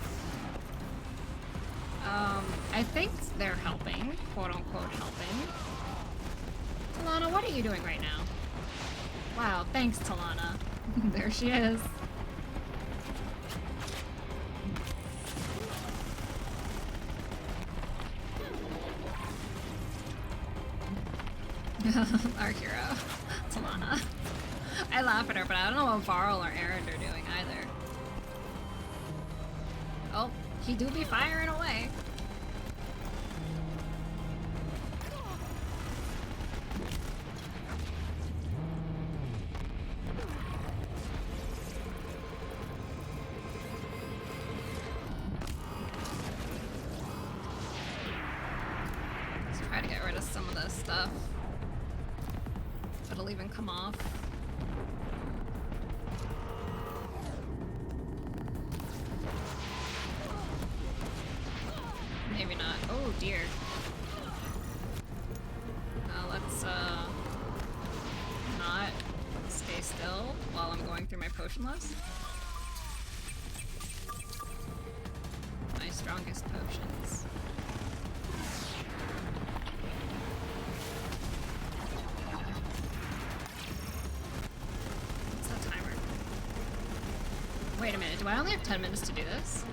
I think they're helping, quote unquote helping. Talana, what are you doing right now? Wow, thanks, Talana. There she is. Our hero, Talana. I laugh at her, but I don't know what Varl or Erend are doing either. Oh, he do be firing away. Let's try to get rid of some of this stuff. It'll even come off. Maybe not. Oh dear. Let's not stay still while I'm going through my potion list. My strongest potions. What's that timer? Wait a minute, do I only have 10 minutes to do this?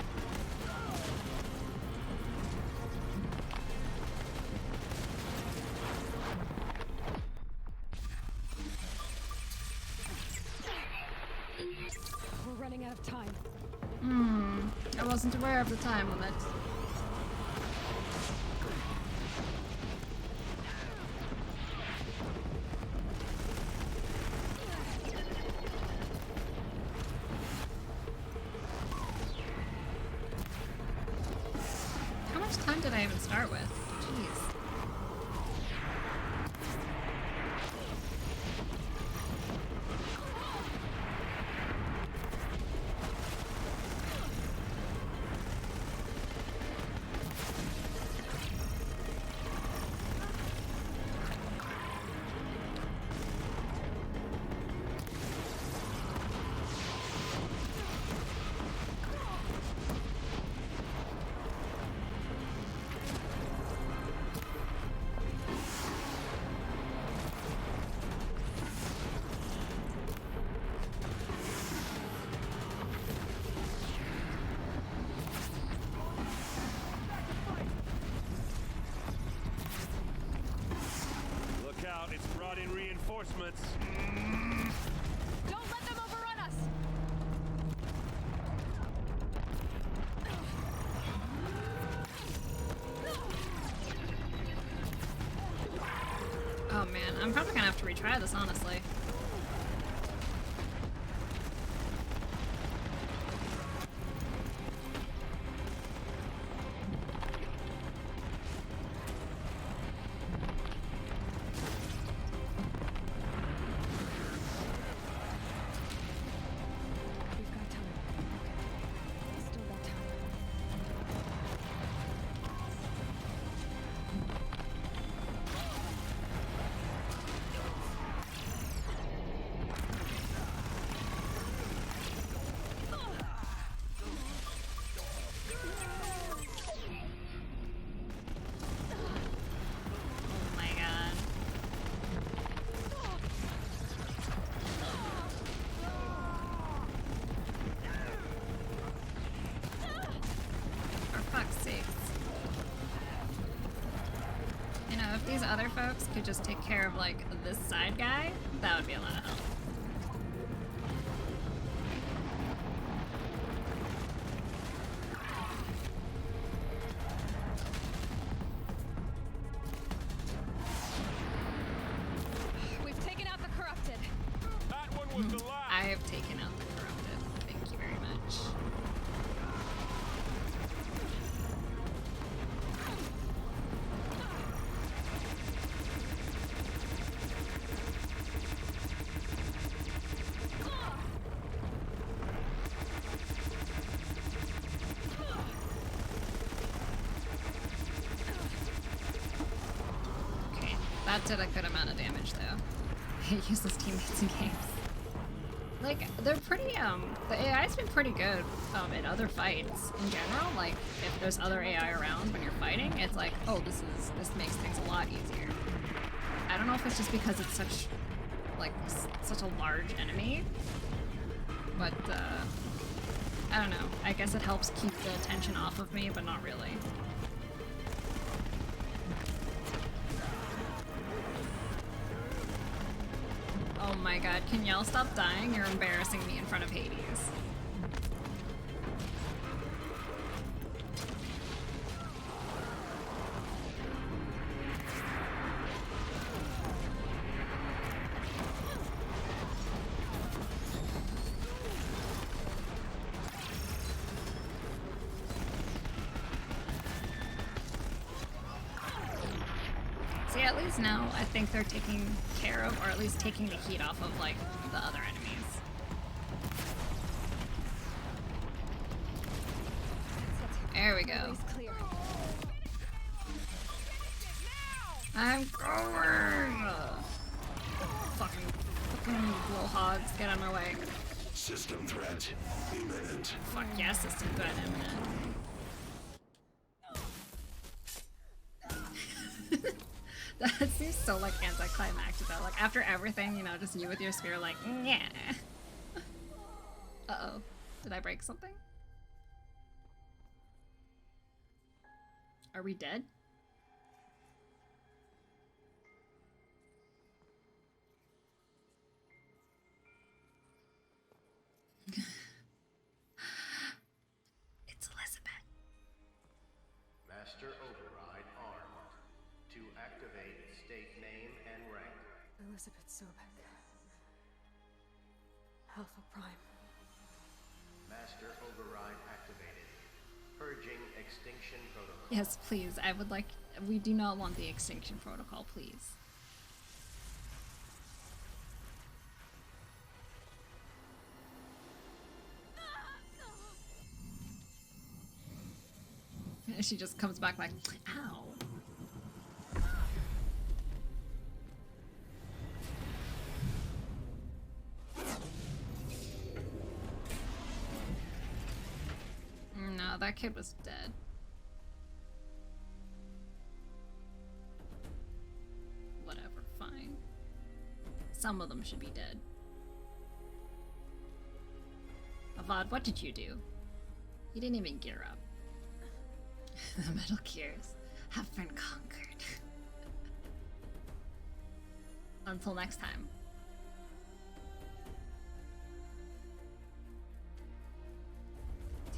We're running out of time. I wasn't aware of the time limit. How much time did I even start with? Jeez. improvements. Don't let them overrun us! Oh man, I'm probably gonna have to retry this, honestly. We've got time. Okay. Still got time. Oh my god. For fuck's sakes. You know, if these other folks could just take care of, like, this side guy, that would be a lot of help. We've taken out the corrupted. That one was the last. I have taken out the corrupted. Thank you very much. Okay, that did a good amount of damage though. Useless teammates in games. Like, they're pretty, the AI's been pretty good, in other fights in general. Like, if there's other AI around when you're fighting, it's like, oh, this makes things a lot easier. I don't know if it's just because it's such, like, such a large enemy, but, I don't know. I guess it helps keep the attention off of me, but not really. Oh my god, can y'all stop dying? You're embarrassing me in front of Hades. See, at least now I think they're taking care of, or at least taking the heat off of, like, the other enemies. There we go. Clear. I'm going! Fucking little hogs, get out of my way. System threat imminent. Fuck yeah, system threat imminent. That seems so, like, anticlimactic though. Like, after everything, you know, just you with your spear, like, yeah. Uh-oh. Did I break something? Are we dead? It's Elizabeth. Master Override armed. To activate, state name and rank. Elizabeth Sobek. Alpha Prime. Master Override activated. Purging extinction protocol. Yes, please. I would like... We do not want the extinction protocol, please. And she just comes back like, ow. No, that kid was dead. Whatever, fine. Some of them should be dead. Avad, what did you do? You didn't even gear up. The Metal Gears have been conquered. Until next time,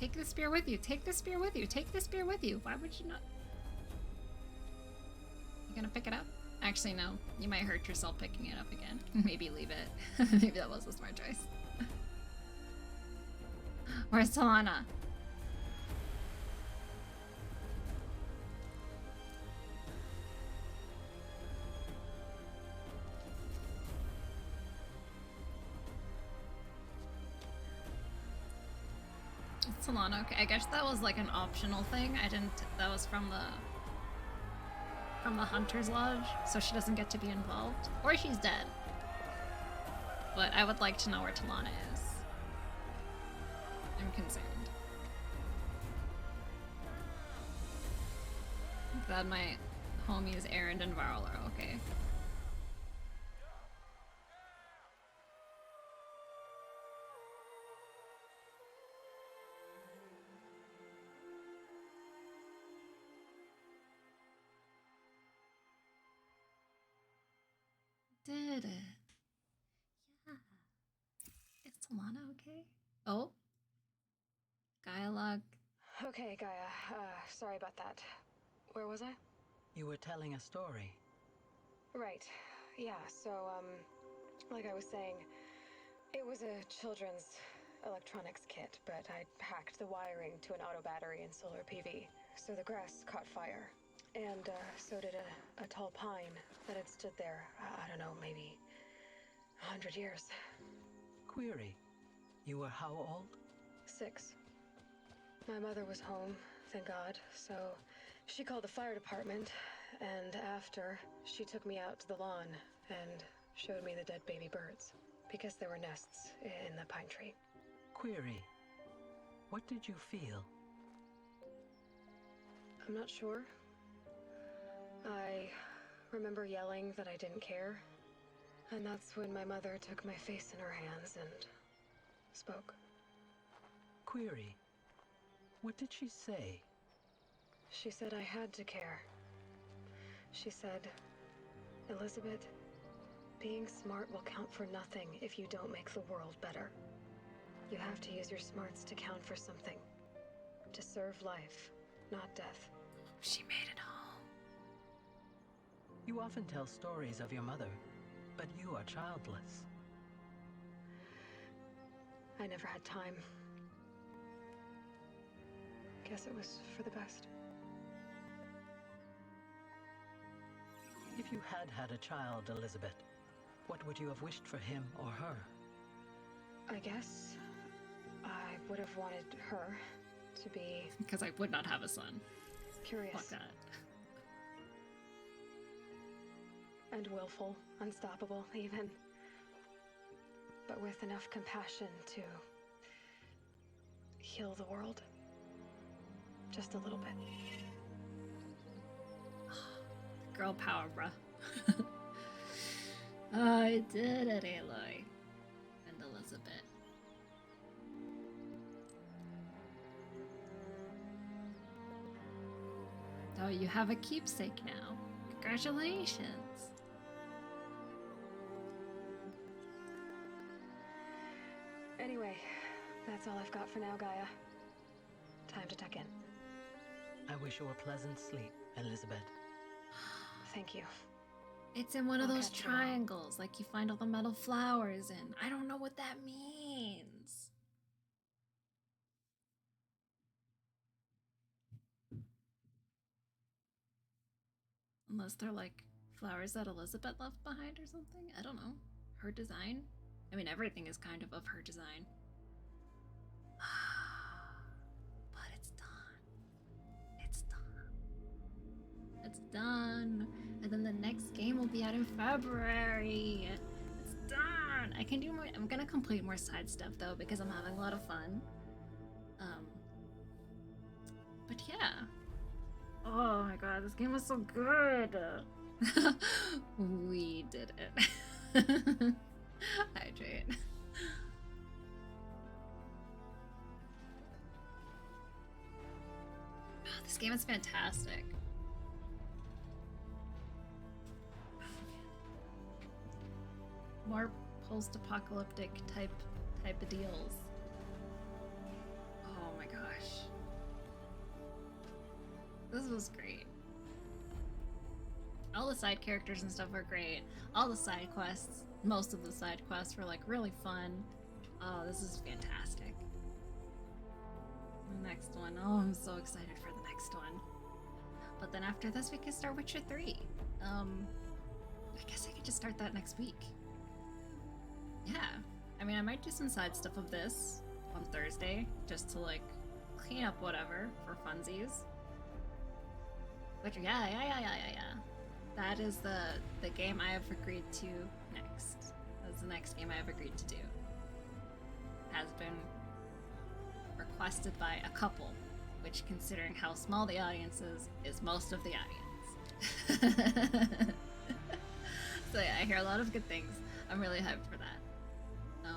Take the spear with you. Take the spear with you. Take the spear with you. Why would you not? You gonna pick it up? Actually, no. You might hurt yourself picking it up again. Maybe leave it. Maybe that was a smart choice. Where's Talana? It's Talana. Okay, I guess that was like an optional thing. I didn't. That was from the Hunter's Lodge, so she doesn't get to be involved. Or she's dead. But I would like to know where Talana is. I'm concerned. Glad my homies Erend and Varl are okay. Did it. Yeah. Is Talana okay? Oh? Dialogue. Okay, Gaia. Sorry about that. Where was I? You were telling a story. Right. Yeah, so, like I was saying, it was a children's electronics kit, but I hacked the wiring to an auto battery and solar PV. So the grass caught fire. And, so did a tall pine that had stood there, I don't know, maybe 100 years. Query. You were how old? 6. My mother was home, thank God, so she called the fire department, and after, she took me out to the lawn and showed me the dead baby birds, because there were nests in the pine tree. Query. What did you feel? I'm not sure. I remember yelling that I didn't care, and that's when my mother took my face in her hands and spoke. Query. What did she say? She said I had to care. She said, Elizabeth, being smart will count for nothing if you don't make the world better. You have to use your smarts to count for something. To serve life, not death. She made it home. You often tell stories of your mother, but you are childless. I never had time. Guess it was for the best. If you had had a child, Elizabeth, what would you have wished for him or her? I guess I would have wanted her to be... Because I would not have a son. Curious. Fuck that. And willful, unstoppable, even. But with enough compassion to heal the world. Just a little bit. Girl power, bruh. I did it, Aloy. And Elizabeth. Oh, you have a keepsake now. Congratulations. Anyway, that's all I've got for now, Gaia. Time to tuck in. I wish you a pleasant sleep, Elizabeth. Thank you. It's in one of I'll those catch you tomorrow. triangles, like you find all the metal flowers in. I don't know what that means. Unless they're like flowers that Elizabeth left behind or something. I don't know. Her design? I mean, everything is kind of her design. But it's done. It's done. It's done. And then the next game will be out in February. It's done. I can do more. I'm gonna complete more side stuff though because I'm having a lot of fun. But yeah. Oh my god, this game was so good. We did it. Hydrate. This game is fantastic. More post-apocalyptic type of deals. Oh my gosh. This was great. All the side characters and stuff were great. All the side quests, most of the side quests were like really fun. Oh, this is fantastic. The next one. Oh, I'm so excited for the next one. But then after this, we can start Witcher 3. I guess I could just start that next week. Yeah. I mean, I might do some side stuff of this on Thursday, just to like clean up whatever for funsies. Witcher, yeah. That is the game I have agreed to next. That's the next game I have agreed to do. Has been requested by a couple, which, considering how small the audience is most of the audience. So yeah, I hear a lot of good things. I'm really hyped for that.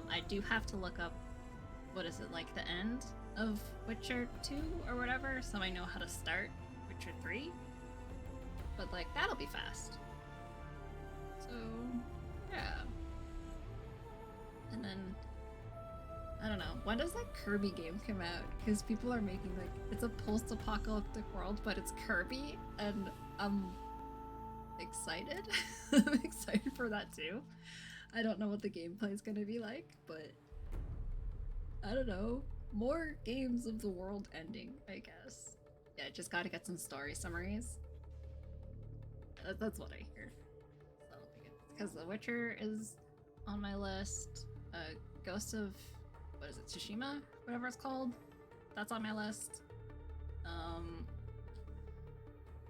I do have to look up, what is it, like the end of Witcher 2 or whatever, so I know how to start Witcher 3. But like, that'll be fast. So, yeah. And then, I don't know, when does that Kirby game come out? Because people are making like, it's a post-apocalyptic world, but it's Kirby, and I'm excited. I'm excited for that too. I don't know what the gameplay is going to be like, but I don't know. More games of the world ending, I guess. Yeah, just gotta get some story summaries. That's what I hear. So, because The Witcher is on my list. Ghost of, what is it, Tsushima? Whatever it's called. That's on my list.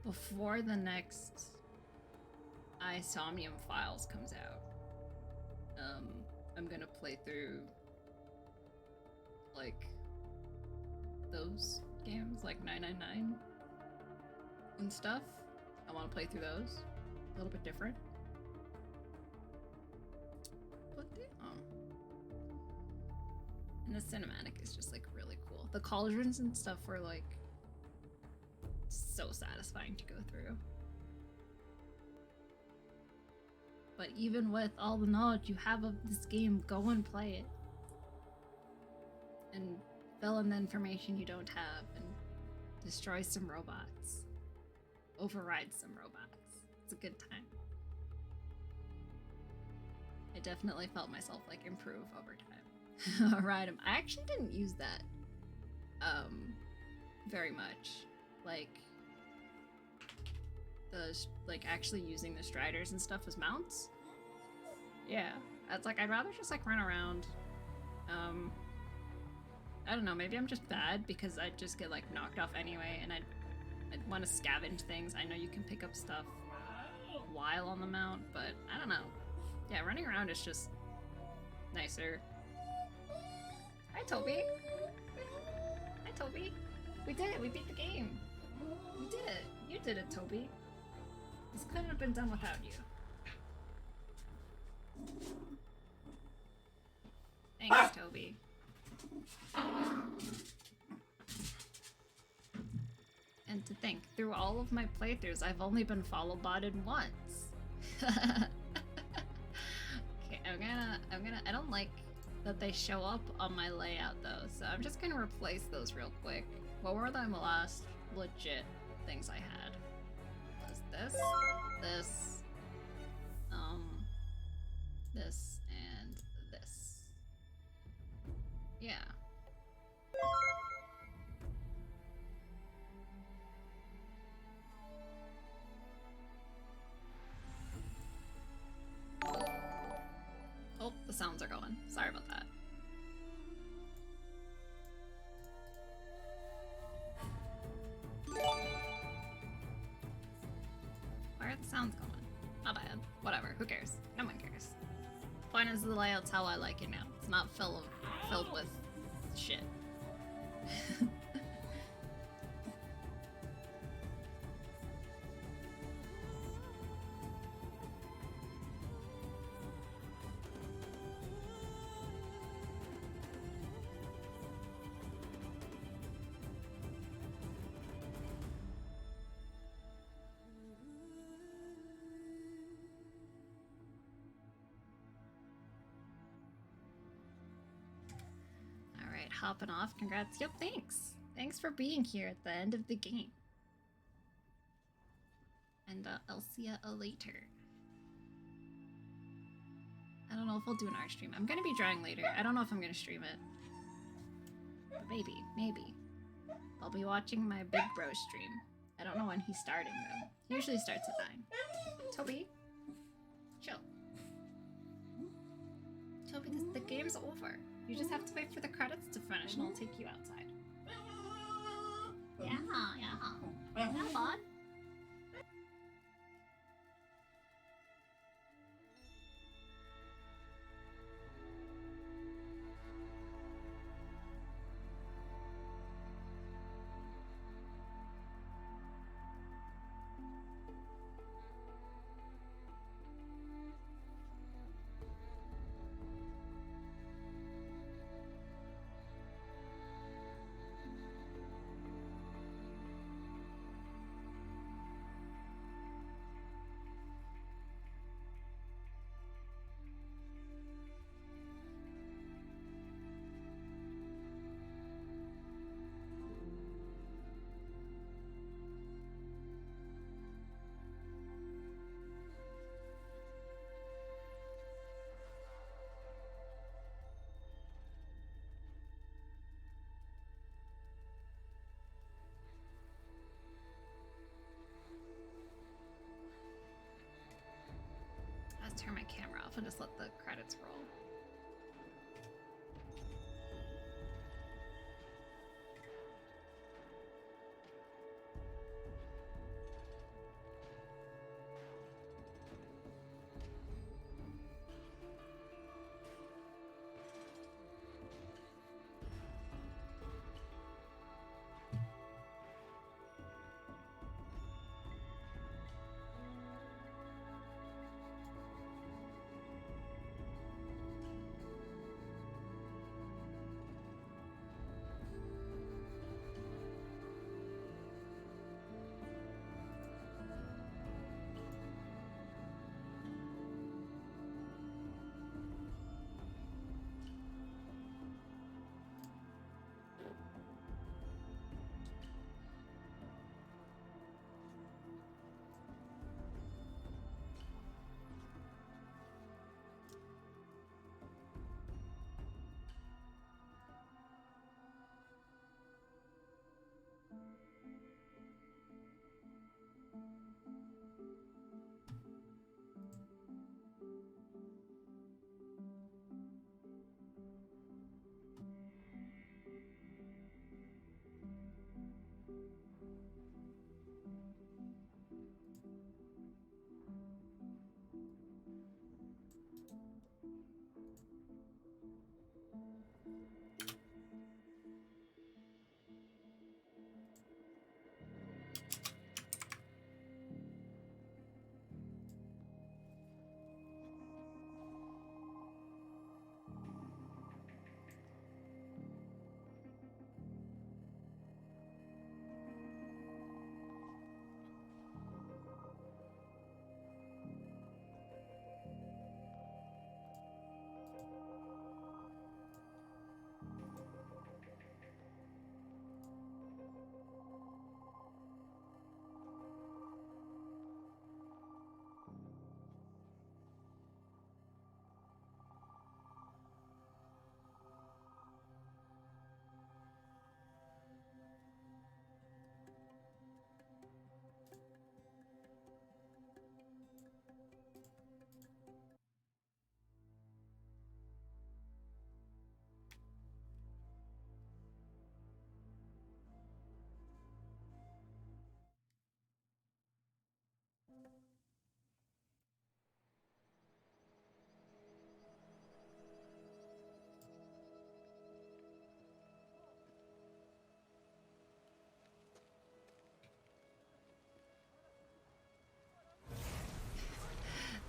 Before the next Isomnium Files comes out, I'm gonna play through like those games, like 999 and stuff. I want to play through those. A little bit different. But and the cinematic is just like really cool. The cauldrons and stuff were like so satisfying to go through. But even with all the knowledge you have of this game, go and play it. And fill in the information you don't have and destroy some robots. Override some robots. It's a good time. I definitely felt myself like improve over time. Alright, I actually didn't use that very much. Like actually using the striders and stuff as mounts. Yeah, it's like I'd rather just like run around. I don't know, maybe I'm just bad because I'd just get like knocked off anyway, and I'd want to scavenge things. I know you can pick up stuff while on the mount, but I don't know. Yeah, running around is just nicer. Hi, Toby. Hi, Toby. We did it. We beat the game. We did it. You did it, Toby. This couldn't have been done without you. Thanks, Toby. And to think, through all of my playthroughs, I've only been follow-botted once. Okay, I don't like that they show up on my layout though, so I'm just gonna replace those real quick. What were the last legit things I had? Was this, this, and this. Yeah. Oh, the sounds are going. Sorry about that. Where are the sounds going? My bad. Whatever. Who cares? No one cares. Point is, the layout's how I like it now. It's not filled with shit. hopping off. Congrats. Yep, thanks. Thanks for being here at the end of the game. And I'll see ya later. I don't know if I'll do an art stream. I'm gonna be drawing later. I don't know if I'm gonna stream it. But maybe, maybe. I'll be watching my big bro stream. I don't know when he's starting though. He usually starts at 9. Toby, chill. Toby, the game's over. You just have to wait for the credits to finish and I'll take you outside. Yeah. Yeah, bud. Let's turn my camera off and just let the credits roll.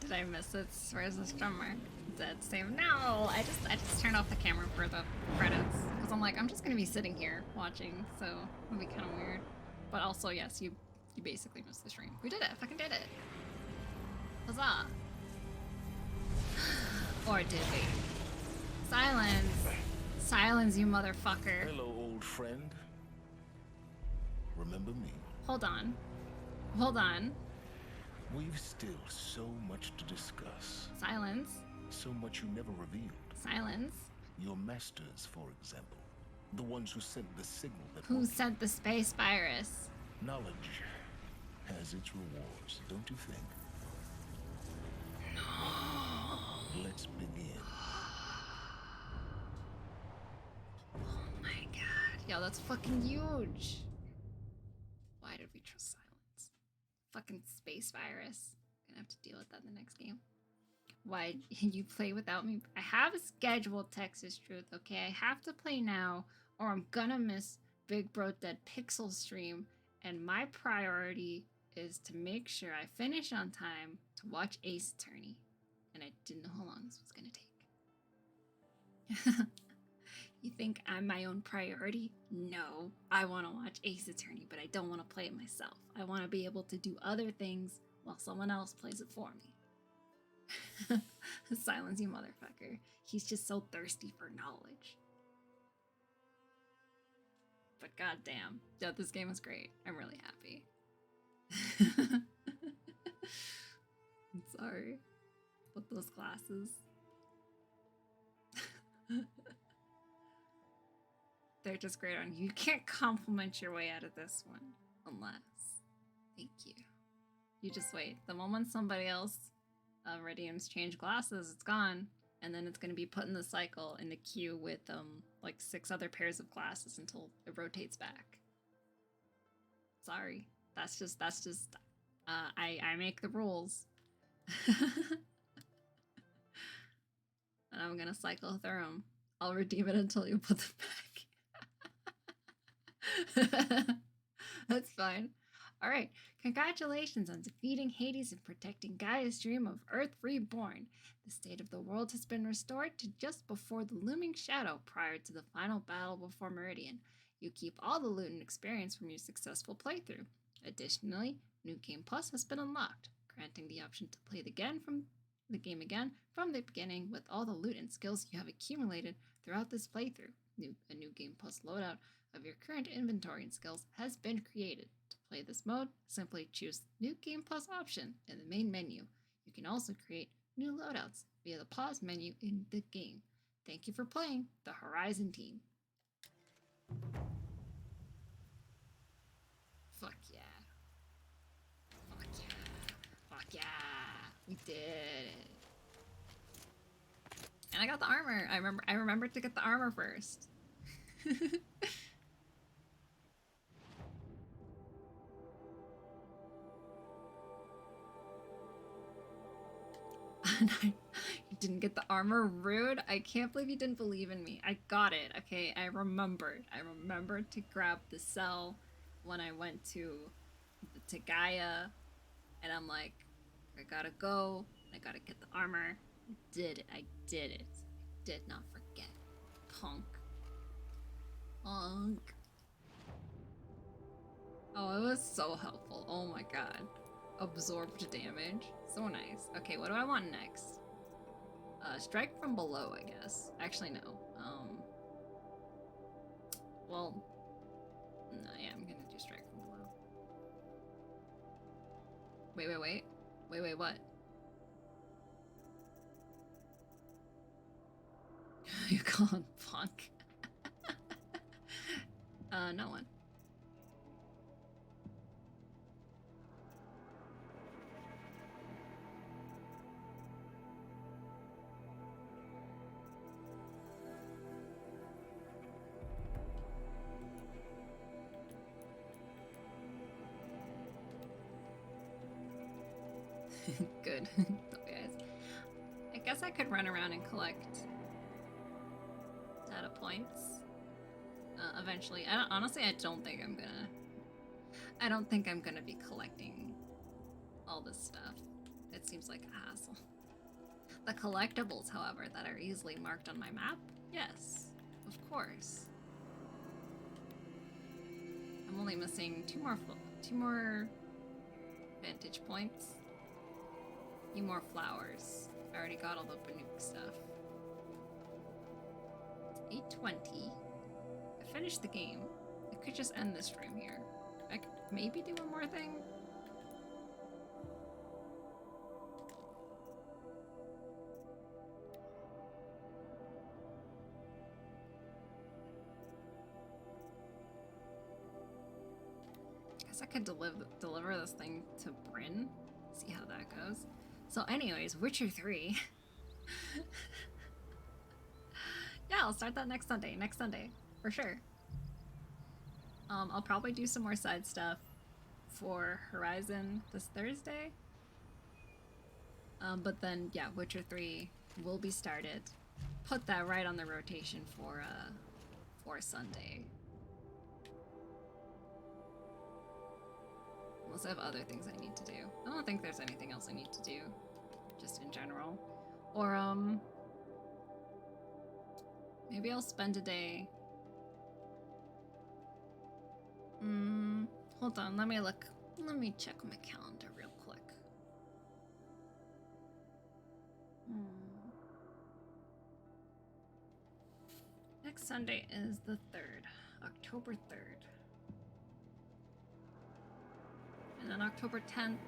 Did I miss it? Where's the drummer? Dead save. No! I just turned off the camera for the credits. Because I'm like, I'm just gonna be sitting here watching, so it'll be kind of weird. But also, yes, you basically missed the stream. We did it! Fucking did it! Huzzah! Or did we? Silence! Silence, you motherfucker. Hello, old friend. Remember me? Hold on. Hold on. We've still so much to discuss. Silence. So much you never revealed. Silence. Your masters, for example. The ones who sent the signal that Who woke sent the space virus? you. Knowledge has its rewards, don't you think? No. Let's begin. Oh my god. Yo, that's fucking huge. Why did we trust silence? Fucking space virus. Gonna have to deal with that in the next game. Why you play without me? I have a scheduled Texas Truth, okay? I have to play now or I'm gonna miss Big Bro Dead Pixel stream, and my priority is to make sure I finish on time to watch Ace Attorney. And I didn't know how long this was gonna take. You think I'm my own priority? No. I want to watch Ace Attorney, but I don't want to play it myself. I want to be able to do other things while someone else plays it for me. Silence, you motherfucker. He's just so thirsty for knowledge. But goddamn, yeah, this game is great. I'm really happy. I'm sorry. But those glasses. They're just great on you. You can't compliment your way out of this one. Unless. Thank you. You just wait. The moment somebody else redeems change glasses, it's gone. And then it's going to be put in the cycle in the queue with like 6 other pairs of glasses until it rotates back. Sorry. That's just I make the rules. And I'm going to cycle through them. I'll redeem it until you put them back. That's fine. All right. Congratulations on defeating Hades and protecting Gaia's dream of Earth reborn. The state of the world has been restored to just before the looming shadow prior to the final battle before Meridian. You keep all the loot and experience from your successful playthrough. Additionally, New Game Plus has been unlocked, granting the option to play the game from the beginning with all the loot and skills you have accumulated throughout this playthrough. A New Game Plus loadout of your current inventory and skills has been created. To play this mode, simply choose the New Game Plus option in the main menu. You can also create new loadouts via the pause menu in the game. Thank you for playing the Horizon team. Fuck yeah. Fuck yeah. Fuck yeah. We did it. And I got the armor. I remembered to get the armor first. You didn't get the armor? Rude. I can't believe you didn't believe in me. I got it. Okay, I remembered. I remembered to grab the cell when I went to Gaia, and I'm like, I gotta go. I gotta get the armor. I did it. I did it. I did not forget. Punk. Punk. Oh, it was so helpful. Oh my god. Absorbed damage. So nice. Okay, what do I want next? Strike from below, I guess. Actually, no. Well, no, yeah, I'm gonna do strike from below. Wait. Wait, what? You call him punk? No one. Good. Guys. I guess I could run around and collect data points eventually. Honestly, I don't think I'm gonna be collecting all this stuff. It seems like a hassle. The collectibles, however, that are easily marked on my map, yes, of course. I'm only missing two more vantage points. Few more flowers. I already got all the Banuk stuff. 8:20. I finished the game. I could just end this stream here. I could maybe do one more thing. Guess I could deliver this thing to Bryn. See how that goes. So anyways, Witcher 3. Yeah, I'll start that next Sunday. Next Sunday. For sure. I'll probably do some more side stuff for Horizon this Thursday. But then, yeah, Witcher 3 will be started. Put that right on the rotation for Sunday. Unless I have other things I need to do. I don't think there's anything else I need to do. Just in general. Or, maybe I'll spend a day. Hold on, let me look. Let me check my calendar real quick. Next Sunday is the 3rd, October 3rd. And then October 10th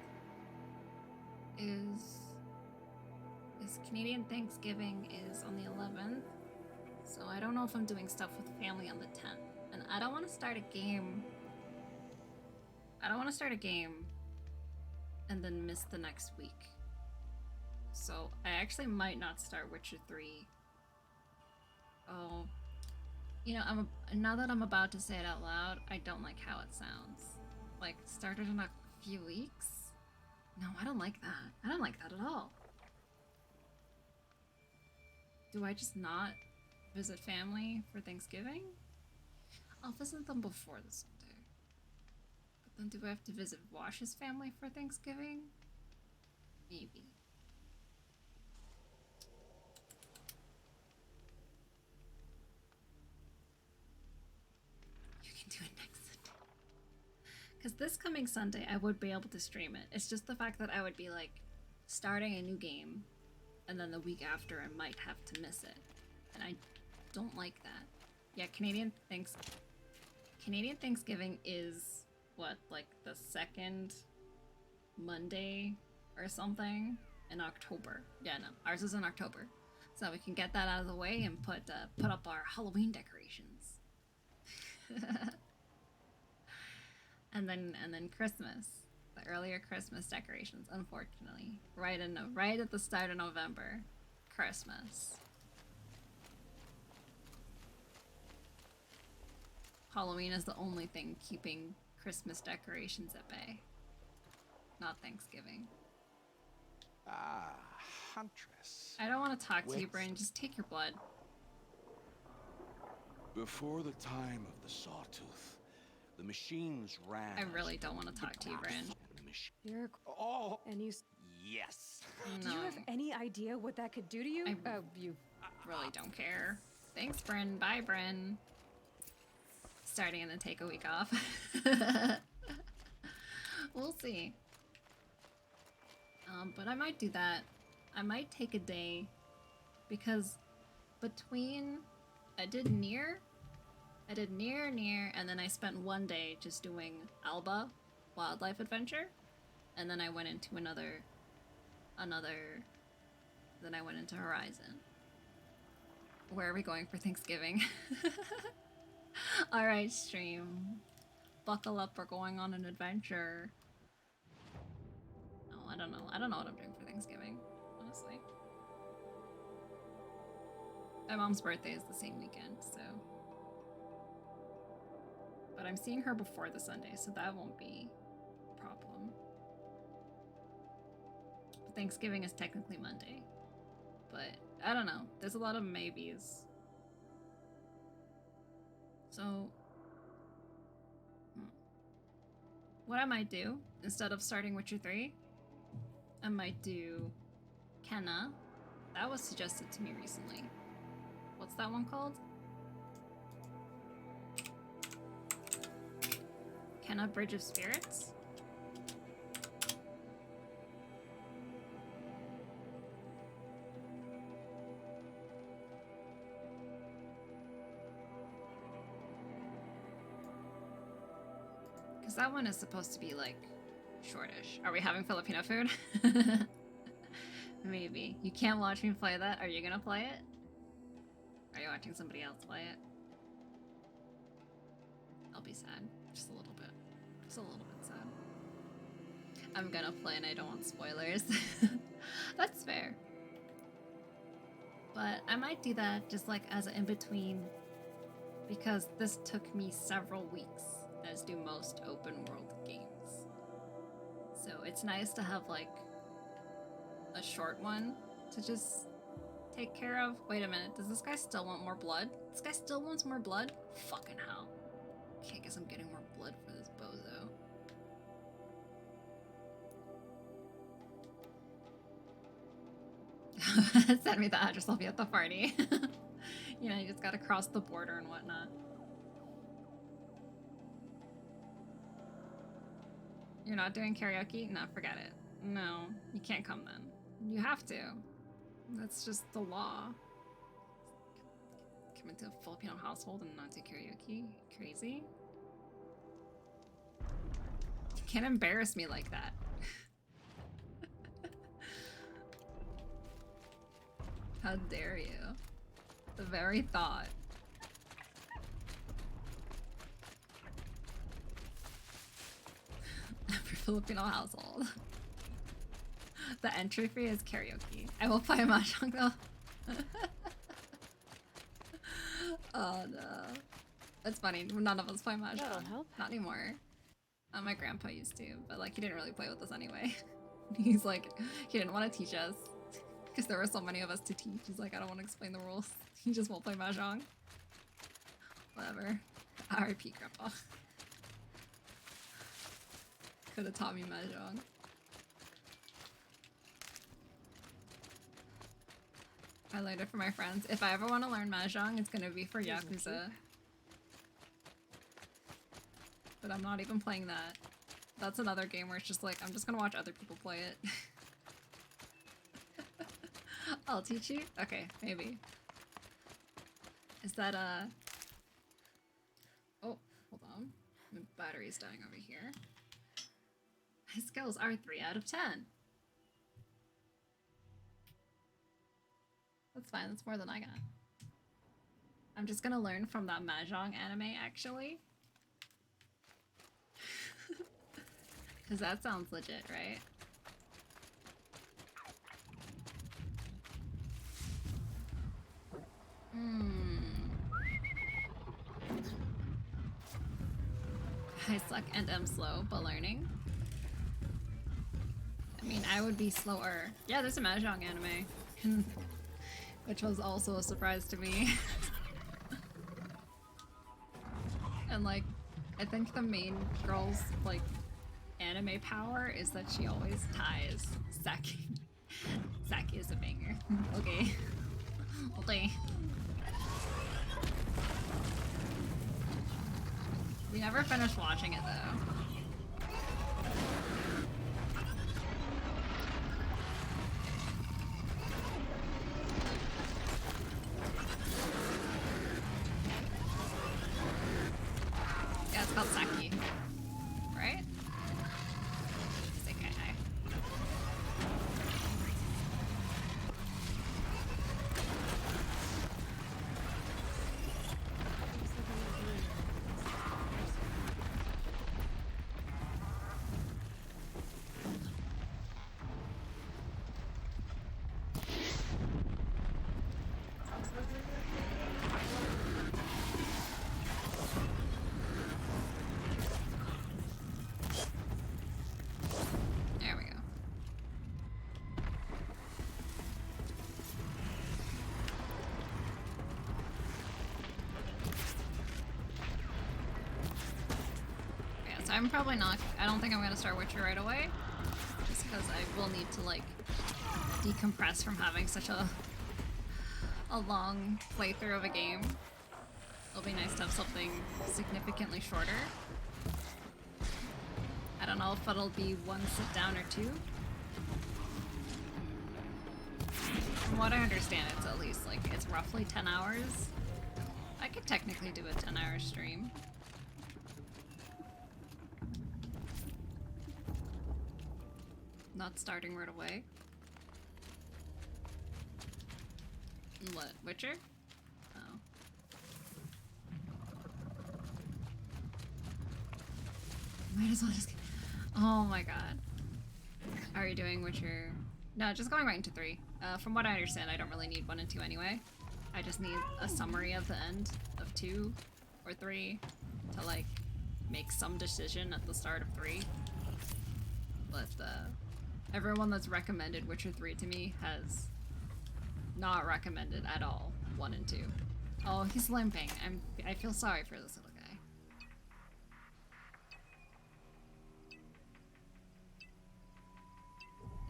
is Canadian Thanksgiving is on the 11th. So I don't know if I'm doing stuff with family on the 10th. And I don't want to start a game. I don't want to start a game and then miss the next week. So I actually might not start Witcher 3. Oh, you know, now that I'm about to say it out loud, I don't like how it sounds. Like, started in a few weeks? No, I don't like that. I don't like that at all. Do I just not visit family for Thanksgiving? I'll visit them before the Sunday. But then do I have to visit Wash's family for Thanksgiving? Maybe. You can do it next Sunday. Because this coming Sunday, I would be able to stream it. It's just the fact that I would be like starting a new game, and then the week after I might have to miss it. And I don't like that. Yeah, Canadian Thanksgiving is, what, like the second Monday or something in October. Yeah, no, ours is in October. So we can get that out of the way and put up our Halloween decorations. and then Christmas. The earlier Christmas decorations, unfortunately. Right at the start of November. Christmas. Halloween is the only thing keeping Christmas decorations at bay. Not Thanksgiving. Ah, Huntress. I don't want to talk to you, Bryn. Just take your blood. Before the time of the Sawtooth, the machines ran. I really don't want to talk to you, Bryn. You're... Oh! And you... Yes. Do you have any idea what that could do to you? You really don't care. Thanks, Bryn. Bye, Bryn. Starting and then take a week off. We'll see. But I might do that. I might take a day, because between I did Nier, and then I spent one day just doing Alba Wildlife Adventure, and then I went into then I went into Horizon. Where are we going for Thanksgiving? Alright, stream. Buckle up, we're going on an adventure. Oh, I don't know. I don't know what I'm doing for Thanksgiving, honestly. My mom's birthday is the same weekend, so... But I'm seeing her before the Sunday, so that won't be a problem. But Thanksgiving is technically Monday. But, I don't know. There's a lot of maybes. So... What I might do, instead of starting Witcher 3, I might do Kenna. That was suggested to me recently. What's that one called? Kenna Bridge of Spirits? that one is supposed to be like shortish. Are we having Filipino food? Maybe. You can't watch me play that. Are you gonna play it? Are you watching somebody else play it? I'll be sad. Just a little bit. Just a little bit sad. I'm gonna play and I don't want spoilers. That's fair. But I might do that just like as an in-between, because this took me several weeks, as do most open world games. So it's nice to have like a short one to just take care of. Wait a minute, does this guy still want more blood? This guy still wants more blood? Fucking hell. Okay, I guess I'm getting more blood for this bozo. Send me the address, I'll be at the party. You know, you just gotta cross the border and whatnot. You're not doing karaoke? No, forget it. No, you can't come then. You have to. That's just the law. Come into a Filipino household and not do karaoke? Crazy? You can't embarrass me like that. How dare you? The very thought. Every Filipino household. The entry fee is karaoke. I will play mahjong though. Oh no. It's funny, none of us play mahjong. That'll help. Not anymore. My grandpa used to, but like he didn't really play with us anyway. He's like, he didn't want to teach us. Because there were so many of us to teach. He's like, I don't want to explain the rules. He just won't play mahjong. Whatever. R.I.P. Grandpa. Could have taught me mahjong. I learned it from my friends. If I ever want to learn mahjong, it's gonna be for Yakuza. But I'm not even playing that. That's another game where it's just like, I'm just gonna watch other people play it. I'll teach you? Okay, maybe. Is that oh, hold on. My battery's dying over here. My skills are 3 out of 10. That's fine, that's more than I got. I'm just gonna learn from that mahjong anime, actually. Because that sounds legit, right? I suck and am slow, but learning. I mean, I would be slower. Yeah, there's a mahjong anime. Which was also a surprise to me. And like, I think the main girl's like anime power is that she always ties Saki. Saki is a banger. Okay. Okay. We never finished watching it though. Yeah, it's called Saki. Right? Sekai. There we go. Yeah, so I'm probably not, I don't think I'm gonna start Witcher right away. Just because I will need to like decompress from having such a long playthrough of a game. It'll be nice to have something significantly shorter. I don't know if it'll be one sit down or two. From what I understand, it's at least like, it's roughly 10 hours. I could technically do a 10-hour stream. not starting right away. What, Witcher? Oh. Might as well just... Oh my god. Are you doing Witcher? No, just going right into 3. From what I understand, I don't really need 1 and 2 anyway. I just need a summary of the end of 2 or 3 to, like, make some decision at the start of 3. But, everyone that's recommended Witcher 3 to me has not recommended at all 1 and 2. Oh, he's limping. I feel sorry for this little guy.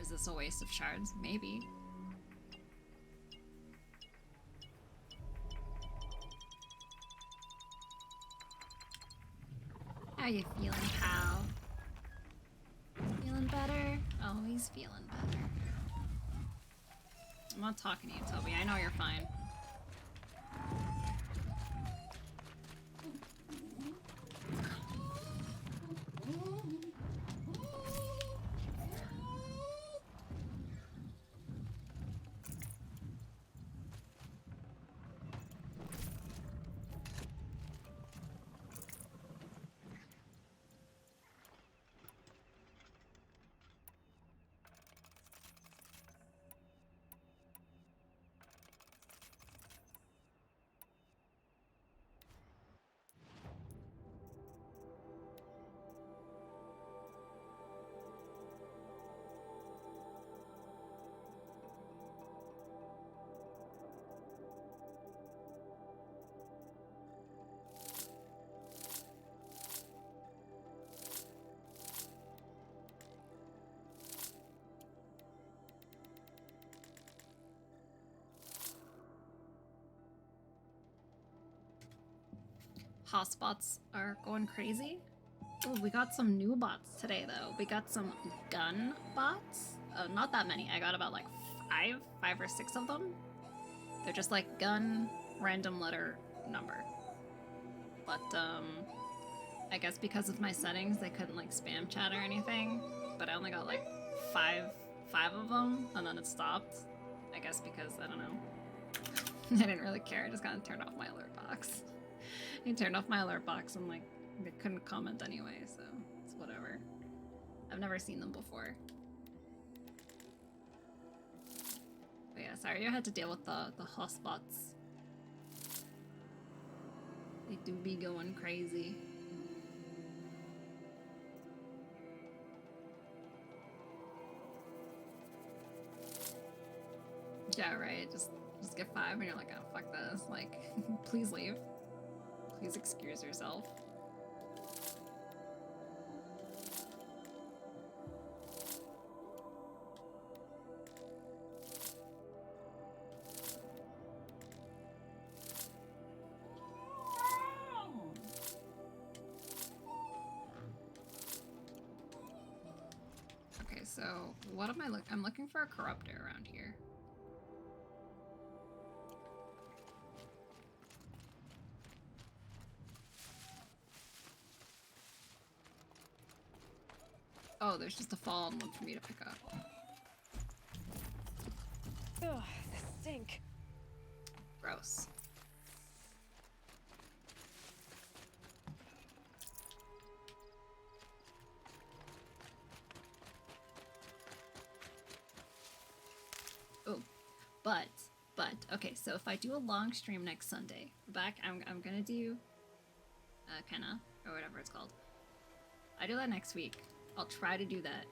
Is this a waste of shards? Maybe. How you feeling, pal? Feeling better? Oh, he's feeling better. I'm not talking to you, Toby. I know you're fine. Hotspots are going crazy. Oh, we got some new bots today, though. We got some gun bots. Not that many. I got about like five or six of them. They're just like gun, random letter, number. But, I guess because of my settings, they couldn't like spam chat or anything. But I only got like five of them, and then it stopped. I guess because, I don't know. I didn't really care. I just kind of turned off my alert box. I turned off my alert box and like they couldn't comment anyway, so it's whatever. I've never seen them before. But yeah, sorry you had to deal with the hotspots. They do be going crazy. Yeah, right. Just get 5 and you're like, oh fuck this. Like, please leave. Please excuse yourself. Okay, so what am I looking? I'm looking for a corruptor around here. Oh, there's just a fallen one for me to pick up. Ugh, the stink. Gross. Oh, but, okay, so if I do a long stream next Sunday, I'm gonna do, Kenna, or whatever it's called. I do that next week. I'll try to do that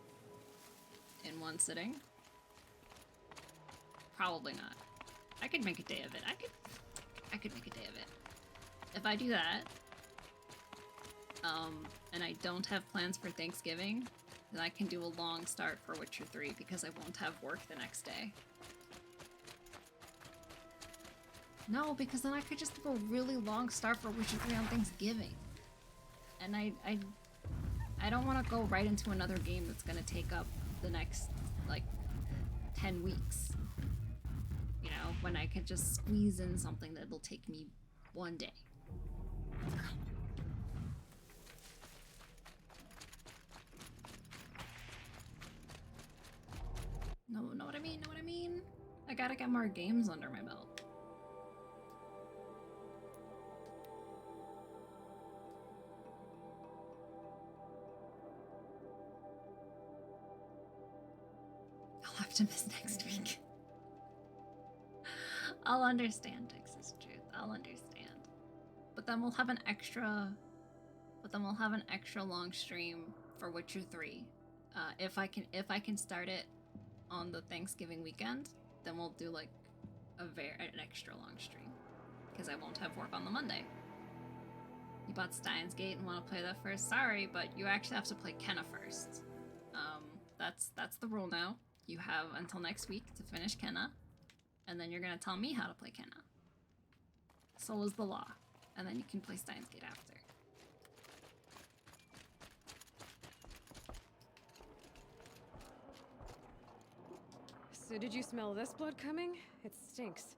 in one sitting. Probably not. I could make a day of it. I could make a day of it. If I do that, and I don't have plans for Thanksgiving, then I can do a long start for Witcher 3 because I won't have work the next day. No, because then I could just do a really long start for Witcher 3 on Thanksgiving. And I don't want to go right into another game that's going to take up the next, like, 10 weeks. You know, when I could just squeeze in something that will take me one day. No, know what I mean? Know what I mean? I gotta get more games under my belt. I'll have to miss next week. I'll understand, Texas Truth. I'll understand. But then we'll have an extra long stream for Witcher 3. If I can start it on the Thanksgiving weekend, then we'll do like an extra long stream, because I won't have work on the Monday. You bought Steins Gate and want to play that first? Sorry, but you actually have to play Kenna first. That's the rule now. You have until next week to finish Kenna, and then you're gonna tell me how to play Kenna. So is the law, and then you can play Steins Gate after. So did you smell this blood coming? It stinks.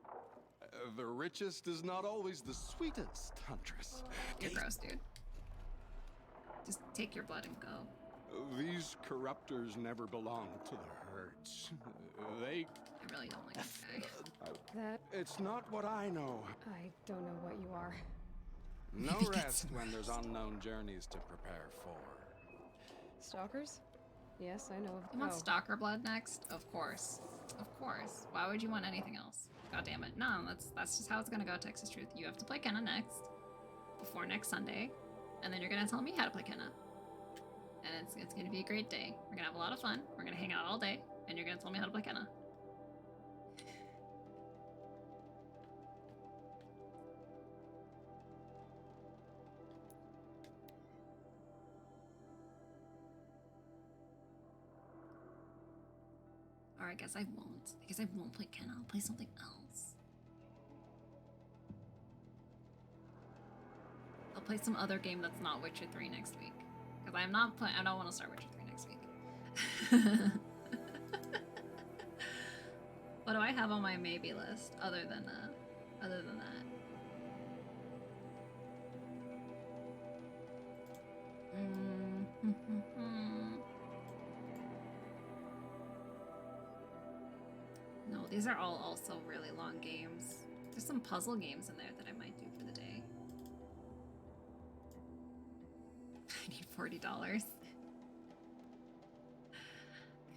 The richest is not always the sweetest, Huntress. You're gross, dude. Just take your blood and go. These corruptors never belonged to the herds. They... I really don't like this guy. That... It's not what I know. I don't know what you are. No rest when there's unknown journeys to prepare for. Stalkers? Yes, I know of... You want Stalker blood next? Of course. Of course. Why would you want anything else? God damn it. No, that's just how it's gonna go, Texas Truth. You have to play Kenna next. Before next Sunday. And then you're gonna tell me how to play Kenna. And it's gonna be a great day. We're gonna have a lot of fun. We're gonna hang out all day. And you're gonna tell me how to play Kenna. Or I guess I won't. I guess I won't play Kenna. I'll play something else. I'll play some other game that's not Witcher 3 next week. Because I'm not playing. I don't want to start Witcher 3 next week. What do I have on my maybe list other than that? No, these are all also really long games. There's some puzzle games in there that I might do for the day. I need $40.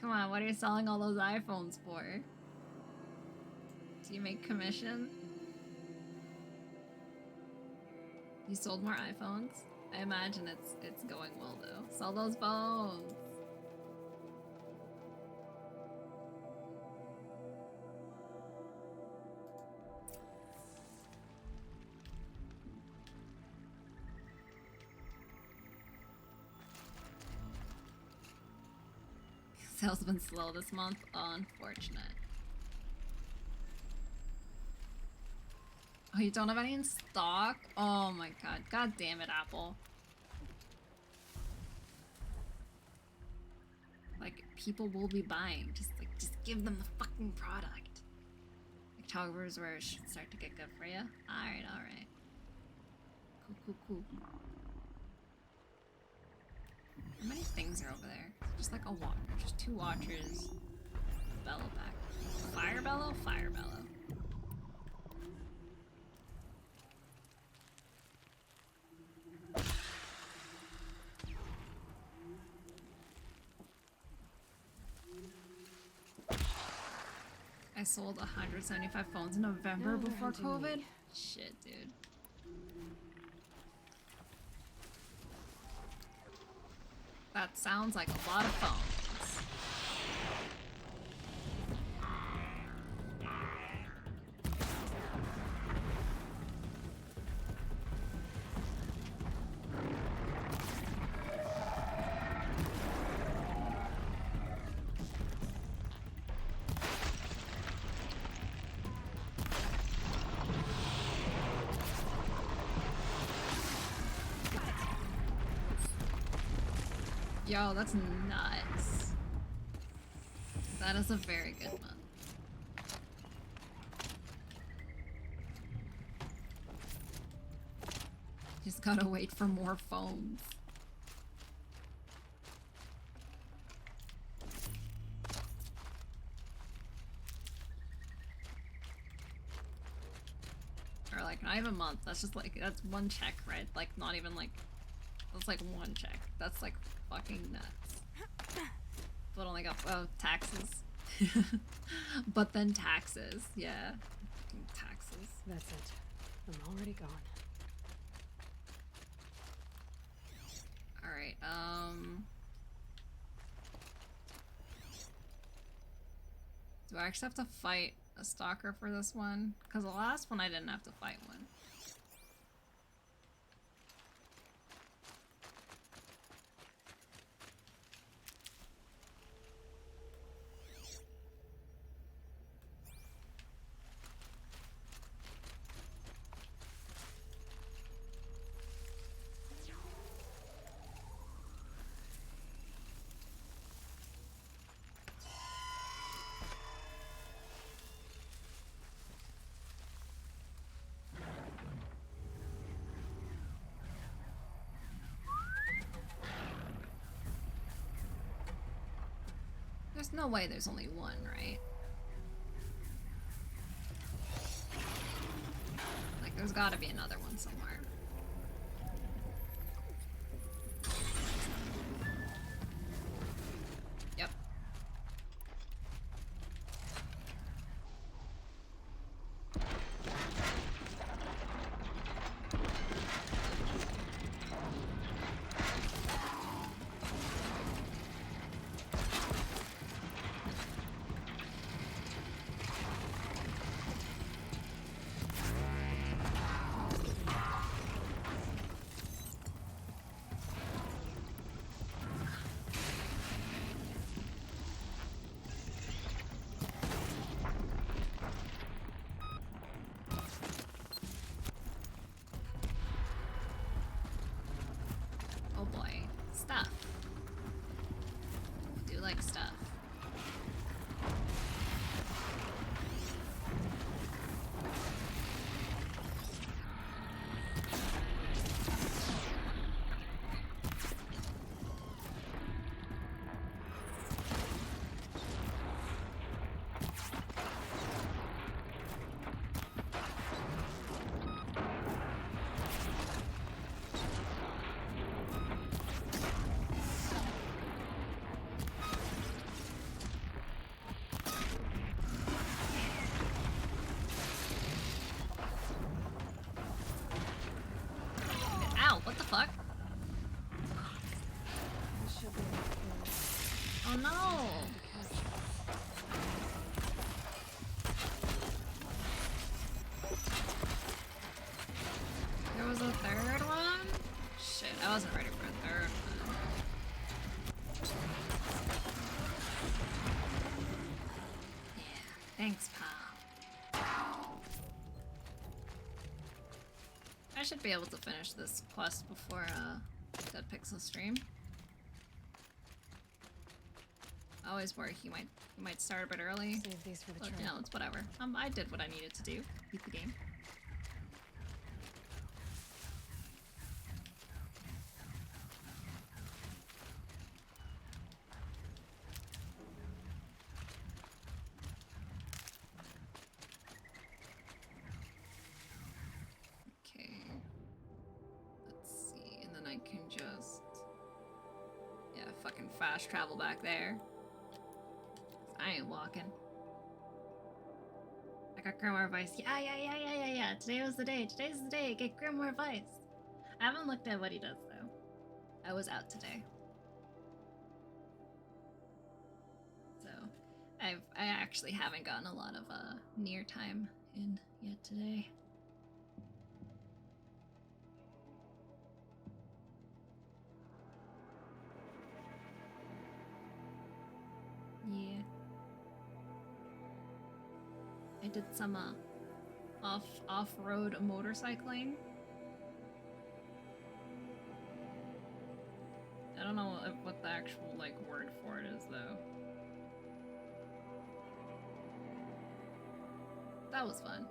Come on, what are you selling all those iPhones for? Do you make commission? You sold more iPhones? I imagine it's going well though. Sell those phones! Sales have been slow this month. Unfortunate. Oh, you don't have any in stock? Oh my god. God damn it, Apple. Like, people will be buying. Just give them the fucking product. October's where it should start to get good for you. Alright, alright. Cool. How many things are over there? Just like a watcher. Just 2 watchers. Bellow back. Fire bellow? Fire bellow. I sold 175 phones in November before COVID? Shit, dude. That sounds like a lot of phones. Yo, that's nuts. That is a very good one. Just gotta wait for more phones. Or like not even a month. That's just like, that's one check, right? Like not even like, that's like one check. That's like fucking nuts. But only got, oh, taxes. But then taxes, yeah. Fucking taxes. That's it. I'm already gone. Alright, do I actually have to fight a stalker for this one? Because the last one I didn't have to fight one. There's no way there's only one, right? Like, there's gotta be another one somewhere. Yep. Oh boy. Stuff. I do like stuff. Ow, what the fuck? This should be okay. Oh no! There was a third one? Shit, I wasn't ready for a third one. Yeah, thanks, pal. I should be able to finish this quest before Dead Pixel stream. I always worry he might start a bit early. Save these for the But trail. you know, it's whatever. I did what I needed to do. Beat the game. Okay. Let's see, and then I can just, yeah, fucking fast travel back there. I ain't walking. I got Grimoire Vice. Yeah. Today was the day. Today's the day. Get Grimoire Vice. I haven't looked at what he does though. I was out today. So I actually haven't gotten a lot of near time in yet today. Yeah. I did some off-road motorcycling. I don't know what the actual like word for it is though. That was fun.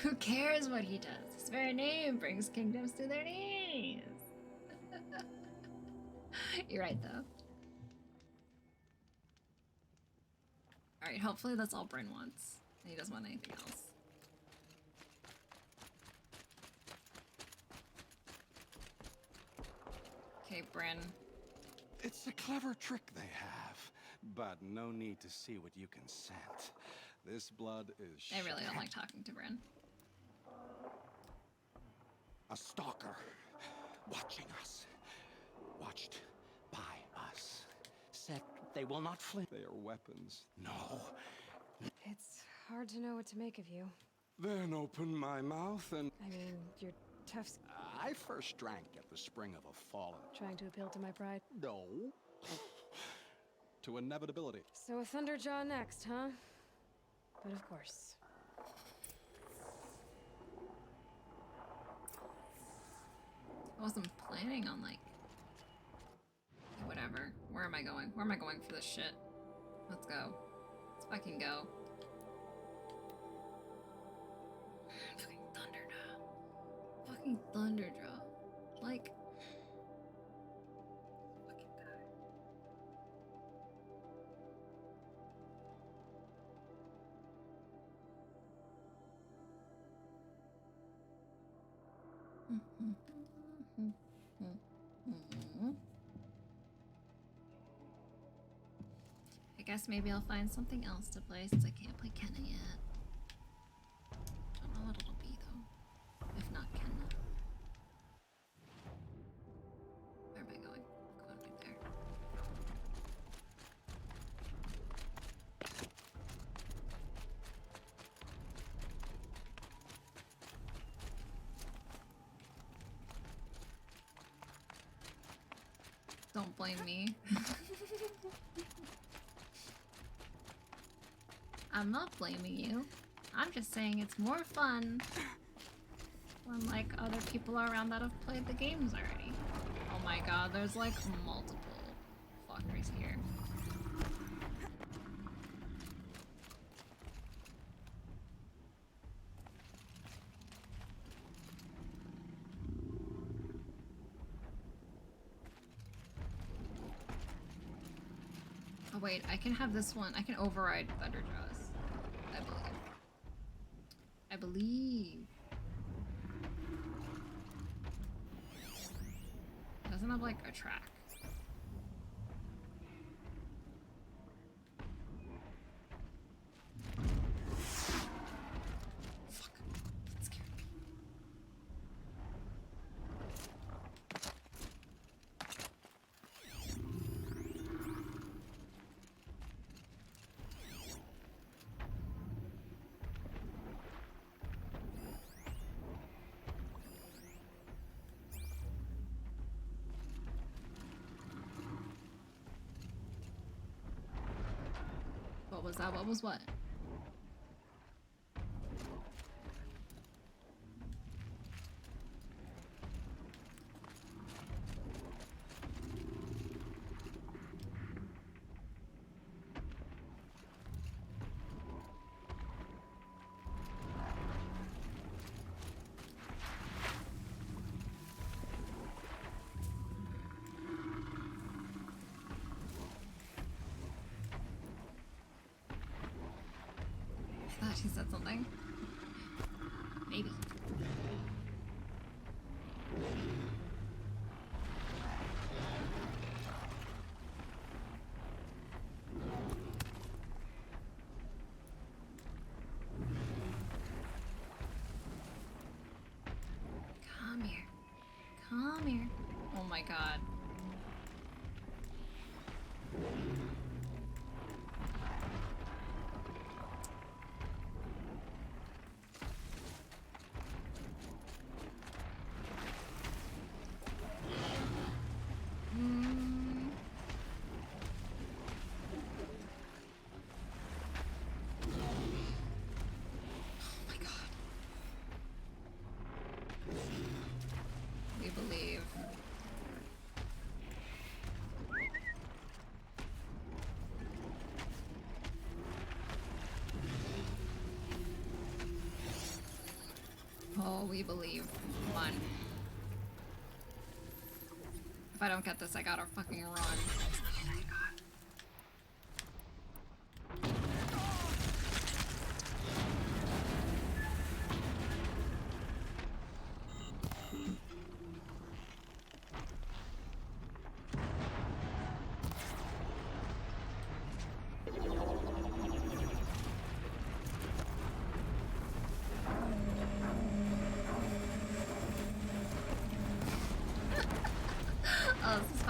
Who cares what he does? His very name brings kingdoms to their knees. You're right though. Alright, hopefully that's all Bryn wants. And he doesn't want anything else. Okay, Bryn. It's a clever trick they have, but no need to see what you can scent. This blood is I really don't like talking to Bryn. a stalker watching us. Watched by us. Said they will not flinch. They are weapons. No. It's hard to know what to make of you. Then open my mouth and... I mean, you're tough. I first drank at the spring of a fallen. Trying to appeal to my pride? No. To inevitability. So a Thunderjaw next, huh? But of course. I wasn't planning on, like... Whatever. Where am I going? Where am I going for this shit? Let's go. Let's fucking go. Fucking Thunderjaw. Fucking Thunderjaw. Like... Fucking guy. I guess maybe I'll find something else to play since I can't play Kenna yet. Don't know what it'll be though. If not Kenna. Where am I going? I'm going right there. Don't blame me. I'm not blaming you. I'm just saying it's more fun when, like, other people are around that have played the games already. Oh my god, there's, like, multiple fuckers here. Oh wait, I can have this one. I can override Thunderjaws. I believe. I believe. It doesn't have like a track. Fuck. That scared me. What was that? What was what? I thought he said something. Maybe. Come here. Come here. Oh my god. We believe. Oh, we believe. Come on. If I don't get this, I gotta fucking run. Oh my god.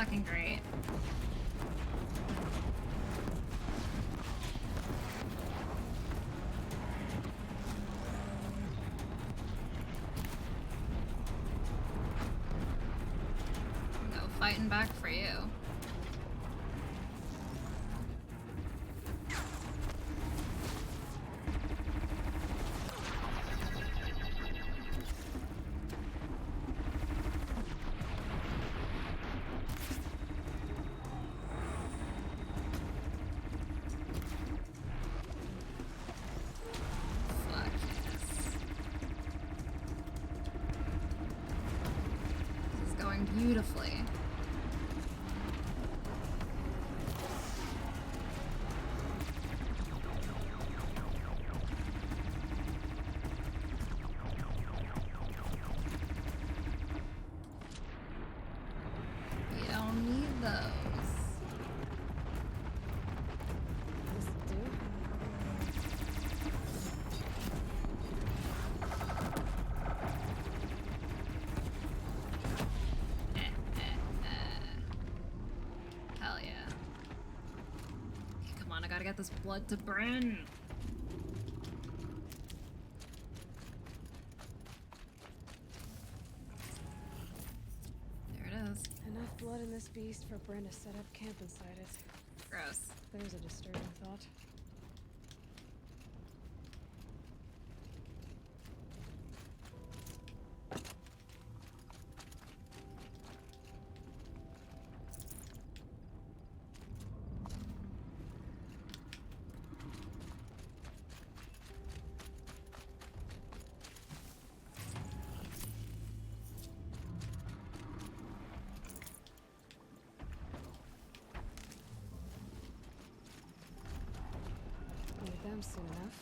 fucking great. Go fighting back for you. Beautifully. You don't need those. Hell yeah. Okay, come on, I gotta get this blood to burn. There it is. Enough blood in this beast for Bryn to set up camp inside it. Gross. There's a disturbing thought. Them soon enough.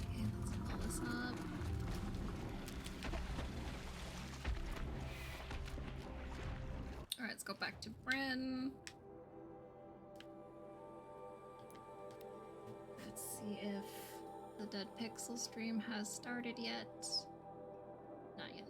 Okay, let's pull this up. Alright, let's go back to Bryn. Let's see if the Dead Pixel stream has started yet. Not yet.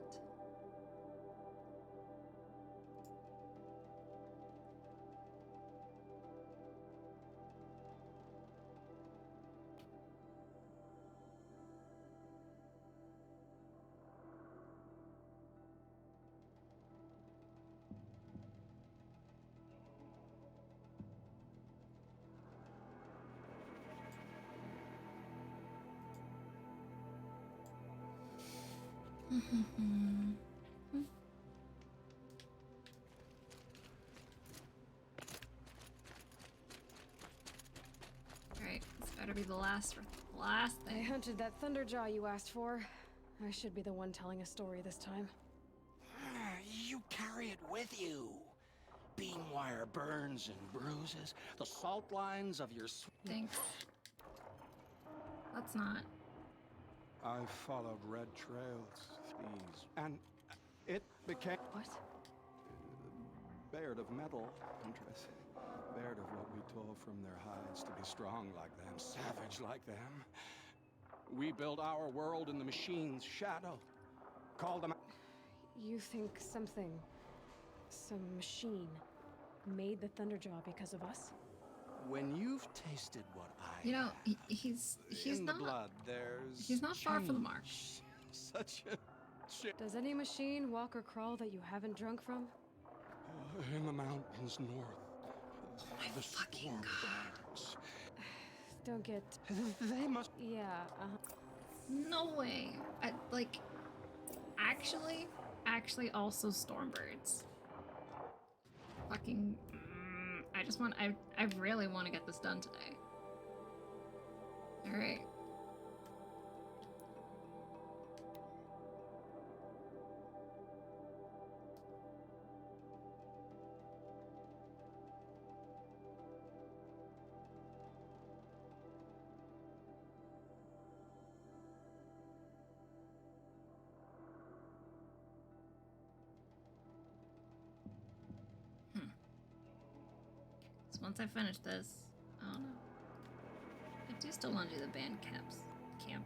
Alright, this better be the last thing. I hunted that Thunderjaw you asked for. I should be the one telling a story this time. You carry it with you. Beam wire burns and bruises, the salt lines of your... Thanks. Let's not. I've followed red trails, these, and it became... What? Bared of metal, interest. Bared of what we tore from their hides to be strong like them, savage like them. We built our world in the machine's shadow. Called them... You think some machine made the Thunderjaw because of us? When you've tasted what I... You know, he's in not... the blood, there's... He's not far from the mark. Such a... shit. Does any machine walk or crawl that you haven't drunk from? In the mountains north. Oh my fucking god. Don't get... They must... Yeah, No way. Actually also Stormbirds. Fucking... I really want to get this done today. Alright. Once I finish this, I don't know. I do still want to do the band camps. You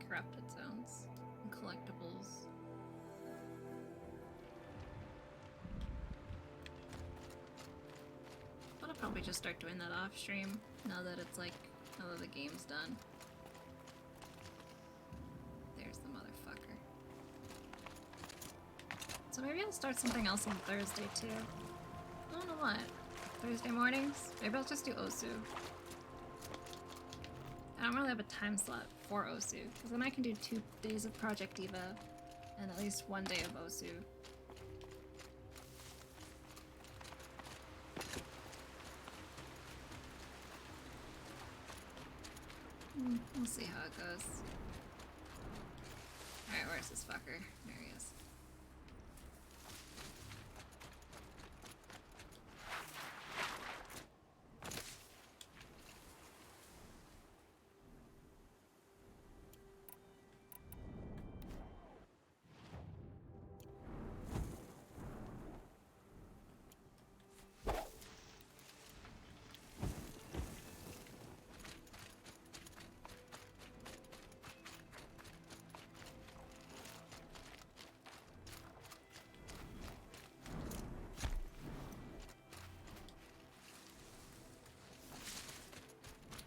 corrupted zones and collectibles. But I'll probably just start doing that off stream now that it's like, now that the game's done. There's the motherfucker. So maybe I'll start something else on Thursday too. I don't know what. Thursday mornings? Maybe I'll just do Osu. I don't really have a time slot for Osu, because then I can do 2 days of Project Diva and at least 1 day of Osu. We'll see how it goes. Alright, where's this fucker? There he is.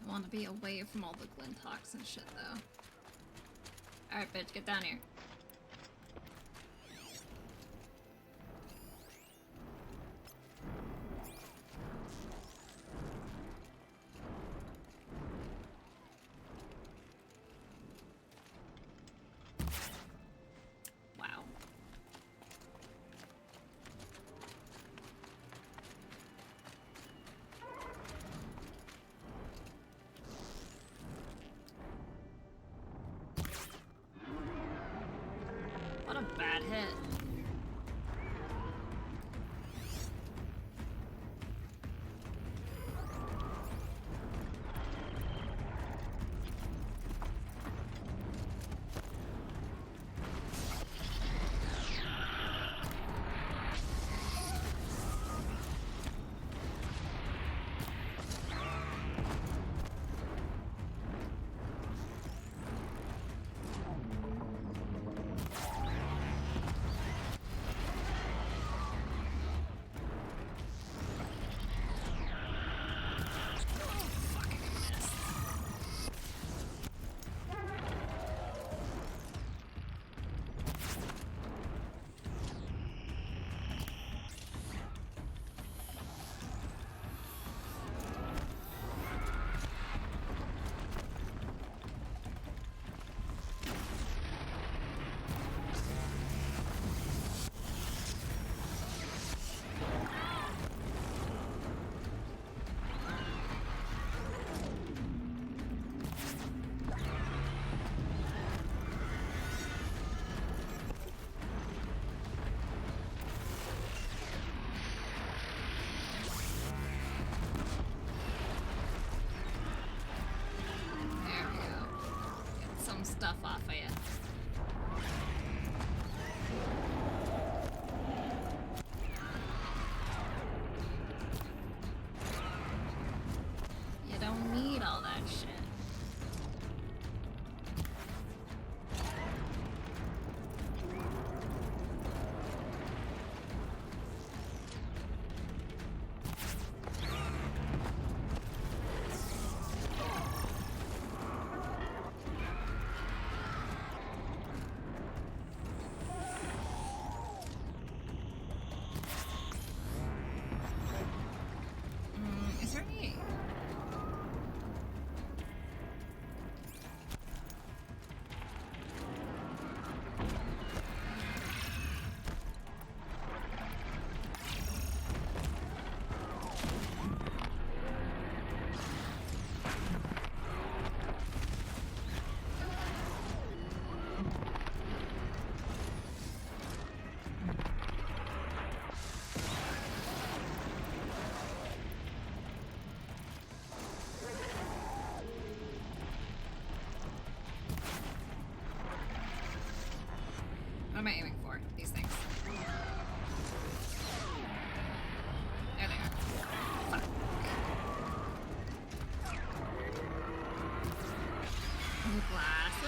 I want to be away from all the Glintox and shit, though. Alright, bitch, get down here. Wow. What a bad hit. Stuff off of you. You don't need all that shit.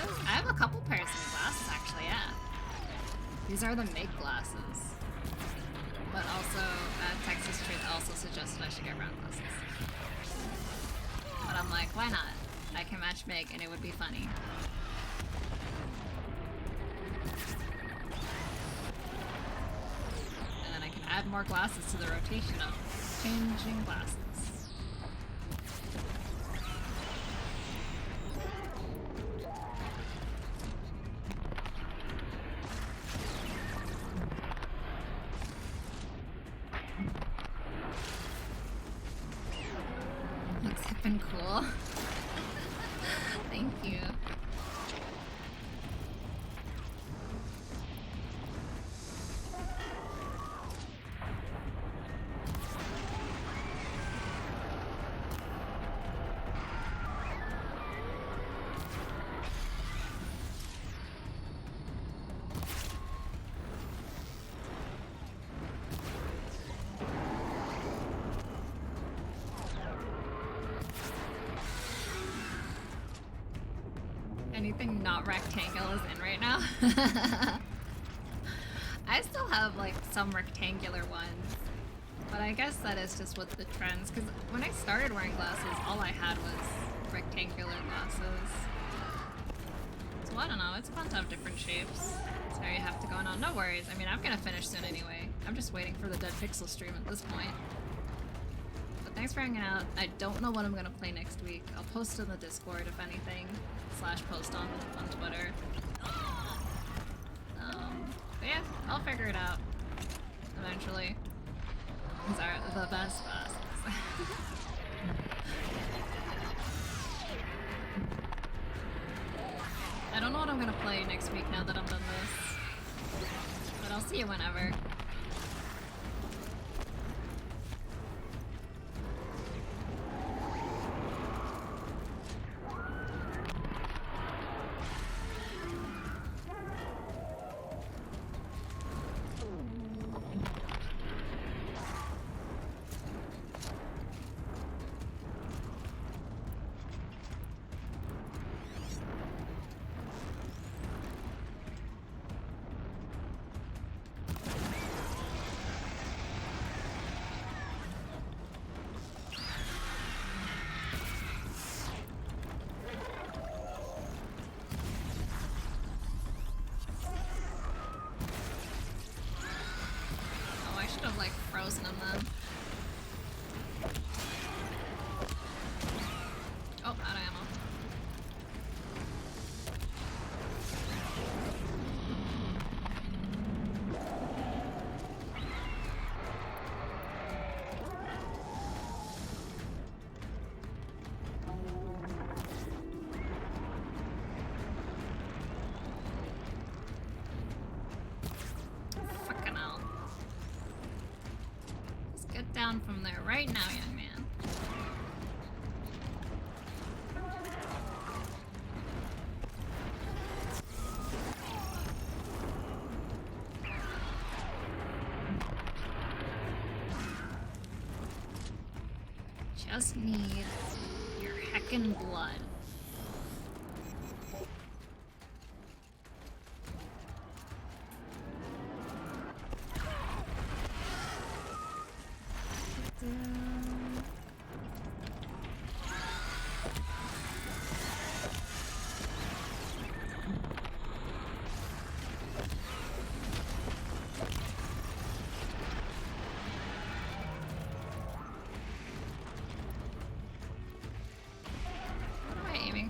glasses? I have a couple pairs of glasses actually, yeah. These are the make glasses. But also, Texas Truth also suggested I should get round glasses. But I'm like, why not? I can match make and it would be funny. And then I can add more glasses to the rotation of changing glasses. Looks hip and cool. Thank you. Anything not rectangle is in right now. I still have like some rectangular ones, but I guess that is just with the trends, because when I started wearing glasses, all I had was rectangular glasses. So I don't know, it's fun to have different shapes. Sorry you have to go on. No worries, I mean I'm gonna finish soon anyway. I'm just waiting for the Dead Pixel stream at this point. But thanks for hanging out. I don't know what I'm gonna play next week. I'll post in the Discord if anything. / post on Twitter. But yeah, I'll figure it out eventually. These are the best glasses. I don't know what I'm gonna play next week now that I'm done this, but I'll see you whenever. Frozen him then. Oh, out of ammo. Fucking hell. Get down from there right now, young man. Just need your heckin' blood.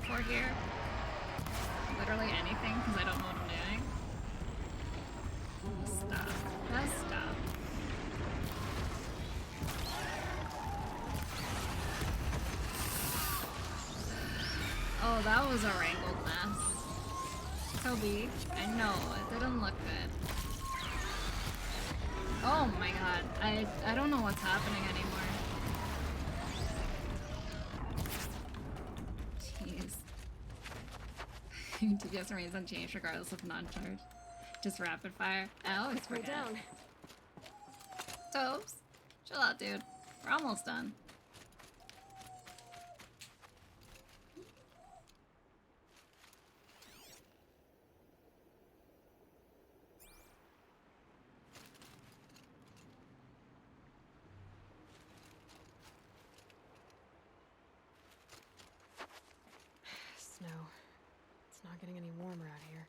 For here? Literally anything, because I don't know what I'm doing. Stop. Just stop. Oh, that was a wrangled mess. Toby, I know, it didn't look good. Oh my god, I don't know what's happening anymore. TPS remains unchanged regardless of non-charge. Just rapid fire. I always forget. Down. Tobes, chill out, dude. We're almost done. not getting any warmer out here.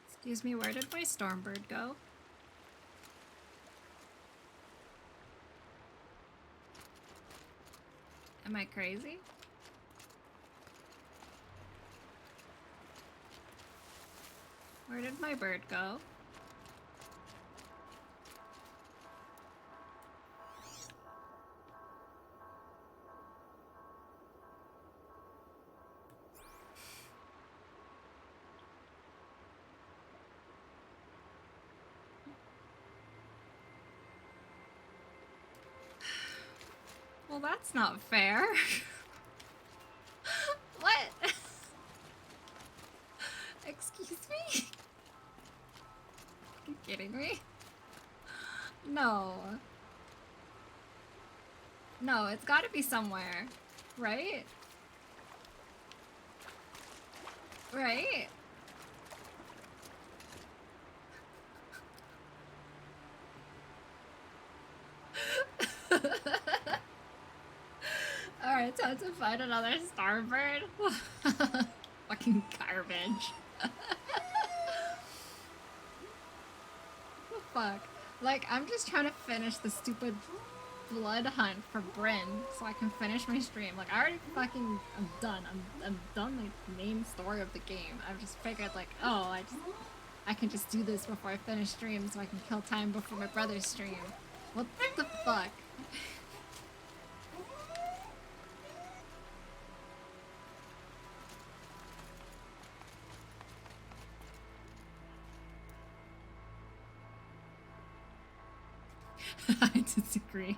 Excuse me, where did my Stormbird go? Am I crazy? Where did my bird go? Well, that's not fair. What? Excuse me? Are you kidding me? No. No, it's gotta be somewhere. Right? Right? Alright, time to find another Starbird. Fucking garbage. The fuck? Like, I'm just trying to finish the stupid blood hunt for Bryn so I can finish my stream. Like, I already fucking, I'm done. I'm done the main story of the game. I've just figured, like, oh, I can just do this before I finish stream so I can kill time before my brother's stream. What the fuck? I disagree.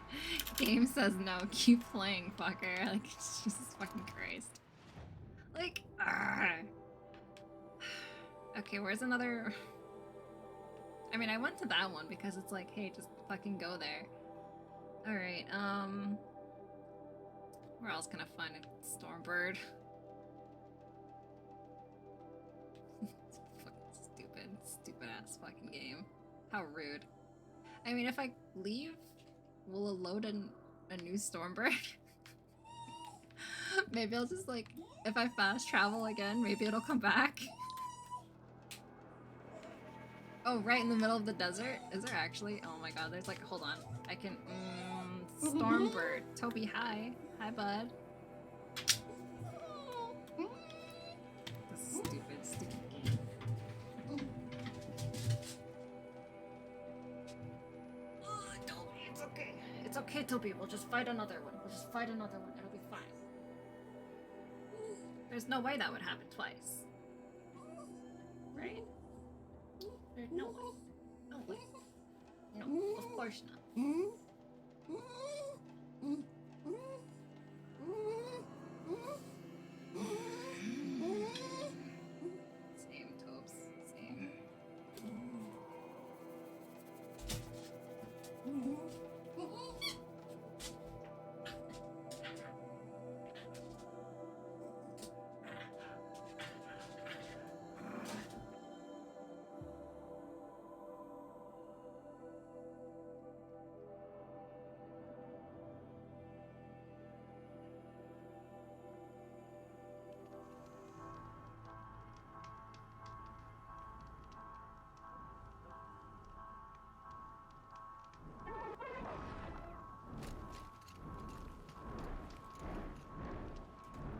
Game says no. Keep playing, fucker. Like, Jesus fucking Christ. Like, okay, where's another... I mean, I went to that one because it's like, hey, just fucking go there. Alright, where else can I find a Stormbird? Fucking stupid ass fucking game. How rude. I mean, if I leave, will it load a new Stormbird? Maybe I'll just, like, if I fast travel again, maybe it'll come back. Oh, right in the middle of the desert? Is there actually? Oh my god, there's like, hold on. I can, Stormbird. Toby, hi. Hi, bud. This stupid game. Toby, it's okay. It's okay, Toby. We'll just fight another one. We'll just fight another one. It'll be fine. There's no way that would happen twice. Right? There's no way. No way. No, of course not. Same, Tobes. Same.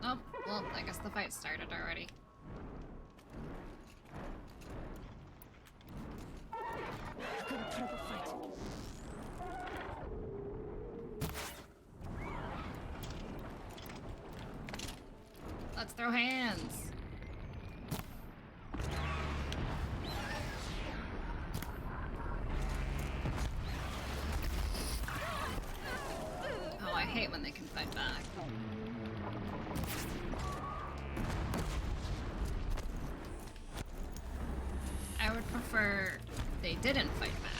Oh, well, I guess the fight started already. Let's throw hands. Oh, I hate when they can fight back. I would prefer they didn't fight back.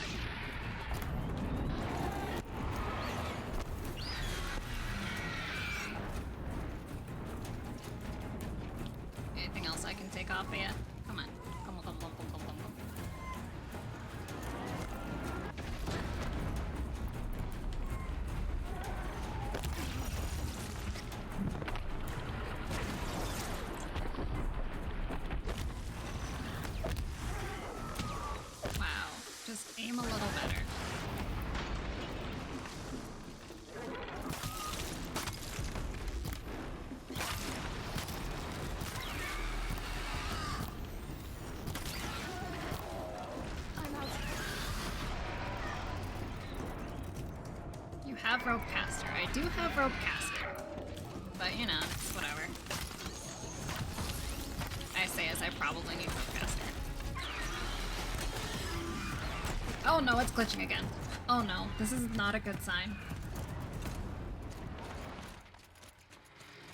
Anything else I can take off of you? Come on. Come on, come on, come on, come on, come on. aim a little better. You have rope caster. I do have rope caster. But you know, it's whatever. I say as I probably need rope caster. Oh no, it's glitching again. Oh no, this is not a good sign.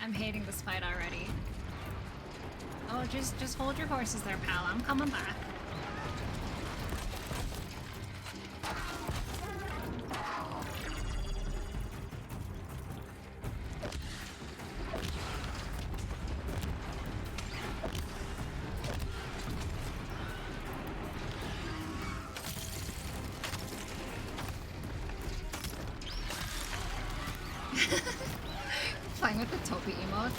I'm hating this fight already. Oh, just hold your horses there, pal. I'm coming back. Playing with the Topi emotes.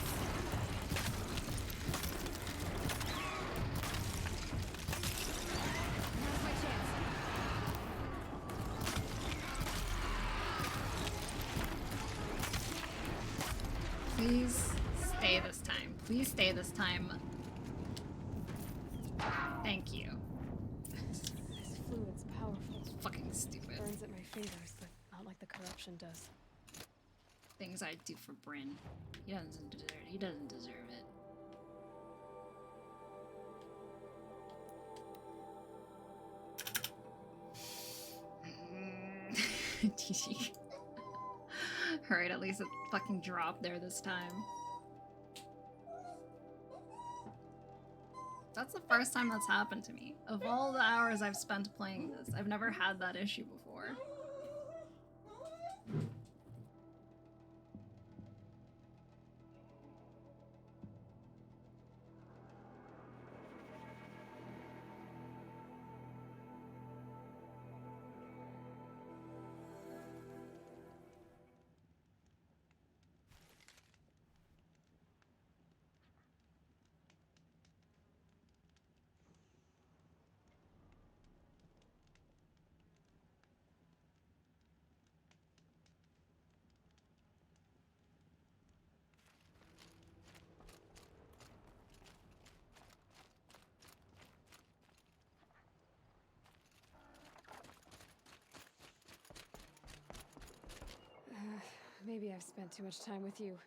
Please stay this time. Please stay this time. Thank you. This fluid's powerful. It's fucking stupid. Burns at my fingers, but not like the corruption does. Things I'd do for Bryn. He doesn't deserve it. GG. Alright, at least it fucking dropped there this time. That's the first time that's happened to me. Of all the hours I've spent playing this, I've never had that issue before. Maybe I've spent too much time with you.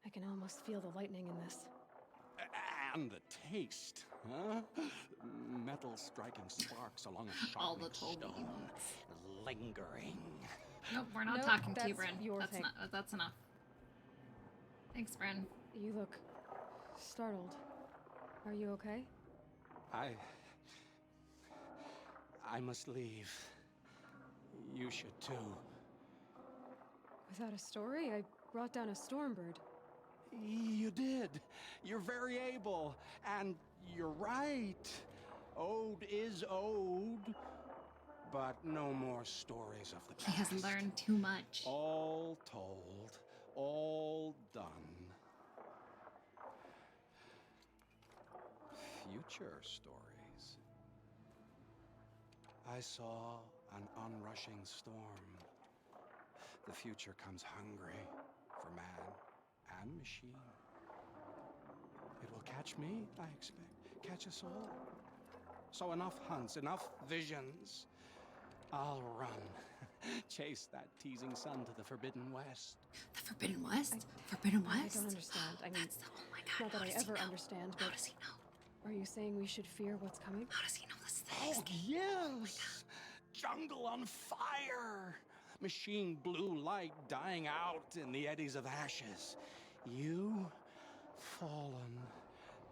I can almost feel the lightning in this. And the taste, huh? Metal striking sparks along a All the sharpening Toby stone, emotes. lingering. Nope, we're not Nope, talking to you, that's Bryn. your That's thing. not. That's enough. Thanks, Bryn. You look startled. Are you okay? I must leave. You should too. Without a story, I brought down a stormbird. You did. You're very able. And you're right. Ode is ode. But no more stories of the past. He has learned too much. All told. All done. Future stories. I saw an onrushing storm. The future comes hungry for man and machine. It will catch me, I expect. Catch us all. So enough hunts, enough visions. I'll run. Chase that teasing sun to the Forbidden West. The Forbidden West? Forbidden West? I don't understand. I mean, oh my god, not that I ever understand, but... How does he know? Are you saying we should fear what's coming? How does he know this Oh, yes! Jungle on fire! Machine blue light dying out in the eddies of ashes. You, fallen,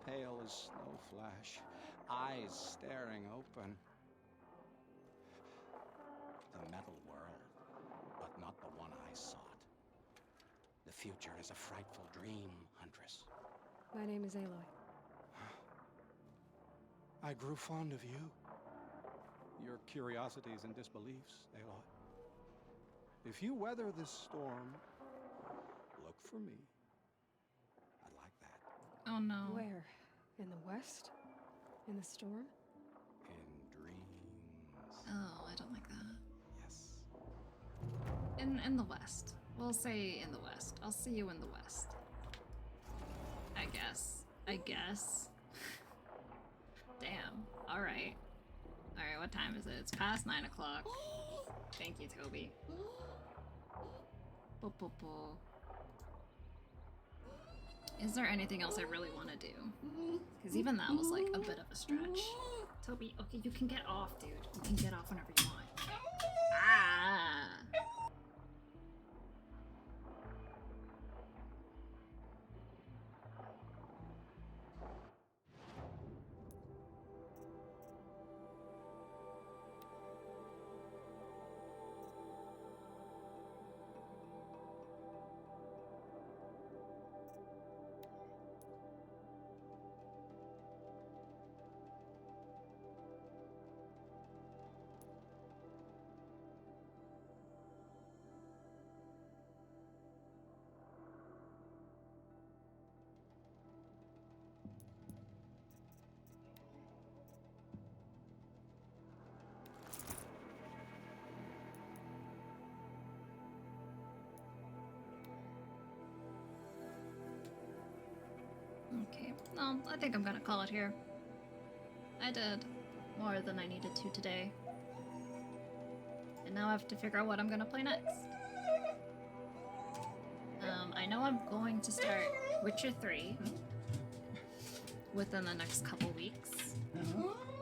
pale as snow flash, eyes staring open. The metal world, but not the one I sought. The future is a frightful dream, Huntress. My name is Aloy. I grew fond of you. Your curiosities and disbeliefs, Aloy. If you weather this storm, look for me. I'd like that. Oh no. Where? In the west? In the storm? In dreams. Oh, I In the West. We'll say in the West. I'll see you in the West. I guess. I guess. Damn. Alright. Alright, what time is it? It's past 9 o'clock. Thank you, Toby. Is there anything else I really want to do? Because even that was like a bit of a stretch. Toby, okay, you can get off, dude. You can get off whenever you want. Ah! Okay, no, I think I'm gonna call it here. I did more than I needed to today. And now I have to figure out what I'm gonna play next. I know I'm going to start Witcher 3 within the next couple weeks.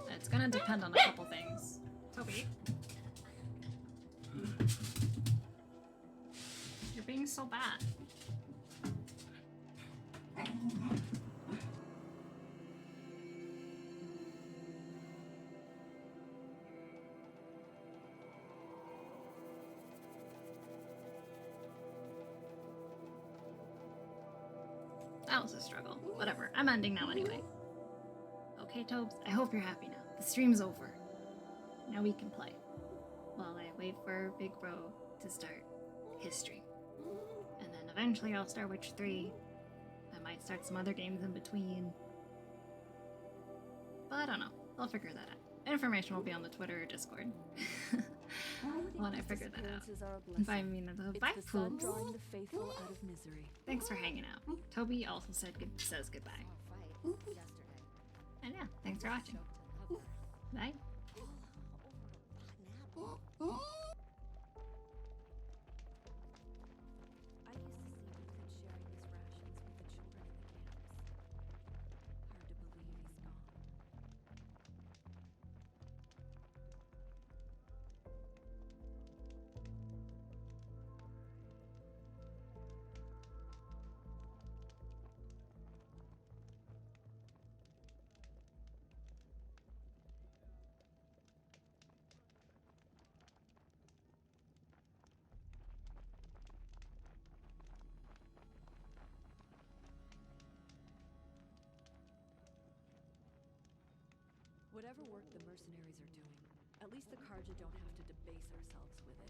It's gonna depend on a couple things. Toby? You're being so bad. That was a struggle. Whatever. I'm ending now anyway. Okay, Tobes. I hope you're happy now. The stream's over. Now we can play. While I wait for Big Bro to start his stream. And then eventually I'll start Witcher 3. I might start some other games in between. But I don't know. I'll figure that out. Information will be on the Twitter or Discord. When I figure that out. Bye, Mina. Bye, Poops. Thanks for hanging out. Toby also says goodbye. And yeah, thanks for watching. Bye. Whatever work the mercenaries are doing, at least the Karja don't have to debase ourselves with it.